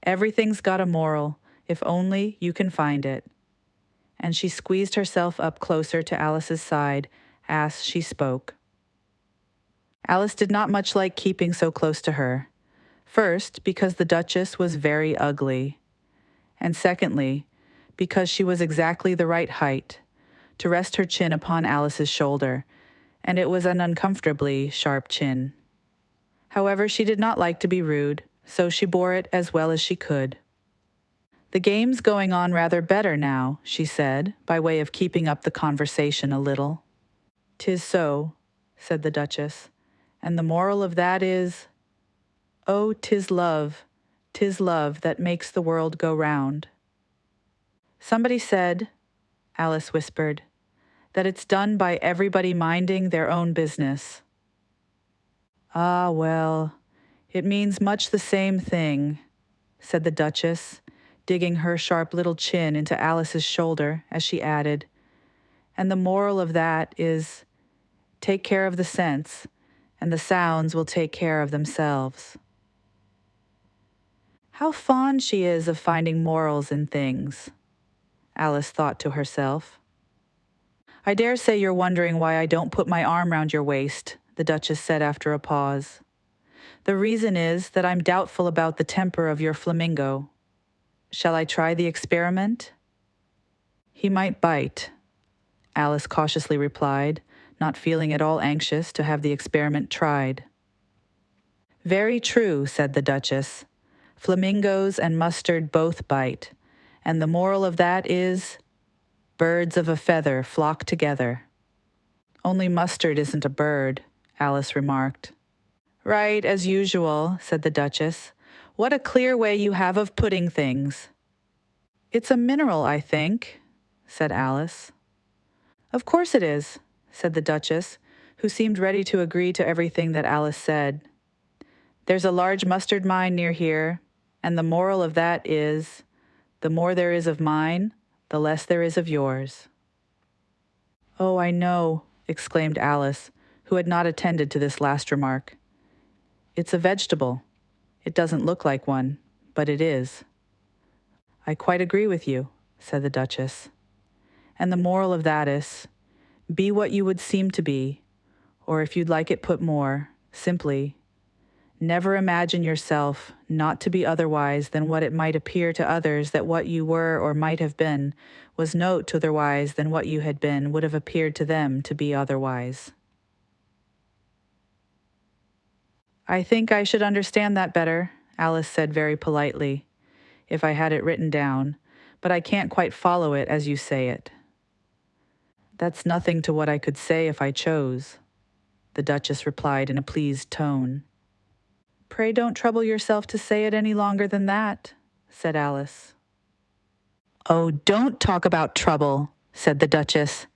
A: "Everything's got a moral, if only you can find it." And she squeezed herself up closer to Alice's side as she spoke. Alice did not much like keeping so close to her. First, because the Duchess was very ugly, and secondly, because she was exactly the right height to rest her chin upon Alice's shoulder, and it was an uncomfortably sharp chin. However, she did not like to be rude, so she bore it as well as she could. "The game's going on rather better now," she said, by way of keeping up the conversation a little. "'Tis so," said the Duchess, "and the moral of that is, oh, 'tis love that makes the world go round." "Somebody said," Alice whispered, "that it's done by everybody minding their own business." "Ah, well, It means much the same thing, said the Duchess, digging her sharp little chin into Alice's shoulder as she added, and the moral of that is, take care of the sense, and the sounds will take care of themselves. How fond she is of finding morals in things, Alice thought to herself. I dare say you're wondering why I don't put my arm round your waist, the Duchess said after a pause. The reason is that I'm doubtful about the temper of your flamingo. Shall I try the experiment? He might bite, Alice cautiously replied, not feeling at all anxious to have the experiment tried. Very true, said the Duchess. Flamingos and mustard both bite, and the moral of that is, birds of a feather flock together. Only mustard isn't a bird, Alice remarked. Right, as usual, said the Duchess. What a clear way you have of putting things. It's a mineral, I think, said Alice. Of course it is, said the Duchess, who seemed ready to agree to everything that Alice said. There's a large mustard mine near here, and the moral of that is, the more there is of mine, the less there is of yours. Oh, I know, exclaimed Alice, who had not attended to this last remark. It's a vegetable. It doesn't look like one, but it is. I quite agree with you, said the Duchess. And the moral of that is, be what you would seem to be, or if you'd like it put more, simply, never imagine yourself not to be otherwise than what it might appear to others that what you were or might have been was not otherwise than what you had been would have appeared to them to be otherwise. I think I should understand that better, Alice said very politely, if I had it written down, but I can't quite follow it as you say it. That's nothing to what I could say if I chose, the Duchess replied in a pleased tone. Pray don't trouble yourself to say it any longer than that, said Alice. Oh, don't talk about trouble, said the Duchess.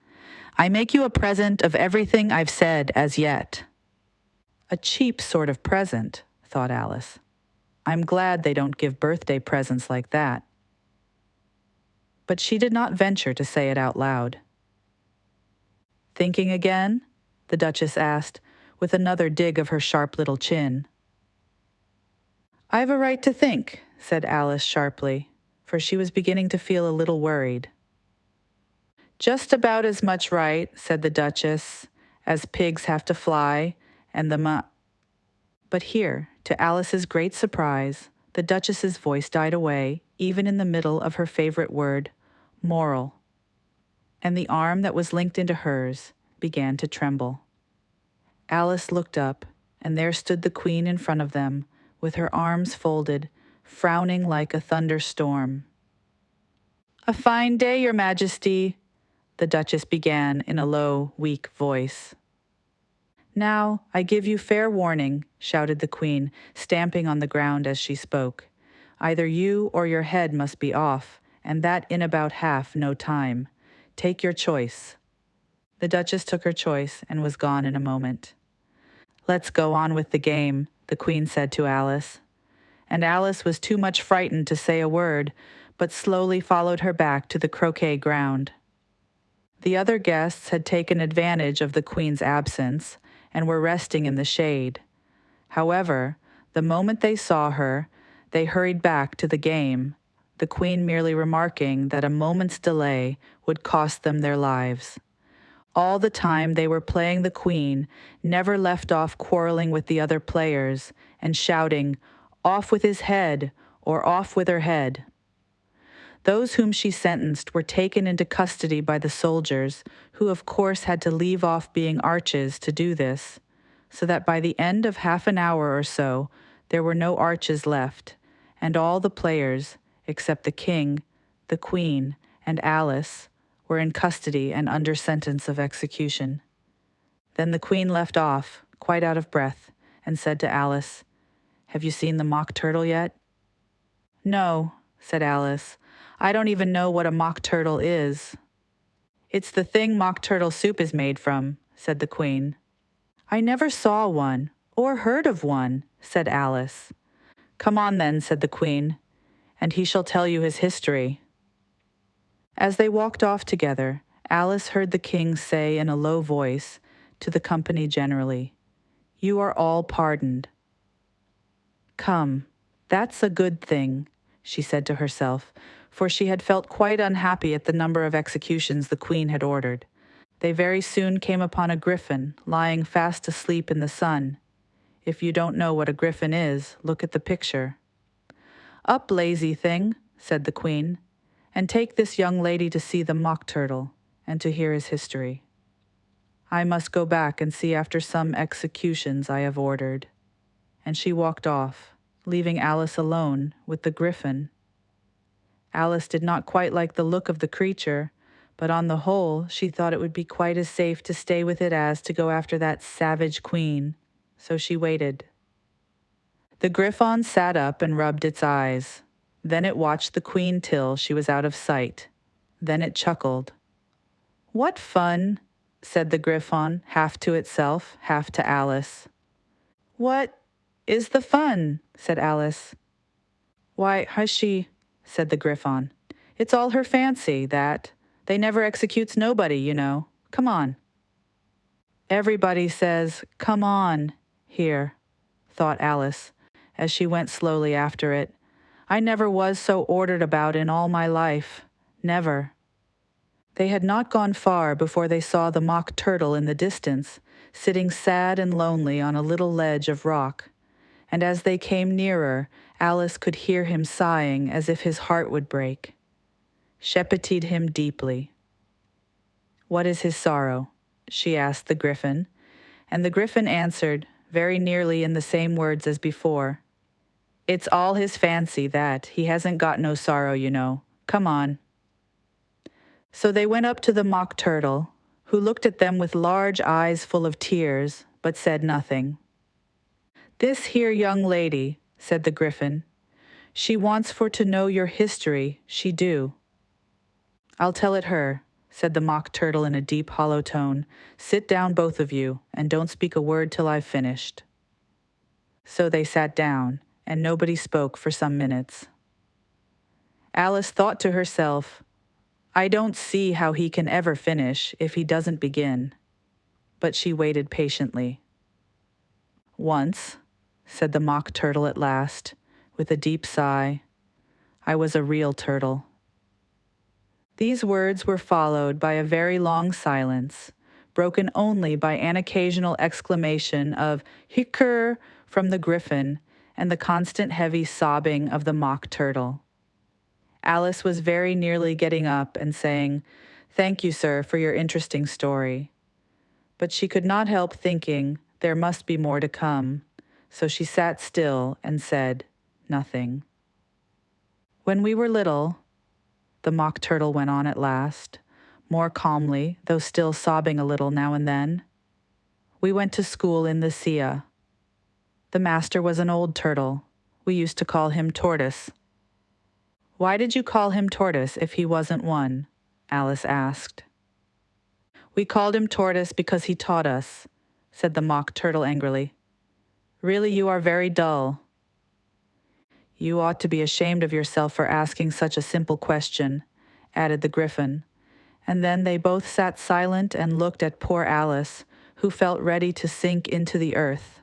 A: I make you a present of everything I've said as yet. A cheap sort of present, thought Alice. I'm glad they don't give birthday presents like that. But she did not venture to say it out loud. Thinking again? The Duchess asked, with another dig of her sharp little chin. I've a right to think, said Alice sharply, for she was beginning to feel a little worried. Just about as much right, said the Duchess, as pigs have to fly, and But here, to Alice's great surprise, the Duchess's voice died away, even in the middle of her favorite word, moral, and the arm that was linked into hers began to tremble. Alice looked up, and there stood the Queen in front of them, with her arms folded, frowning like a thunderstorm. A fine day, Your Majesty, the Duchess began in a low, weak voice. Now, I give you fair warning, shouted the Queen, stamping on the ground as she spoke. Either you or your head must be off, and that in about half no time. Take your choice. The Duchess took her choice and was gone in a moment. Let's go on with the game, the Queen said to Alice. And Alice was too much frightened to say a word, but slowly followed her back to the croquet ground. The other guests had taken advantage of the Queen's absence and were resting in the shade. However, the moment they saw her, they hurried back to the game, the Queen merely remarking that a moment's delay would cost them their lives. All the time they were playing, the Queen never left off quarreling with the other players and shouting, "Off with his head," or "Off with her head." Those whom she sentenced were taken into custody by the soldiers, who of course had to leave off being arches to do this, so that by the end of half an hour or so there were no arches left, and all the players, except the King, the Queen, and Alice, were in custody and under sentence of execution. Then the Queen left off, quite out of breath, and said to Alice, "Have you seen the mock turtle yet?" "No," said Alice. "I don't even know what a mock turtle is." "It's the thing mock turtle soup is made from," said the Queen. "I never saw one, "Or heard of one," said Alice. "Come on then," said the Queen, "and he shall tell you his history." As they walked off together, Alice heard the king say in a low voice to the company generally, "You are all pardoned." "Come, that's a good thing," she said to herself, for she had felt quite unhappy at the number of executions the Queen had ordered. They very soon came upon a griffin lying fast asleep in the sun. If you don't know what a griffin is, look at the picture. "Up, lazy thing," said the Queen, "and take this young lady to see the mock turtle and to hear his history. I must go back and see after some executions I have ordered." And she walked off, leaving Alice alone with the griffin. Alice did not quite like the look of the creature, but on the whole she thought it would be quite as safe to stay with it as to go after that savage Queen, so she waited. The griffon sat up and rubbed its eyes. Then it watched the Queen till she was out of sight. Then it chuckled. "What fun," said the griffon, half to itself, half to Alice. "What is the fun?" said Alice. "Why, hushie," said the griffon. "It's all her fancy, that. They never executes nobody, you know. Come on." "Everybody says, 'Come on,' here," thought Alice, as she went slowly after it. "I never was so ordered about in all my life. Never." They had not gone far before they saw the mock turtle in the distance, sitting sad and lonely on a little ledge of rock. And as they came nearer, Alice could hear him sighing as if his heart would break. She pitied him deeply. "What is his sorrow?" she asked the griffin, and the griffin answered, very nearly in the same words as before, "It's all his fancy, that. He hasn't got no sorrow, you know. Come on." So they went up to the mock turtle, who looked at them with large eyes full of tears, but said nothing. "This here young lady," said the griffin, "she wants for to know your history, she do." "I'll tell it her," said the mock turtle in a deep, hollow tone. "Sit down, both of you, and don't speak a word till I've finished." So they sat down, and nobody spoke for some minutes. Alice thought to herself, "I don't see how he can ever finish if he doesn't begin." But she waited patiently. "Once," said the mock turtle at last, with a deep sigh, "I was a real turtle." These words were followed by a very long silence, broken only by an occasional exclamation of "Hicker" from the griffin and the constant heavy sobbing of the mock turtle. Alice was very nearly getting up and saying, "Thank you, sir, for your interesting story." But she could not help thinking there must be more to come, so she sat still and said nothing. "When we were little," the mock turtle went on at last, more calmly, though still sobbing a little now and then, "we went to school in the sea. The master was an old turtle. We used to call him Tortoise." "Why did you call him Tortoise if he wasn't one?" Alice asked. "We called him Tortoise because he taught us," said the mock turtle angrily. "Really, you are very dull." "You ought to be ashamed of yourself for asking such a simple question," added the griffin, and then they both sat silent and looked at poor Alice, who felt ready to sink into the earth.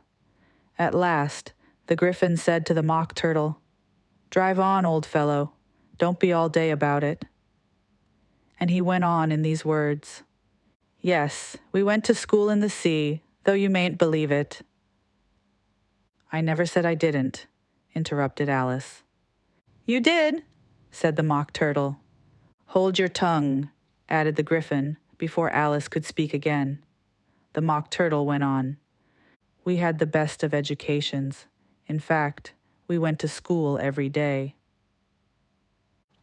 A: At last, the griffin said to the mock turtle, "Drive on, old fellow. Don't be all day about it." And he went on in these words, "Yes, we went to school in the sea, though you mayn't believe it." "I never said I didn't," interrupted Alice. "You did," said the mock turtle. "Hold your tongue," added the griffin, before Alice could speak again. The mock turtle went on. "We had the best of educations. In fact, we went to school every day."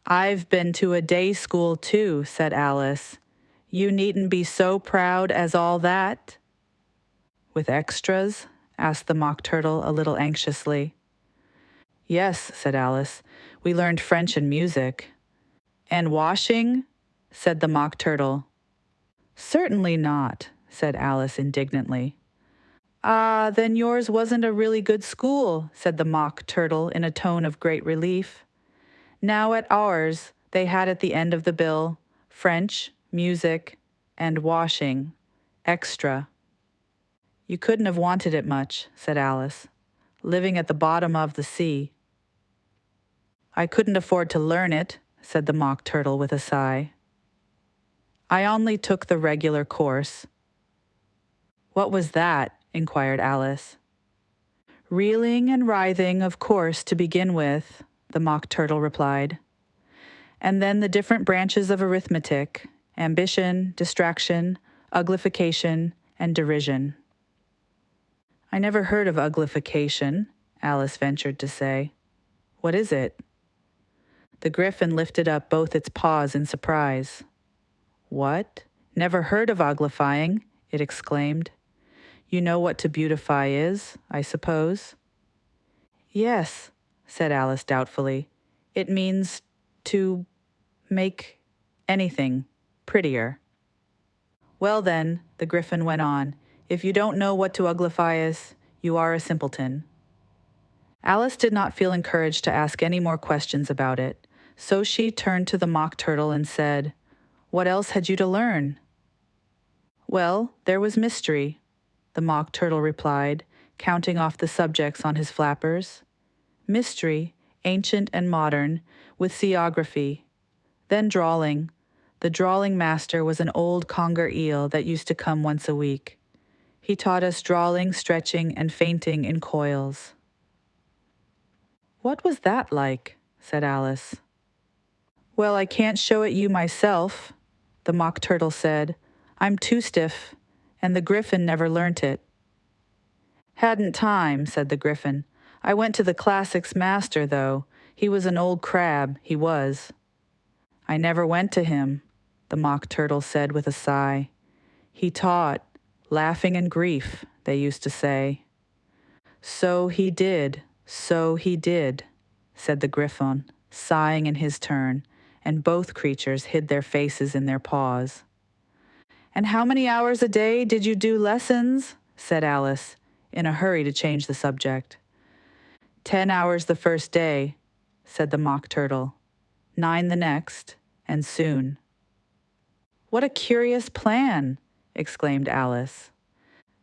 A: "I've been to a day school too," said Alice. "You needn't be so proud as all that." "With extras?" asked the mock turtle a little anxiously. "Yes," said Alice. "We learned French and music." "And washing?" said the mock turtle. "Certainly not," said Alice indignantly. Ah, then yours wasn't a really good school, said the Mock Turtle in a tone of great relief. Now at ours, they had at the end of the bill, French, music, and washing, extra. You couldn't have wanted it much, said Alice, living at the bottom of the sea. I couldn't afford to learn it, said the Mock Turtle with a sigh. I only took the regular course. What was that? Inquired Alice. Reeling and writhing, of course, to begin with, the Mock Turtle replied. And then the different branches of arithmetic, ambition, distraction, uglification, and derision. I never heard of uglification, Alice ventured to say. What is it? The Griffin lifted up both its paws in surprise. What? Never heard of uglifying? It exclaimed. You know what to beautify is, I suppose? Yes, said Alice doubtfully. It means to make anything prettier. Well then, the Griffin went on, if you don't know what to uglify is, you are a simpleton. Alice did not feel encouraged to ask any more questions about it, so she turned to the Mock Turtle and said, What else had you to learn? Well, there was mystery, the Mock Turtle replied, counting off the subjects on his flappers. Mystery, ancient and modern, with seaography. Then drawling. The drawling master was an old conger eel that used to come once a week. He taught us drawling, stretching, and fainting in coils. What was that like? Said Alice. Well, I can't show it you myself, the Mock Turtle said. I'm too stiff, and the Griffin never learnt it. Hadn't time, said the Griffin. I went to the classics master, though. He was an old crab, he was. I never went to him, the Mock Turtle said with a sigh. He taught, laughing in grief, they used to say. So he did, said the Griffin, sighing in his turn, and both creatures hid their faces in their paws. And how many hours a day did you do lessons? Said Alice, in a hurry to change the subject. 10 hours the first day, said the Mock Turtle. 9 the next, and soon. What a curious plan, exclaimed Alice.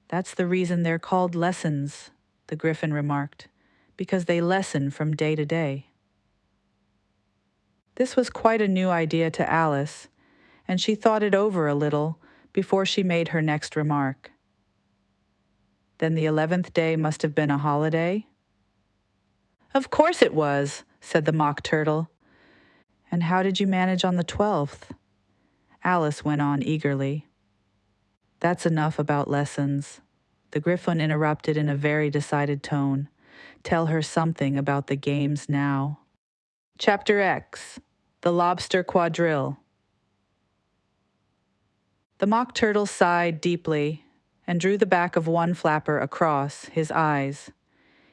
A: That's the reason they're called lessons, the Griffin remarked, because they lessen from day to day. This was quite a new idea to Alice, and she thought it over a little before she made her next remark. Then the 11th day must have been a holiday? Of course it was, said the Mock Turtle. And how did you manage on the 12th? Alice went on eagerly. That's enough about lessons. The Griffin interrupted in a very decided tone. Tell her something about the games now. Chapter X, The Lobster Quadrille. The Mock Turtle sighed deeply and drew the back of one flapper across his eyes.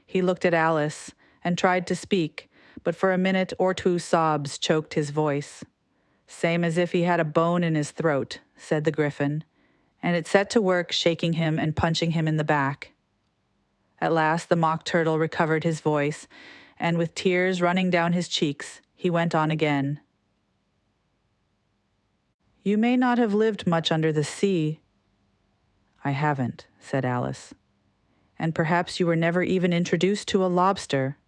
A: He looked at Alice and tried to speak, but for a minute or two sobs choked his voice. Same as if he had a bone in his throat, said the Griffin, and it set to work shaking him and punching him in the back. At last the Mock Turtle recovered his voice, and with tears running down his cheeks, he went on again. You may not have lived much under the sea. I haven't, said Alice. And perhaps you were never even introduced to a lobster.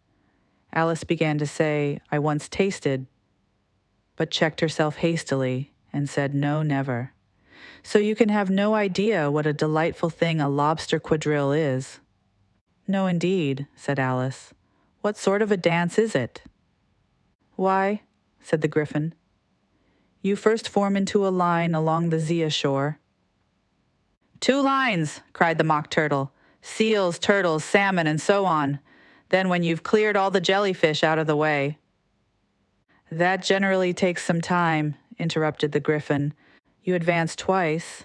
A: Alice began to say, I once tasted, but checked herself hastily and said, no, never. So you can have no idea what a delightful thing a lobster quadrille is. No, indeed, said Alice. What sort of a dance is it? Why, said the Griffin, you first form into a line along the Zia shore. 2 lines, cried the Mock Turtle. Seals, turtles, salmon, and so on. Then when you've cleared all the jellyfish out of the way. That generally takes some time, interrupted the Griffin. You advance twice.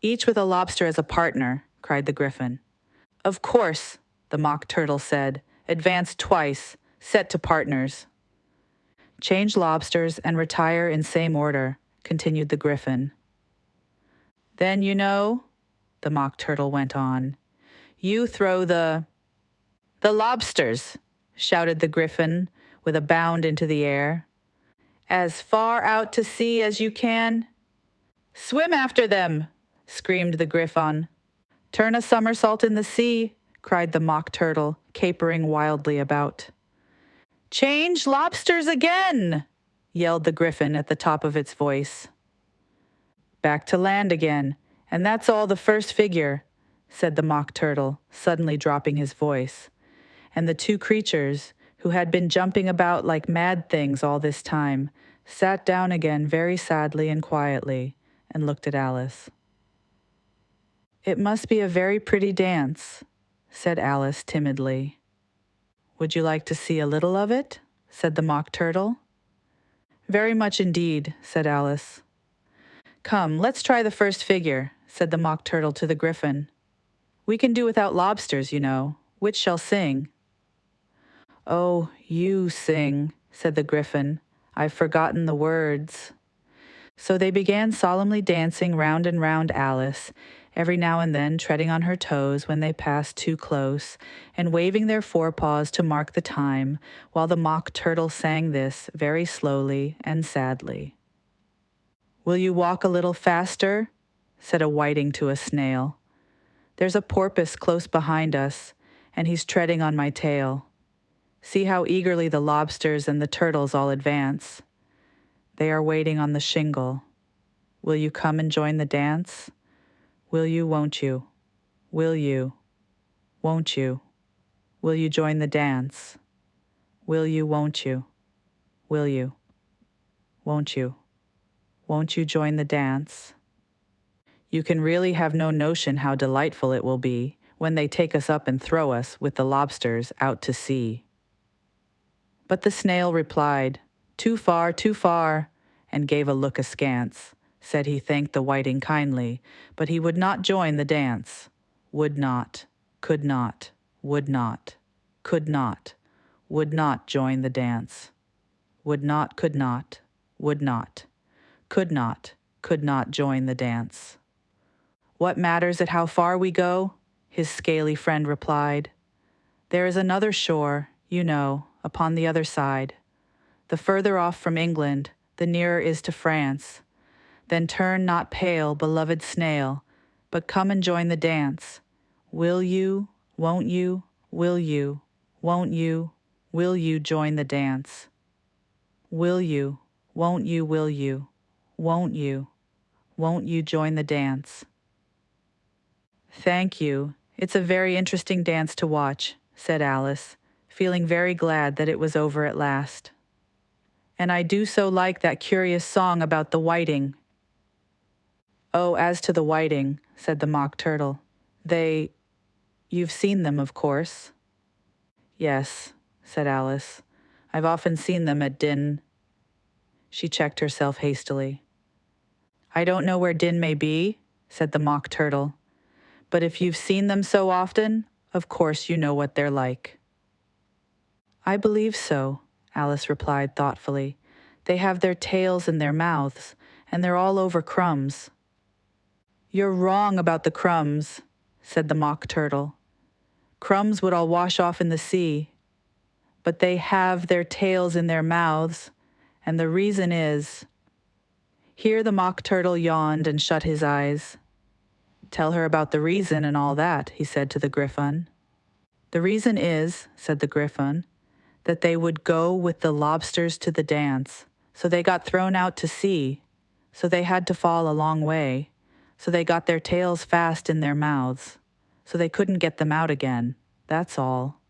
A: Each with a lobster as a partner, cried the Griffin. Of course, the Mock Turtle said. Advance twice, set to partners. Change lobsters and retire in same order, continued the Griffin. Then, you know, the Mock Turtle went on, You throw the lobsters, shouted the Griffin with a bound into the air. As far out to sea as you can. Swim after them, screamed the Griffon. Turn a somersault in the sea, cried the Mock Turtle, capering wildly about. Change lobsters again, yelled the Griffin at the top of its voice. Back to land again, and that's all the first figure, said the Mock Turtle, suddenly dropping his voice. And the two creatures, who had been jumping about like mad things all this time, sat down again very sadly and quietly, and looked at Alice. It must be a very pretty dance, said Alice timidly. Would you like to see a little of it? Said the Mock Turtle. Very much indeed, said Alice. Come, let's try the first figure, said the Mock Turtle to the Griffin. We can do without lobsters, you know. Which shall sing? Oh, you sing, said the Griffin. I've forgotten the words. So they began solemnly dancing round and round Alice, every now and then treading on her toes when they passed too close, and waving their forepaws to mark the time, while the Mock Turtle sang this very slowly and sadly. Will you walk a little faster? Said a whiting to a snail. There's a porpoise close behind us, and he's treading on my tail. See how eagerly the lobsters and the turtles all advance. They are waiting on the shingle. Will you come and join the dance? Will you, won't you? Will you, won't you? Will you join the dance? Will you, won't you? Will you, won't you? Won't you join the dance? You can really have no notion how delightful it will be when they take us up and throw us with the lobsters out to sea. But the snail replied, too far, and gave a look askance. Said he thanked the whiting kindly, but he would not join the dance. Would not, could not, would not, could not, would not join the dance. Would not, could not, would not, could not join the dance. What matters it how far we go? His scaly friend replied. There is another shore, you know, upon the other side. The further off from England, the nearer is to France. Then turn not pale, beloved snail, but come and join the dance. Will you, won't you, will you, won't you, will you join the dance? Will you, won't you, will you, won't you join the dance? Thank you. It's a very interesting dance to watch, said Alice, feeling very glad that it was over at last. And I do so like that curious song about the whiting. Oh, as to the whiting, said the Mock Turtle, you've seen them, of course. Yes, said Alice. I've often seen them at Din. She checked herself hastily. I don't know where Din may be, said the Mock Turtle, but if you've seen them so often, of course you know what they're like. I believe so, Alice replied thoughtfully. They have their tails in their mouths, and they're all over crumbs. You're wrong about the crumbs, said the Mock Turtle. Crumbs would all wash off in the sea. But they have their tails in their mouths, and the reason is... Here the Mock Turtle yawned and shut his eyes. Tell her about the reason and all that, he said to the Griffon. The reason is, said the Griffon, that they would go with the lobsters to the dance, so they got thrown out to sea, so they had to fall a long way, so they got their tails fast in their mouths, so they couldn't get them out again, that's all.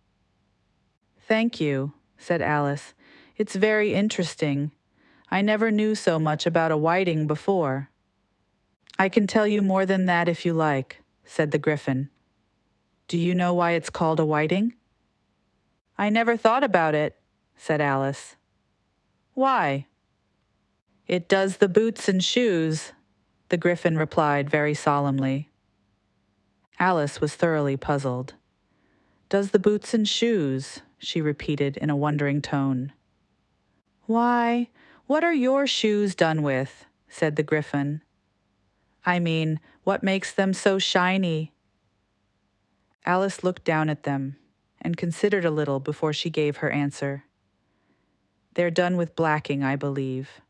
A: Thank you, said Alice. It's very interesting. I never knew so much about a whiting before. I can tell you more than that if you like, said the Griffin. Do you know why it's called a whiting? I never thought about it, said Alice. Why? It does the boots and shoes, the Griffin replied very solemnly. Alice was thoroughly puzzled. Does the boots and shoes, she repeated in a wondering tone. Why, what are your shoes done with? Said the Griffin. I mean, what makes them so shiny? Alice looked down at them and considered a little before she gave her answer. They're done with blacking, I believe.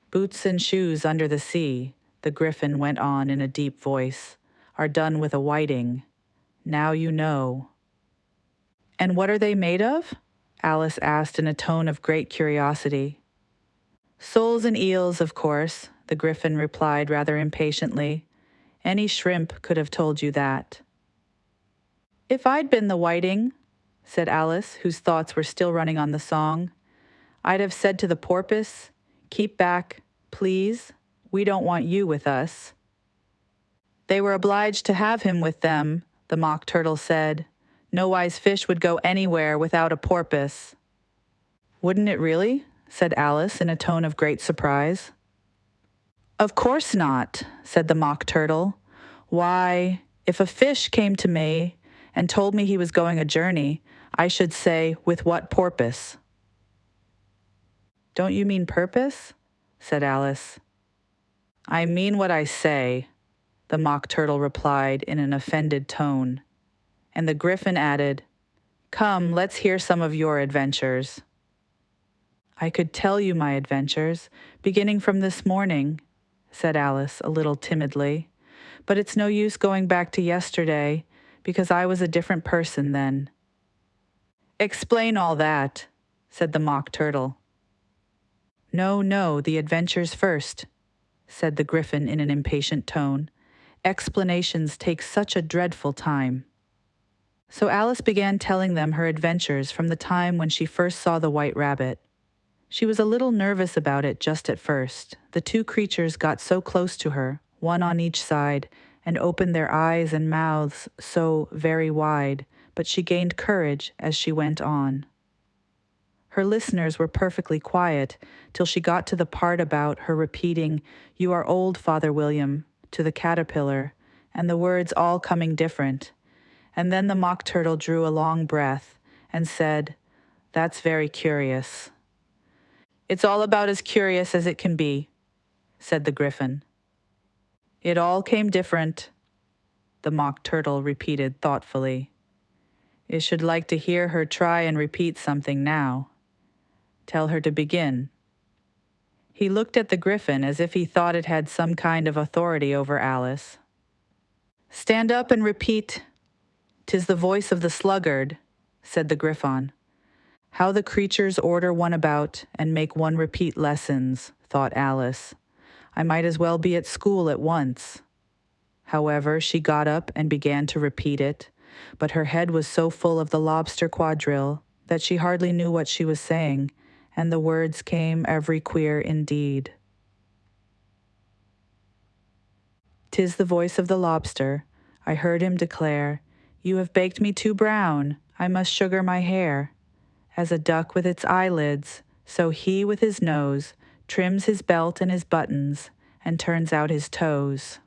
A: Boots and shoes under the sea, the Griffin went on in a deep voice, are done with a whiting. Now you know. And what are they made of? Alice asked in a tone of great curiosity. Soles and eels, of course, the Griffin replied rather impatiently. Any shrimp could have told you that. If I'd been the whiting, said Alice, whose thoughts were still running on the song, I'd have said to the porpoise, keep back, please. We don't want you with us. They were obliged to have him with them, the Mock Turtle said. No wise fish would go anywhere without a porpoise. Wouldn't it really? Said Alice in a tone of great surprise. Of course not, said the Mock Turtle. Why, if a fish came to me and told me he was going a journey, I should say, with what porpoise? Don't you mean purpose? Said Alice. I mean what I say, the Mock Turtle replied in an offended tone. And the Griffin added, Come, let's hear some of your adventures. I could tell you my adventures, beginning from this morning, said Alice a little timidly, but it's no use going back to yesterday, because I was a different person then. Explain all that, said the Mock Turtle. No, the adventures first, said the Griffin in an impatient tone. Explanations take such a dreadful time. So Alice began telling them her adventures from the time when she first saw the White Rabbit. She was a little nervous about it just at first. The two creatures got so close to her, one on each side, and opened their eyes and mouths so very wide, but she gained courage as she went on. Her listeners were perfectly quiet till she got to the part about her repeating, You are old, Father William, to the caterpillar, and the words all coming different. And then the Mock Turtle drew a long breath and said, That's very curious. It's all about as curious as it can be, said the Griffin. It all came different, the Mock Turtle repeated thoughtfully. You should like to hear her try and repeat something now. Tell her to begin. He looked at the Griffin as if he thought it had some kind of authority over Alice. Stand up and repeat. 'Tis the voice of the sluggard, said the Griffon. How the creatures order one about and make one repeat lessons, thought Alice. I might as well be at school at once. However, she got up and began to repeat it, but her head was so full of the lobster quadrille that she hardly knew what she was saying, and the words came every queer indeed. 'Tis the voice of the lobster. I heard him declare, You have baked me too brown, I must sugar my hair. As a duck with its eyelids, so he with his nose trims his belt and his buttons and turns out his toes.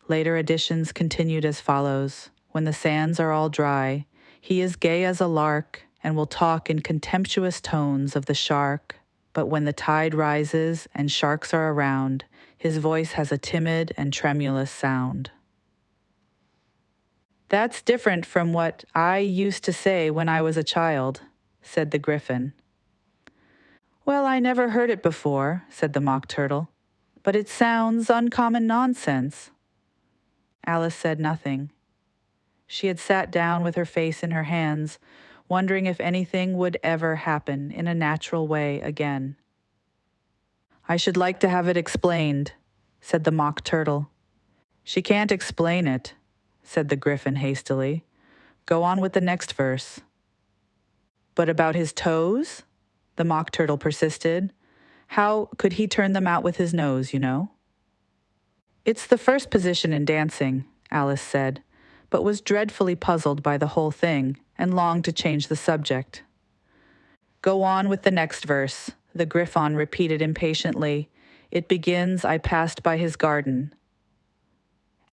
A: Later editions continued as follows. When the sands are all dry, he is gay as a lark and will talk in contemptuous tones of the shark. But when the tide rises and sharks are around, his voice has a timid and tremulous sound. That's different from what I used to say when I was a child, said the Griffin. Well, I never heard it before, said the Mock Turtle, but it sounds uncommon nonsense. Alice said nothing. She had sat down with her face in her hands, wondering if anything would ever happen in a natural way again. I should like to have it explained, said the Mock Turtle. She can't explain it, said the Griffin hastily. Go on with the next verse. But about his toes? The Mock Turtle persisted. How could he turn them out with his nose, you know? It's the first position in dancing, Alice said, but was dreadfully puzzled by the whole thing and longed to change the subject. Go on with the next verse, the Griffon repeated impatiently. It begins, I passed by his garden.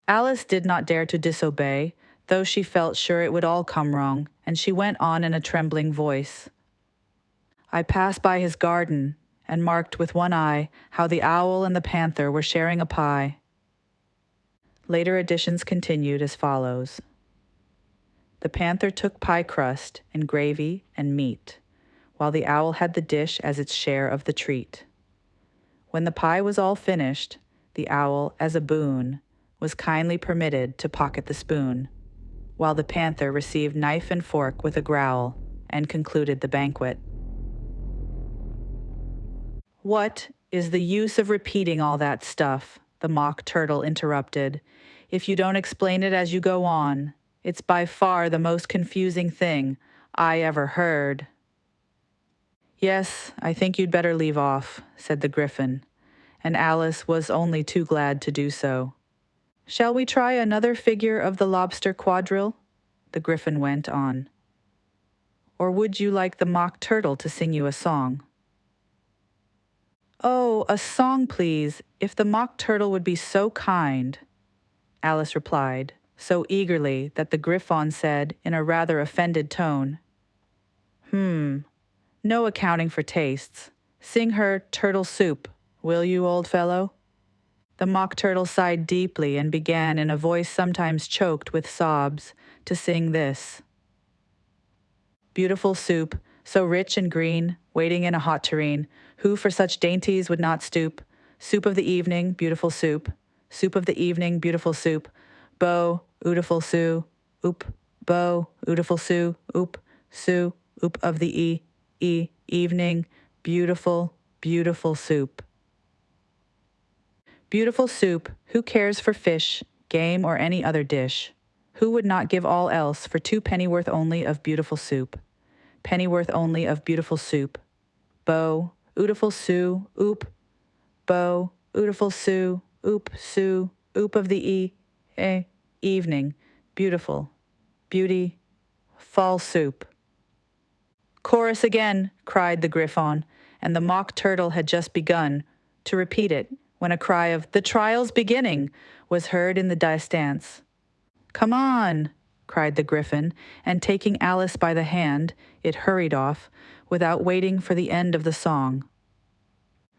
A: Alice did not dare to disobey, though she felt sure it would all come wrong, and she went on in a trembling voice. I passed by his garden, and marked with one eye how the owl and the panther were sharing a pie. Later editions continued as follows. The panther took pie crust and gravy and meat, while the owl had the dish as its share of the treat. When the pie was all finished, the owl, as a boon, was kindly permitted to pocket the spoon, while the panther received knife and fork with a growl and concluded the banquet. What is the use of repeating all that stuff? The mock turtle interrupted. If you don't explain it as you go on, it's by far the most confusing thing I ever heard. Yes, I think you'd better leave off, said the Gryphon, and Alice was only too glad to do so. Shall we try another figure of the lobster quadrille? The Gryphon went on. Or would you like the mock turtle to sing you a song? Oh, a song, please, if the mock turtle would be so kind, Alice replied, so eagerly that the Gryphon said in a rather offended tone, No accounting for tastes. Sing her turtle soup, will you, old fellow? The mock turtle sighed deeply and began in a voice sometimes choked with sobs to sing this. Beautiful soup, so rich and green, waiting in a hot tureen, who for such dainties would not stoop? Soup of the evening, beautiful soup. Soup of the evening, beautiful soup. Bo, ootiful sue, oop. Bo, ootiful sue, oop. Sue, oop of the evening, beautiful, beautiful soup. Beautiful soup, who cares for fish, game, or any other dish? Who would not give all else for 2 pennyworth only of beautiful soup? Pennyworth only of beautiful soup. Bo, ootiful sue, oop. Bo, ootiful sue, oop, of the evening, beautiful, beauty, fall soup. Chorus again, cried the Gryphon, and the mock turtle had just begun to repeat it when a cry of "The trial's beginning" was heard in the distance. Come on, cried the Gryphon, and taking Alice by the hand, it hurried off, without waiting for the end of the song.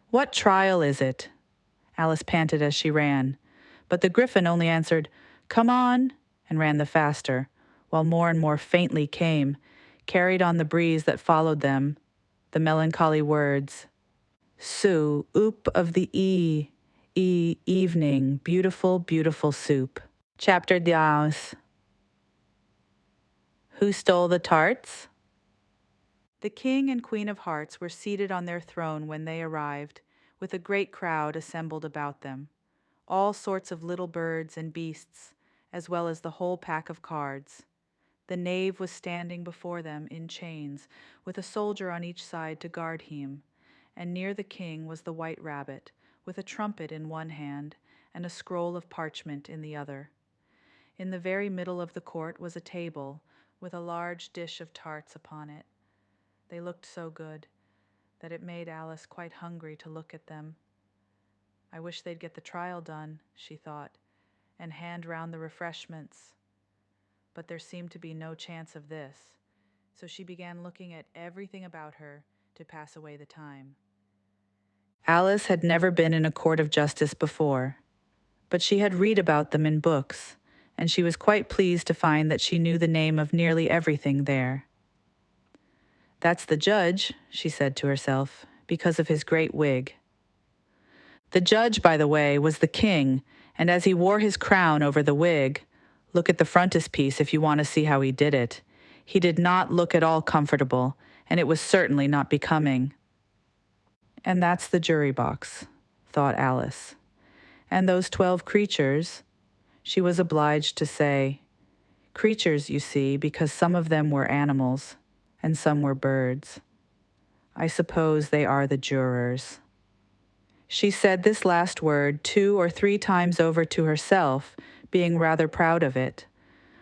A: What trial is it? Alice panted as she ran, but the Gryphon only answered, Come on, and ran the faster, while more and more faintly came, carried on the breeze that followed them, the melancholy words, Sue, oop of the evening, beautiful, beautiful soup. Chapter 10. Who stole the tarts? The King and Queen of Hearts were seated on their throne when they arrived, with a great crowd assembled about them, all sorts of little birds and beasts, as well as the whole pack of cards. The knave was standing before them in chains, with a soldier on each side to guard him, and near the king was the white rabbit, with a trumpet in one hand and a scroll of parchment in the other. In the very middle of the court was a table, with a large dish of tarts upon it. They looked so good that it made Alice quite hungry to look at them. I wish they'd get the trial done, she thought, and hand round the refreshments. But there seemed to be no chance of this, so she began looking at everything about her to pass away the time. Alice had never been in a court of justice before, but she had read about them in books, and she was quite pleased to find that she knew the name of nearly everything there. That's the judge, she said to herself, because of his great wig. The judge, by the way, was the king, and as he wore his crown over the wig, look at the frontispiece if you want to see how he did it, he did not look at all comfortable, and it was certainly not becoming. And that's the jury box, thought Alice. And those 12 creatures, she was obliged to say, creatures, you see, because some of them were animals, and some were birds. I suppose they are the jurors. She said this last word 2 or 3 times over to herself, being rather proud of it,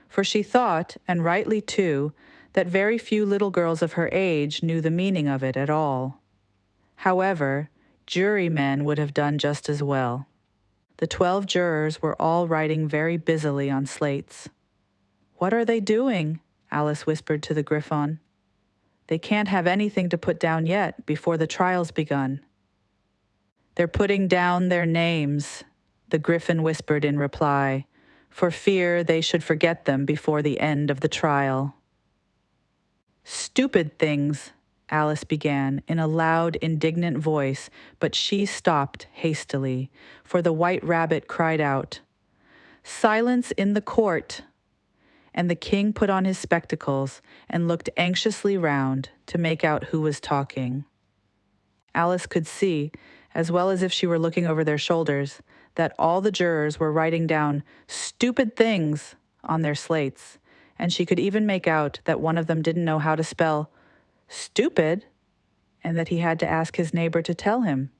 A: for she thought, and rightly too, that very few little girls of her age knew the meaning of it at all. However, jurymen would have done just as well. The 12 jurors were all writing very busily on slates. What are they doing? Alice whispered to the Gryphon. They can't have anything to put down yet, before the trial's begun. They're putting down their names, the Gryphon whispered in reply, for fear they should forget them before the end of the trial. "Stupid things," Alice began in a loud, indignant voice, but she stopped hastily, for the White Rabbit cried out, "Silence in the court!" And the king put on his spectacles and looked anxiously round to make out who was talking. Alice could see, as well as if she were looking over their shoulders, that all the jurors were writing down "stupid things" on their slates, and she could even make out that one of them didn't know how to spell "stupid," and that he had to ask his neighbor to tell him.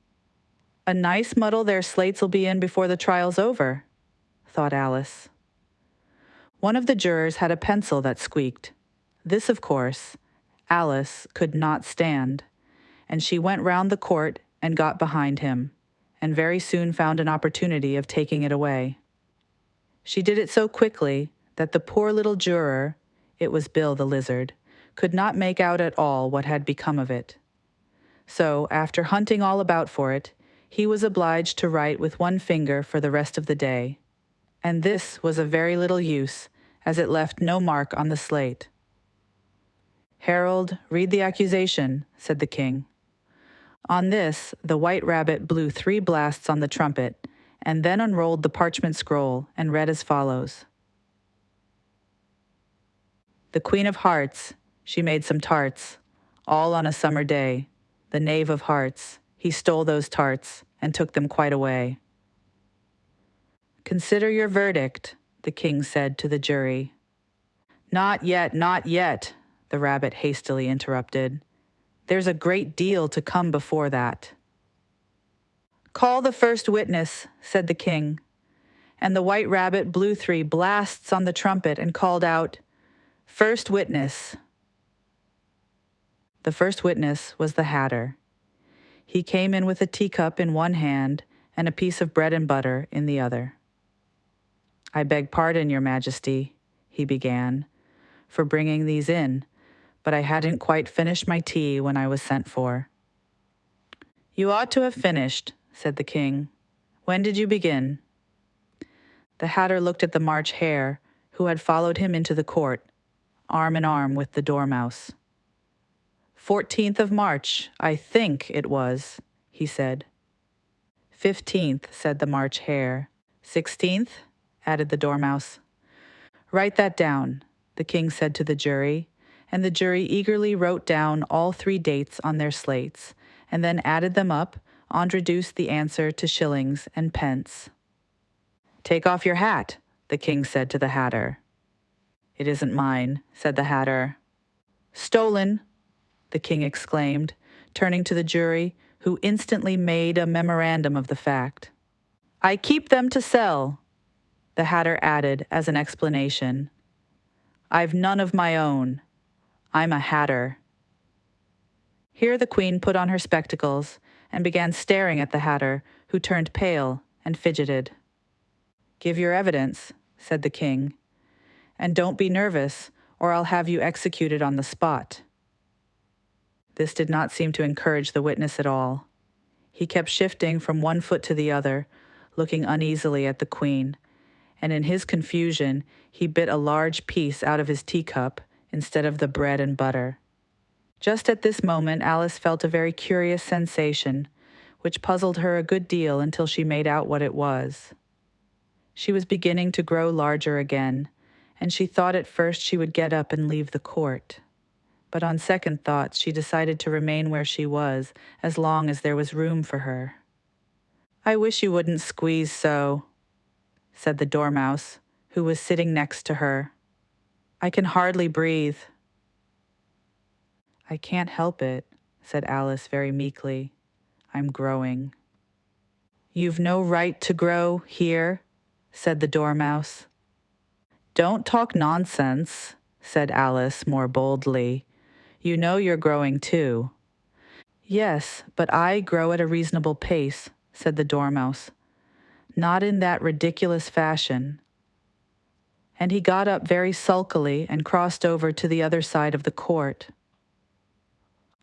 A: "A nice muddle their slates will be in before the trial's over," thought Alice. One of the jurors had a pencil that squeaked. This, of course, Alice could not stand, and she went round the court and got behind him, and very soon found an opportunity of taking it away. She did it so quickly that the poor little juror, it was Bill the Lizard, could not make out at all what had become of it. So, after hunting all about for it, he was obliged to write with one finger for the rest of the day, and this was of very little use, as it left no mark on the slate. "Harold, read the accusation," said the king. On this, the White Rabbit blew 3 blasts on the trumpet, and then unrolled the parchment scroll and read as follows. "The Queen of Hearts, she made some tarts, all on a summer day. The Knave of Hearts, he stole those tarts and took them quite away." "Consider your verdict," the king said to the jury. "Not yet, not yet," the rabbit hastily interrupted. "There's a great deal to come before that." "Call the first witness," said the king, and the White Rabbit blew 3 blasts on the trumpet and called out, "First witness." The first witness was the Hatter. He came in with a teacup in one hand and a piece of bread and butter in the other. "I beg pardon, Your Majesty," he began, "for bringing these in, but I hadn't quite finished my tea when I was sent for." "You ought to have finished," said the king. "When did you begin?" The Hatter looked at the March Hare, who had followed him into the court, arm in arm with the Dormouse. 14th of March, I think it was," he said. 15th, said the March Hare. 16th, added the Dormouse. "Write that down," the king said to the jury, and the jury eagerly wrote down all 3 dates on their slates, and then added them up, and reduced the answer to shillings and pence. "Take off your hat," the king said to the Hatter. "It isn't mine," said the Hatter. "Stolen," the king exclaimed, turning to the jury, who instantly made a memorandum of the fact. "I keep them to sell," the Hatter added as an explanation. "I've none of my own. I'm a Hatter." Here the queen put on her spectacles and began staring at the Hatter, who turned pale and fidgeted. "Give your evidence," said the king, "and don't be nervous, or I'll have you executed on the spot." This did not seem to encourage the witness at all. He kept shifting from one foot to the other, looking uneasily at the queen, and in his confusion he bit a large piece out of his teacup instead of the bread and butter. Just at this moment Alice felt a very curious sensation, which puzzled her a good deal until she made out what it was. She was beginning to grow larger again, and she thought at first she would get up and leave the court. But on second thoughts she decided to remain where she was as long as there was room for her. "I wish you wouldn't squeeze so," said the Dormouse, who was sitting next to her. "I can hardly breathe." "I can't help it," said Alice very meekly. "I'm growing." "You've no right to grow here," said the Dormouse. "Don't talk nonsense," said Alice more boldly. "You know you're growing too." "Yes, but I grow at a reasonable pace," said the Dormouse. "Not in that ridiculous fashion." And he got up very sulkily and crossed over to the other side of the court.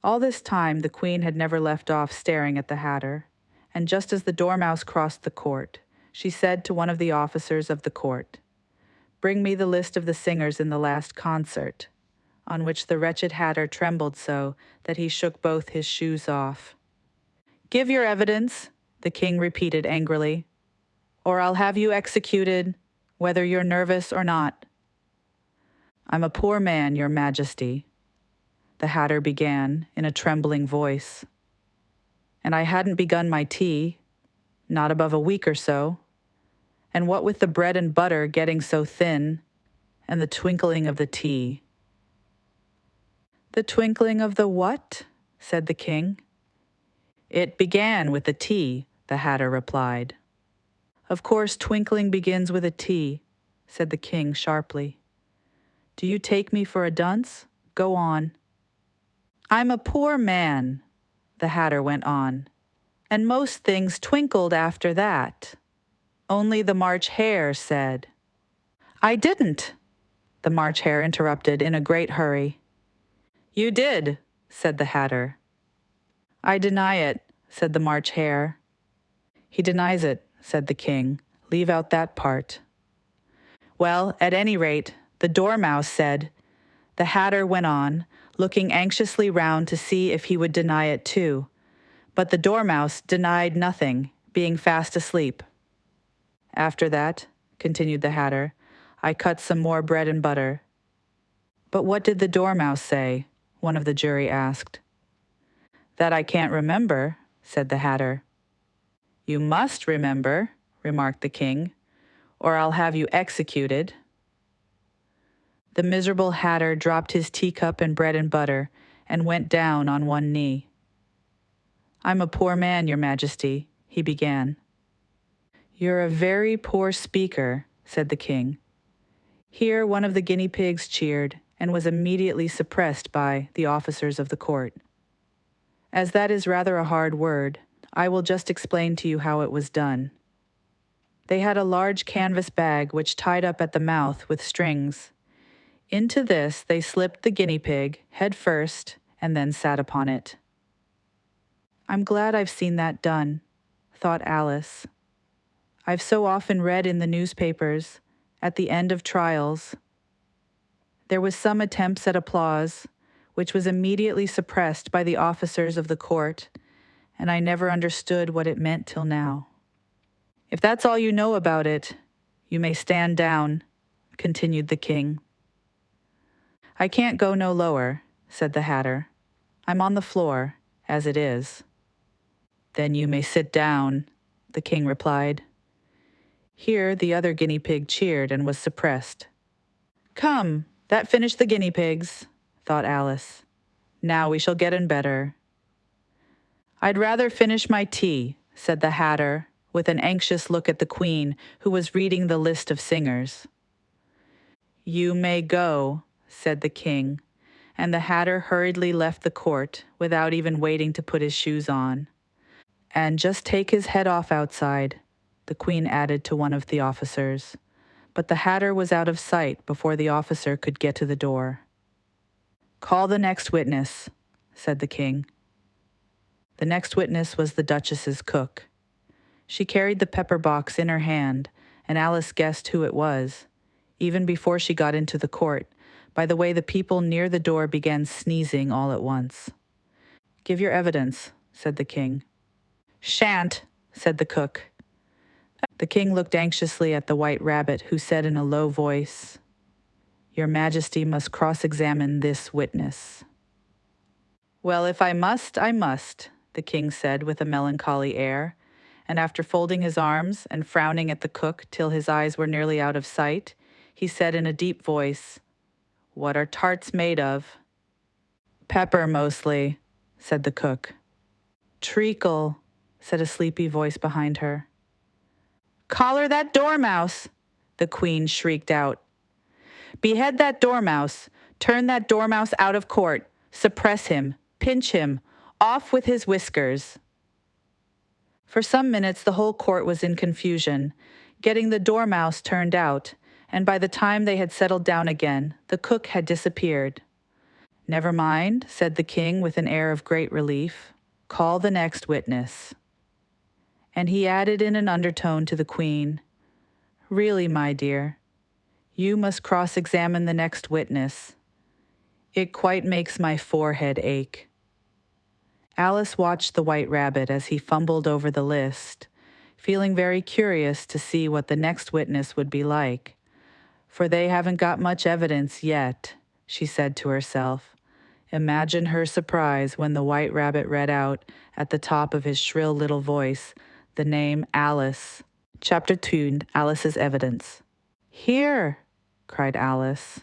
A: All this time the queen had never left off staring at the Hatter, and just as the Dormouse crossed the court, she said to one of the officers of the court, Bring me the list of the singers in the last concert, on which the wretched hatter trembled so that he shook both his shoes off. Give your evidence, the king repeated angrily, or I'll have you executed, whether you're nervous or not. I'm a poor man, your majesty, the hatter began in a trembling voice. And I hadn't begun my tea, not above a week or so, and what with the bread and butter getting so thin, and the twinkling of the tea. The twinkling of the what? Said the king. It began with the tea, the hatter replied. Of course, twinkling begins with a T, said the king sharply. Do you take me for a dunce? Go on. I'm a poor man, the hatter went on, and most things twinkled after that. Only the March hare said. I didn't, the March hare interrupted in a great hurry. You did, said the hatter. I deny it, said the March hare. He denies it, said the king. Leave out that part. Well, at any rate, the dormouse said. The hatter went on, looking anxiously round to see if he would deny it too. But the dormouse denied nothing, being fast asleep. After that, continued the hatter, I cut some more bread and butter. But what did the dormouse say? One of the jury asked. That I can't remember, said the hatter. You must remember, remarked the king, or I'll have you executed. The miserable hatter dropped his teacup and bread and butter and went down on one knee. I'm a poor man, your majesty, he began. You're a very poor speaker, said the king. Here one of the guinea pigs cheered and was immediately suppressed by the officers of the court. As that is rather a hard word, I will just explain to you how it was done. They had a large canvas bag which tied up at the mouth with strings. Into this they slipped the guinea pig, head first, and then sat upon it. I'm glad I've seen that done, thought Alice. I've so often read in the newspapers, at the end of trials, there was some attempts at applause, which was immediately suppressed by the officers of the court, and I never understood what it meant till now. If that's all you know about it, you may stand down, continued the king. I can't go no lower, said the hatter. I'm on the floor, as it is. Then you may sit down, the king replied. Here the other guinea pig cheered and was suppressed. Come, that finished the guinea pigs, thought Alice. Now we shall get in better. I'd rather finish my tea, said the hatter, with an anxious look at the queen, who was reading the list of singers. You may go, said the king, and the hatter hurriedly left the court without even waiting to put his shoes on. And just take his head off outside, the queen added to one of the officers. But the hatter was out of sight before the officer could get to the door. Call the next witness, said the king. The next witness was the duchess's cook. She carried the pepper box in her hand, and Alice guessed who it was, even before she got into the court, by the way the people near the door began sneezing all at once. Give your evidence, said the king. Shan't, said the cook. The king looked anxiously at the white rabbit, who said in a low voice, Your Majesty must cross-examine this witness. Well, if I must, I must, the king said with a melancholy air, and after folding his arms and frowning at the cook till his eyes were nearly out of sight, he said in a deep voice, What are tarts made of? Pepper, mostly, said the cook. Treacle, said a sleepy voice behind her. Collar that dormouse, the queen shrieked out. Behead that dormouse, turn that dormouse out of court, suppress him, pinch him, off with his whiskers. For some minutes the whole court was in confusion, getting the dormouse turned out, and by the time they had settled down again, the cook had disappeared. Never mind, said the king with an air of great relief. Call the next witness. And he added in an undertone to the queen, Really, my dear, You must cross-examine the next witness. It quite makes my forehead ache." Alice watched the White Rabbit as he fumbled over the list, feeling very curious to see what the next witness would be like. "For they haven't got much evidence yet," she said to herself. Imagine her surprise when the White Rabbit read out, at the top of his shrill little voice, the name Alice. Chapter 2, Alice's Evidence. "Here!" cried Alice,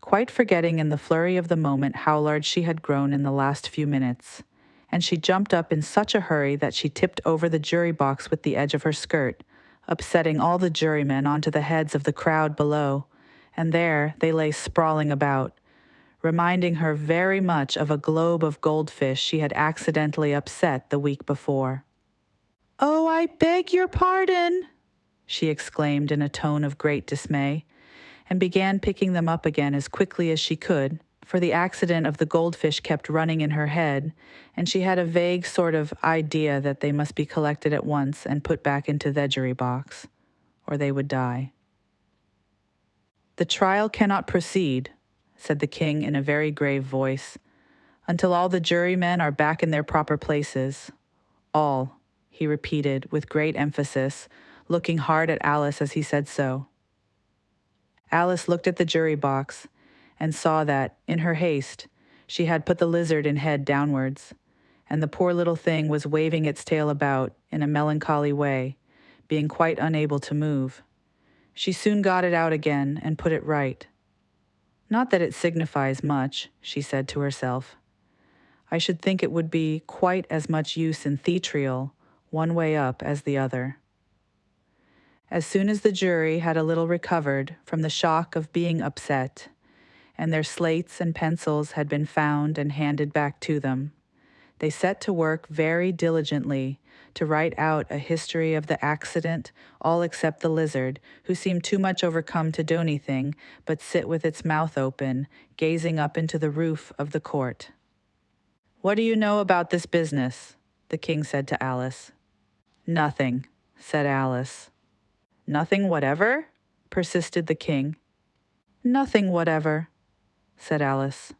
A: quite forgetting in the flurry of the moment how large she had grown in the last few minutes. And she jumped up in such a hurry that she tipped over the jury box with the edge of her skirt, upsetting all the jurymen onto the heads of the crowd below, and there they lay sprawling about, reminding her very much of a globe of goldfish she had accidentally upset the week before. "Oh, I beg your pardon," she exclaimed in a tone of great dismay, and began picking them up again as quickly as she could, for the accident of the goldfish kept running in her head, and she had a vague sort of idea that they must be collected at once and put back into the jury box, or they would die. "The trial cannot proceed," said the king in a very grave voice, "until all the jurymen are back in their proper places. All," he repeated with great emphasis, looking hard at Alice as he said so. Alice looked at the jury box and saw that, in her haste, she had put the lizard in head downwards, and the poor little thing was waving its tail about in a melancholy way, being quite unable to move. She soon got it out again and put it right. "Not that it signifies much," she said to herself. "I should think it would be quite as much use in theatrial, one way up as the other." As soon as the jury had a little recovered from the shock of being upset, and their slates and pencils had been found and handed back to them, they set to work very diligently to write out a history of the accident, all except the lizard, who seemed too much overcome to do anything but sit with its mouth open, gazing up into the roof of the court. "What do you know about this business?" the king said to Alice. "Nothing," said Alice. "Nothing whatever?" persisted the king. "Nothing whatever," said Alice.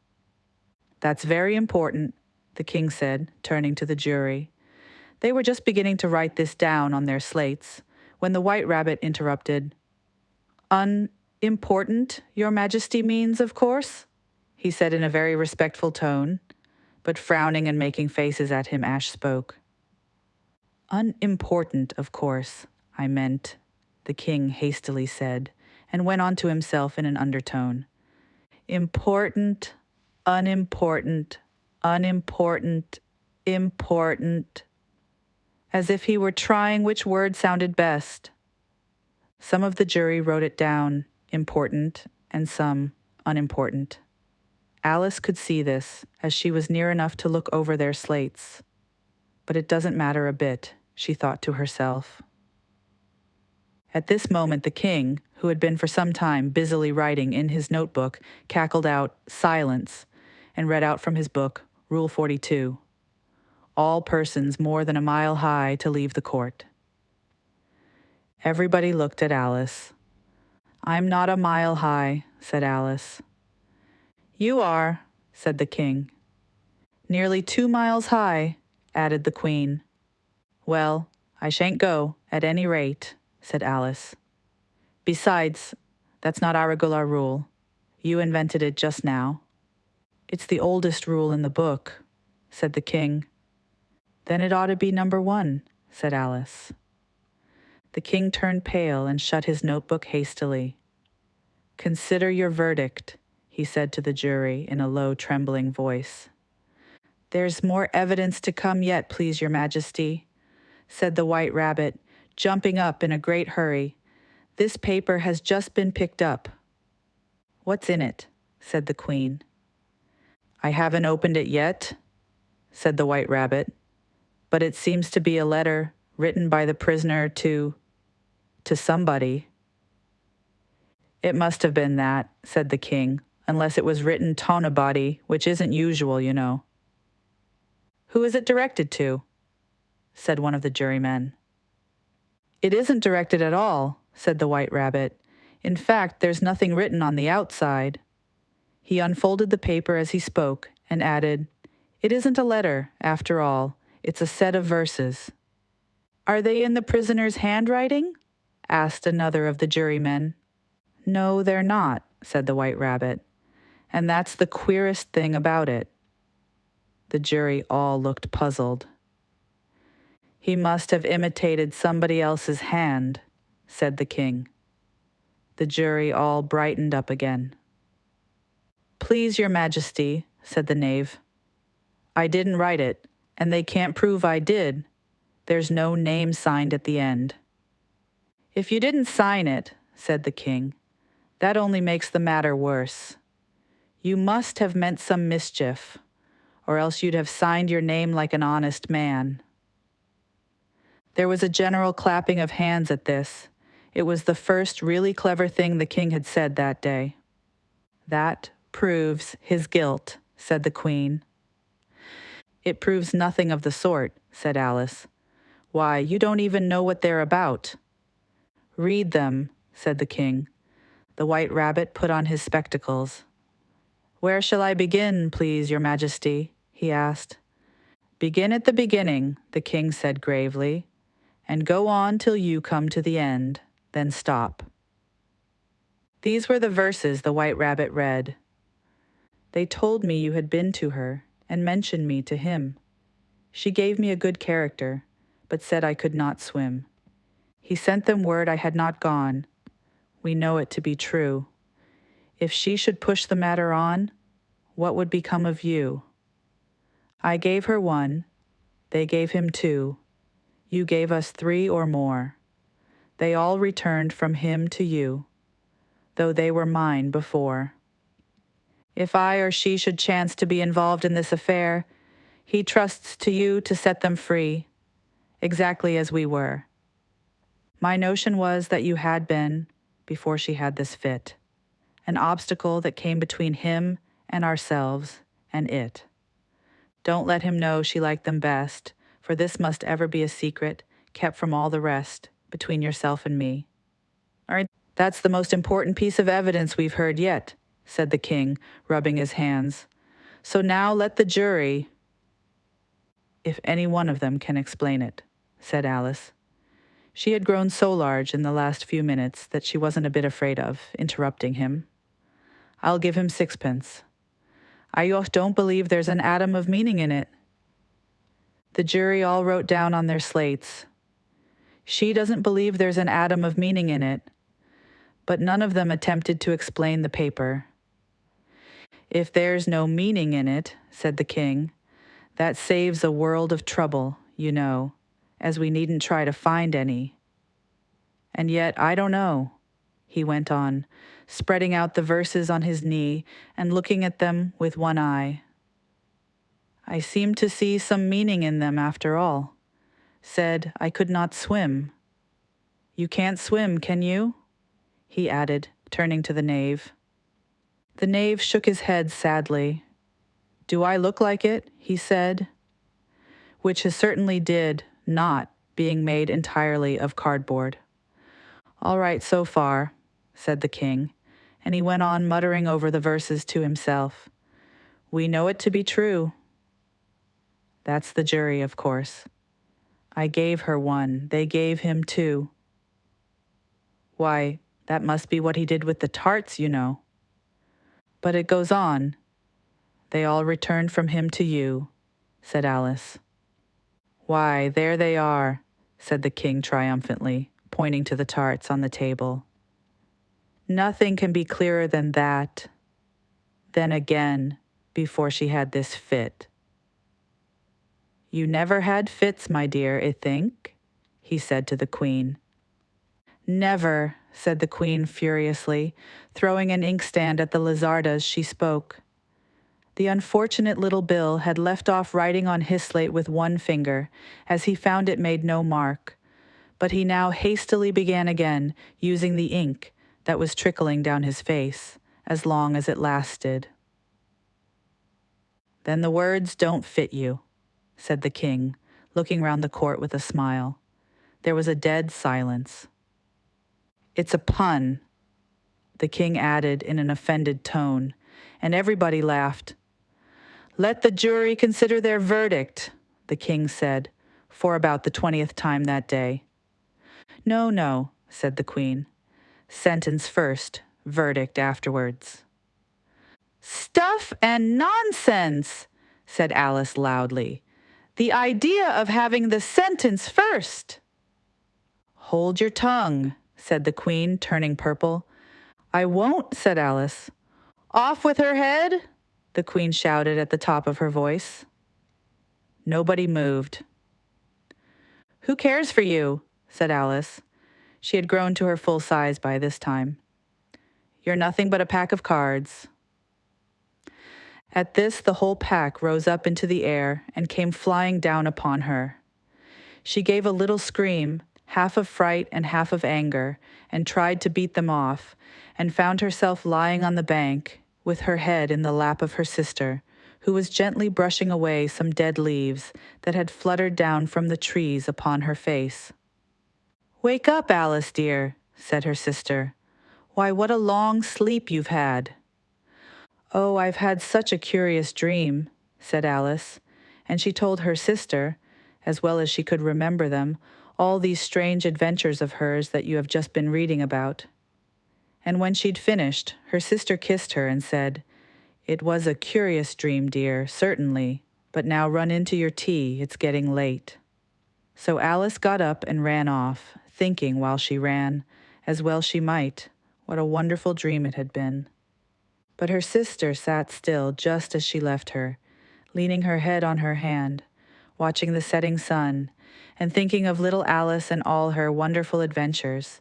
A: "That's very important," the king said, turning to the jury. They were just beginning to write this down on their slates, when the White Rabbit interrupted. "Unimportant, your majesty means, of course?" he said in a very respectful tone, but frowning and making faces at him as spoke. "Unimportant, of course, I meant," the king hastily said, and went on to himself in an undertone. "Important, unimportant, unimportant, important," as if he were trying which word sounded best. Some of the jury wrote it down, important, and some, unimportant. Alice could see this, as she was near enough to look over their slates. But it doesn't matter a bit, she thought to herself. At this moment the king, who had been for some time busily writing in his notebook, cackled out, "Silence," and read out from his book, Rule 42. All persons more than a mile high to leave the court. Everybody looked at Alice. "I'm not a mile high," said Alice. "You are," said the king. "Nearly 2 miles high," added the queen. "Well, I shan't go, at any rate," said Alice. "Besides, that's not our regular rule. You invented it just now." "It's the oldest rule in the book," said the king. "Then it ought to be number 1, said Alice. The king turned pale and shut his notebook hastily. "Consider your verdict," he said to the jury in a low, trembling voice. "There's more evidence to come yet, please your majesty," said the White Rabbit, jumping up in a great hurry. "This paper has just been picked up." "What's in it?" said the queen. "I haven't opened it yet," said the White Rabbit, "but it seems to be a letter written by the prisoner to somebody." "It must have been that," said the king, "unless it was written to a body, which isn't usual, you know." "Who is it directed to?" said one of the jurymen. "It isn't directed at all," said the White Rabbit. In fact, there's nothing written on the outside." He unfolded the paper as he spoke and added, "It isn't a letter, after all. It's a set of verses." "Are they in the prisoner's handwriting?" asked another of the jurymen. "No, they're not," said the White Rabbit. "And that's the queerest thing about it." The jury all looked puzzled. "He must have imitated somebody else's hand," said the king. The jury all brightened up again. "Please, your majesty," said the knave. "I didn't write it, and they can't prove I did. There's no name signed at the end." "If you didn't sign it," said the king, "that only makes the matter worse. You must have meant some mischief, or else you'd have signed your name like an honest man." There was a general clapping of hands at this. It was the first really clever thing the king had said that day. "That proves his guilt," said the queen. "It proves nothing of the sort," said Alice. "Why, you don't even know what they're about." "Read them," said the king. The White Rabbit put on his spectacles. "Where shall I begin, please, your majesty?" he asked. "Begin at the beginning," the king said gravely, "and go on till you come to the end, then stop." These were the verses the White Rabbit read. "They told me you had been to her and mentioned me to him. She gave me a good character, but said I could not swim. He sent them word I had not gone. We know it to be true. If she should push the matter on, what would become of you? I gave her one, they gave him two. You gave us three or more. They all returned from him to you, though they were mine before. If I or she should chance to be involved in this affair, he trusts to you to set them free, exactly as we were. My notion was that you had been, before she had this fit, an obstacle that came between him and ourselves and it. Don't let him know she liked them best, for this must ever be a secret, kept from all the rest, between yourself and me." "All right, that's the most important piece of evidence we've heard yet," said the king, rubbing his hands. "So now let the jury—" "If any one of them can explain it," said Alice. She had grown so large in the last few minutes that she wasn't a bit afraid of interrupting him. "I'll give him 6 pence. I don't believe there's an atom of meaning in it." The jury all wrote down on their slates, "She doesn't believe there's an atom of meaning in it," but none of them attempted to explain the paper. "If there's no meaning in it," said the king, "that saves a world of trouble, you know, as we needn't try to find any. And yet, I don't know," he went on, spreading out the verses on his knee and looking at them with one eye. "I seem to see some meaning in them after all. Said I could not swim. You can't swim, can you?" he added, turning to the knave. The knave shook his head sadly. "Do I look like it?" he said, which he certainly did not, being made entirely of cardboard. "All right so far," said the king, and he went on muttering over the verses to himself. "We know it to be true." That's the jury, of course. I gave her one, they gave him two. Why, that must be what he did with the tarts, you know. But it goes on. They all returned from him to you, said Alice. Why, there they are, said the king triumphantly, pointing to the tarts on the table. Nothing can be clearer than that. Then again, before she had this fit. You never had fits, my dear, I think, he said to the queen. Never, said the queen furiously, throwing an inkstand at the Lizard as she spoke. The unfortunate little Bill had left off writing on his slate with one finger, as he found it made no mark, but he now hastily began again, using the ink that was trickling down his face, as long as it lasted. Then the words don't fit you, said the king, looking round the court with a smile. There was a dead silence. It's a pun, the king added in an offended tone, and everybody laughed. "Let the jury consider their verdict," the king said, for about the 20th time that day. "No, no," said the queen. "Sentence first, verdict afterwards." "Stuff and nonsense," said Alice loudly. "The idea of having the sentence first." "Hold your tongue," said the queen, turning purple. "I won't," said Alice. "Off with her head," the queen shouted at the top of her voice. Nobody moved. "Who cares for you?" said Alice. She had grown to her full size by this time. "You're nothing but a pack of cards." At this, the whole pack rose up into the air and came flying down upon her. She gave a little scream, half of fright and half of anger, and tried to beat them off, and found herself lying on the bank, with her head in the lap of her sister, who was gently brushing away some dead leaves that had fluttered down from the trees upon her face. "Wake up, Alice, dear," said her sister. "Why, what a long sleep you've had." "Oh, I've had such a curious dream," said Alice, and she told her sister, as well as she could remember them, all these strange adventures of hers that you have just been reading about. And when she'd finished, her sister kissed her and said, "It was a curious dream, dear, certainly, but now run into your tea, it's getting late." So Alice got up and ran off, thinking while she ran, as well she might, what a wonderful dream it had been. But her sister sat still just as she left her, leaning her head on her hand, watching the setting sun, and thinking of little Alice and all her wonderful adventures,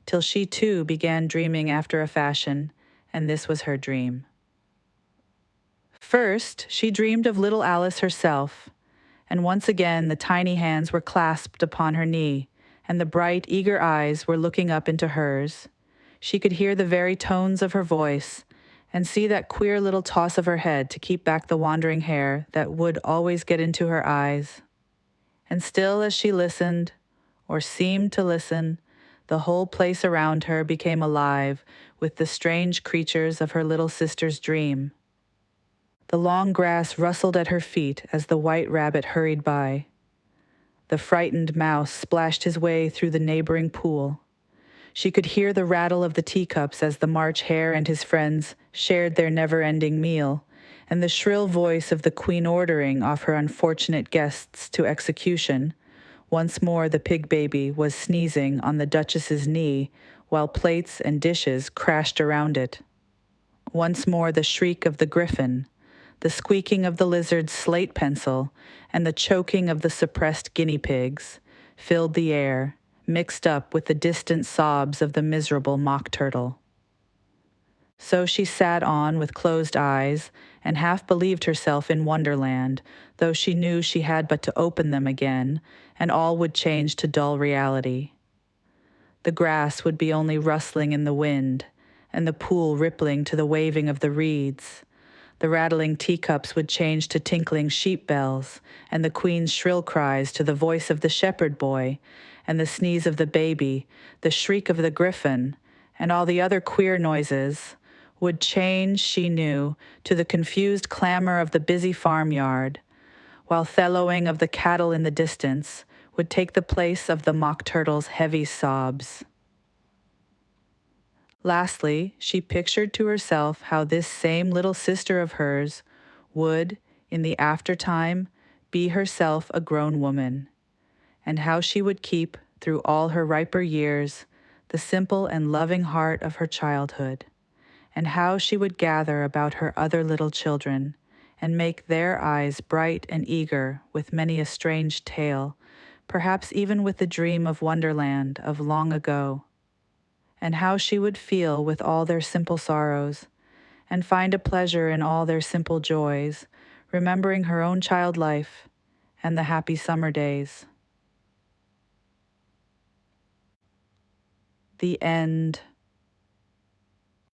A: till she too began dreaming after a fashion, and this was her dream. First, she dreamed of little Alice herself, and once again the tiny hands were clasped upon her knee, and the bright, eager eyes were looking up into hers. She could hear the very tones of her voice, and see that queer little toss of her head to keep back the wandering hair that would always get into her eyes. And still as she listened, or seemed to listen, the whole place around her became alive with the strange creatures of her little sister's dream. The long grass rustled at her feet as the white rabbit hurried by. The frightened mouse splashed his way through the neighboring pool. She could hear the rattle of the teacups as the March Hare and his friends shared their never-ending meal, and the shrill voice of the queen ordering off her unfortunate guests to execution. Once more the pig baby was sneezing on the Duchess's knee, while plates and dishes crashed around it. Once more the shriek of the griffin, the squeaking of the lizard's slate pencil, and the choking of the suppressed guinea pigs filled the air, mixed up with the distant sobs of the miserable mock turtle. So she sat on with closed eyes and half believed herself in Wonderland, though she knew she had but to open them again, and all would change to dull reality. The grass would be only rustling in the wind, and the pool rippling to the waving of the reeds. The rattling teacups would change to tinkling sheep bells, and the queen's shrill cries to the voice of the shepherd boy, and the sneeze of the baby, the shriek of the griffin, and all the other queer noises, would change, she knew, to the confused clamor of the busy farmyard, while bellowing of the cattle in the distance would take the place of the mock turtle's heavy sobs. Lastly, she pictured to herself how this same little sister of hers would, in the aftertime, be herself a grown woman, and how she would keep, through all her riper years, the simple and loving heart of her childhood, and how she would gather about her other little children, and make their eyes bright and eager with many a strange tale, perhaps even with the dream of Wonderland of long ago, and how she would feel with all their simple sorrows, and find a pleasure in all their simple joys, remembering her own child life and the happy summer days. The end.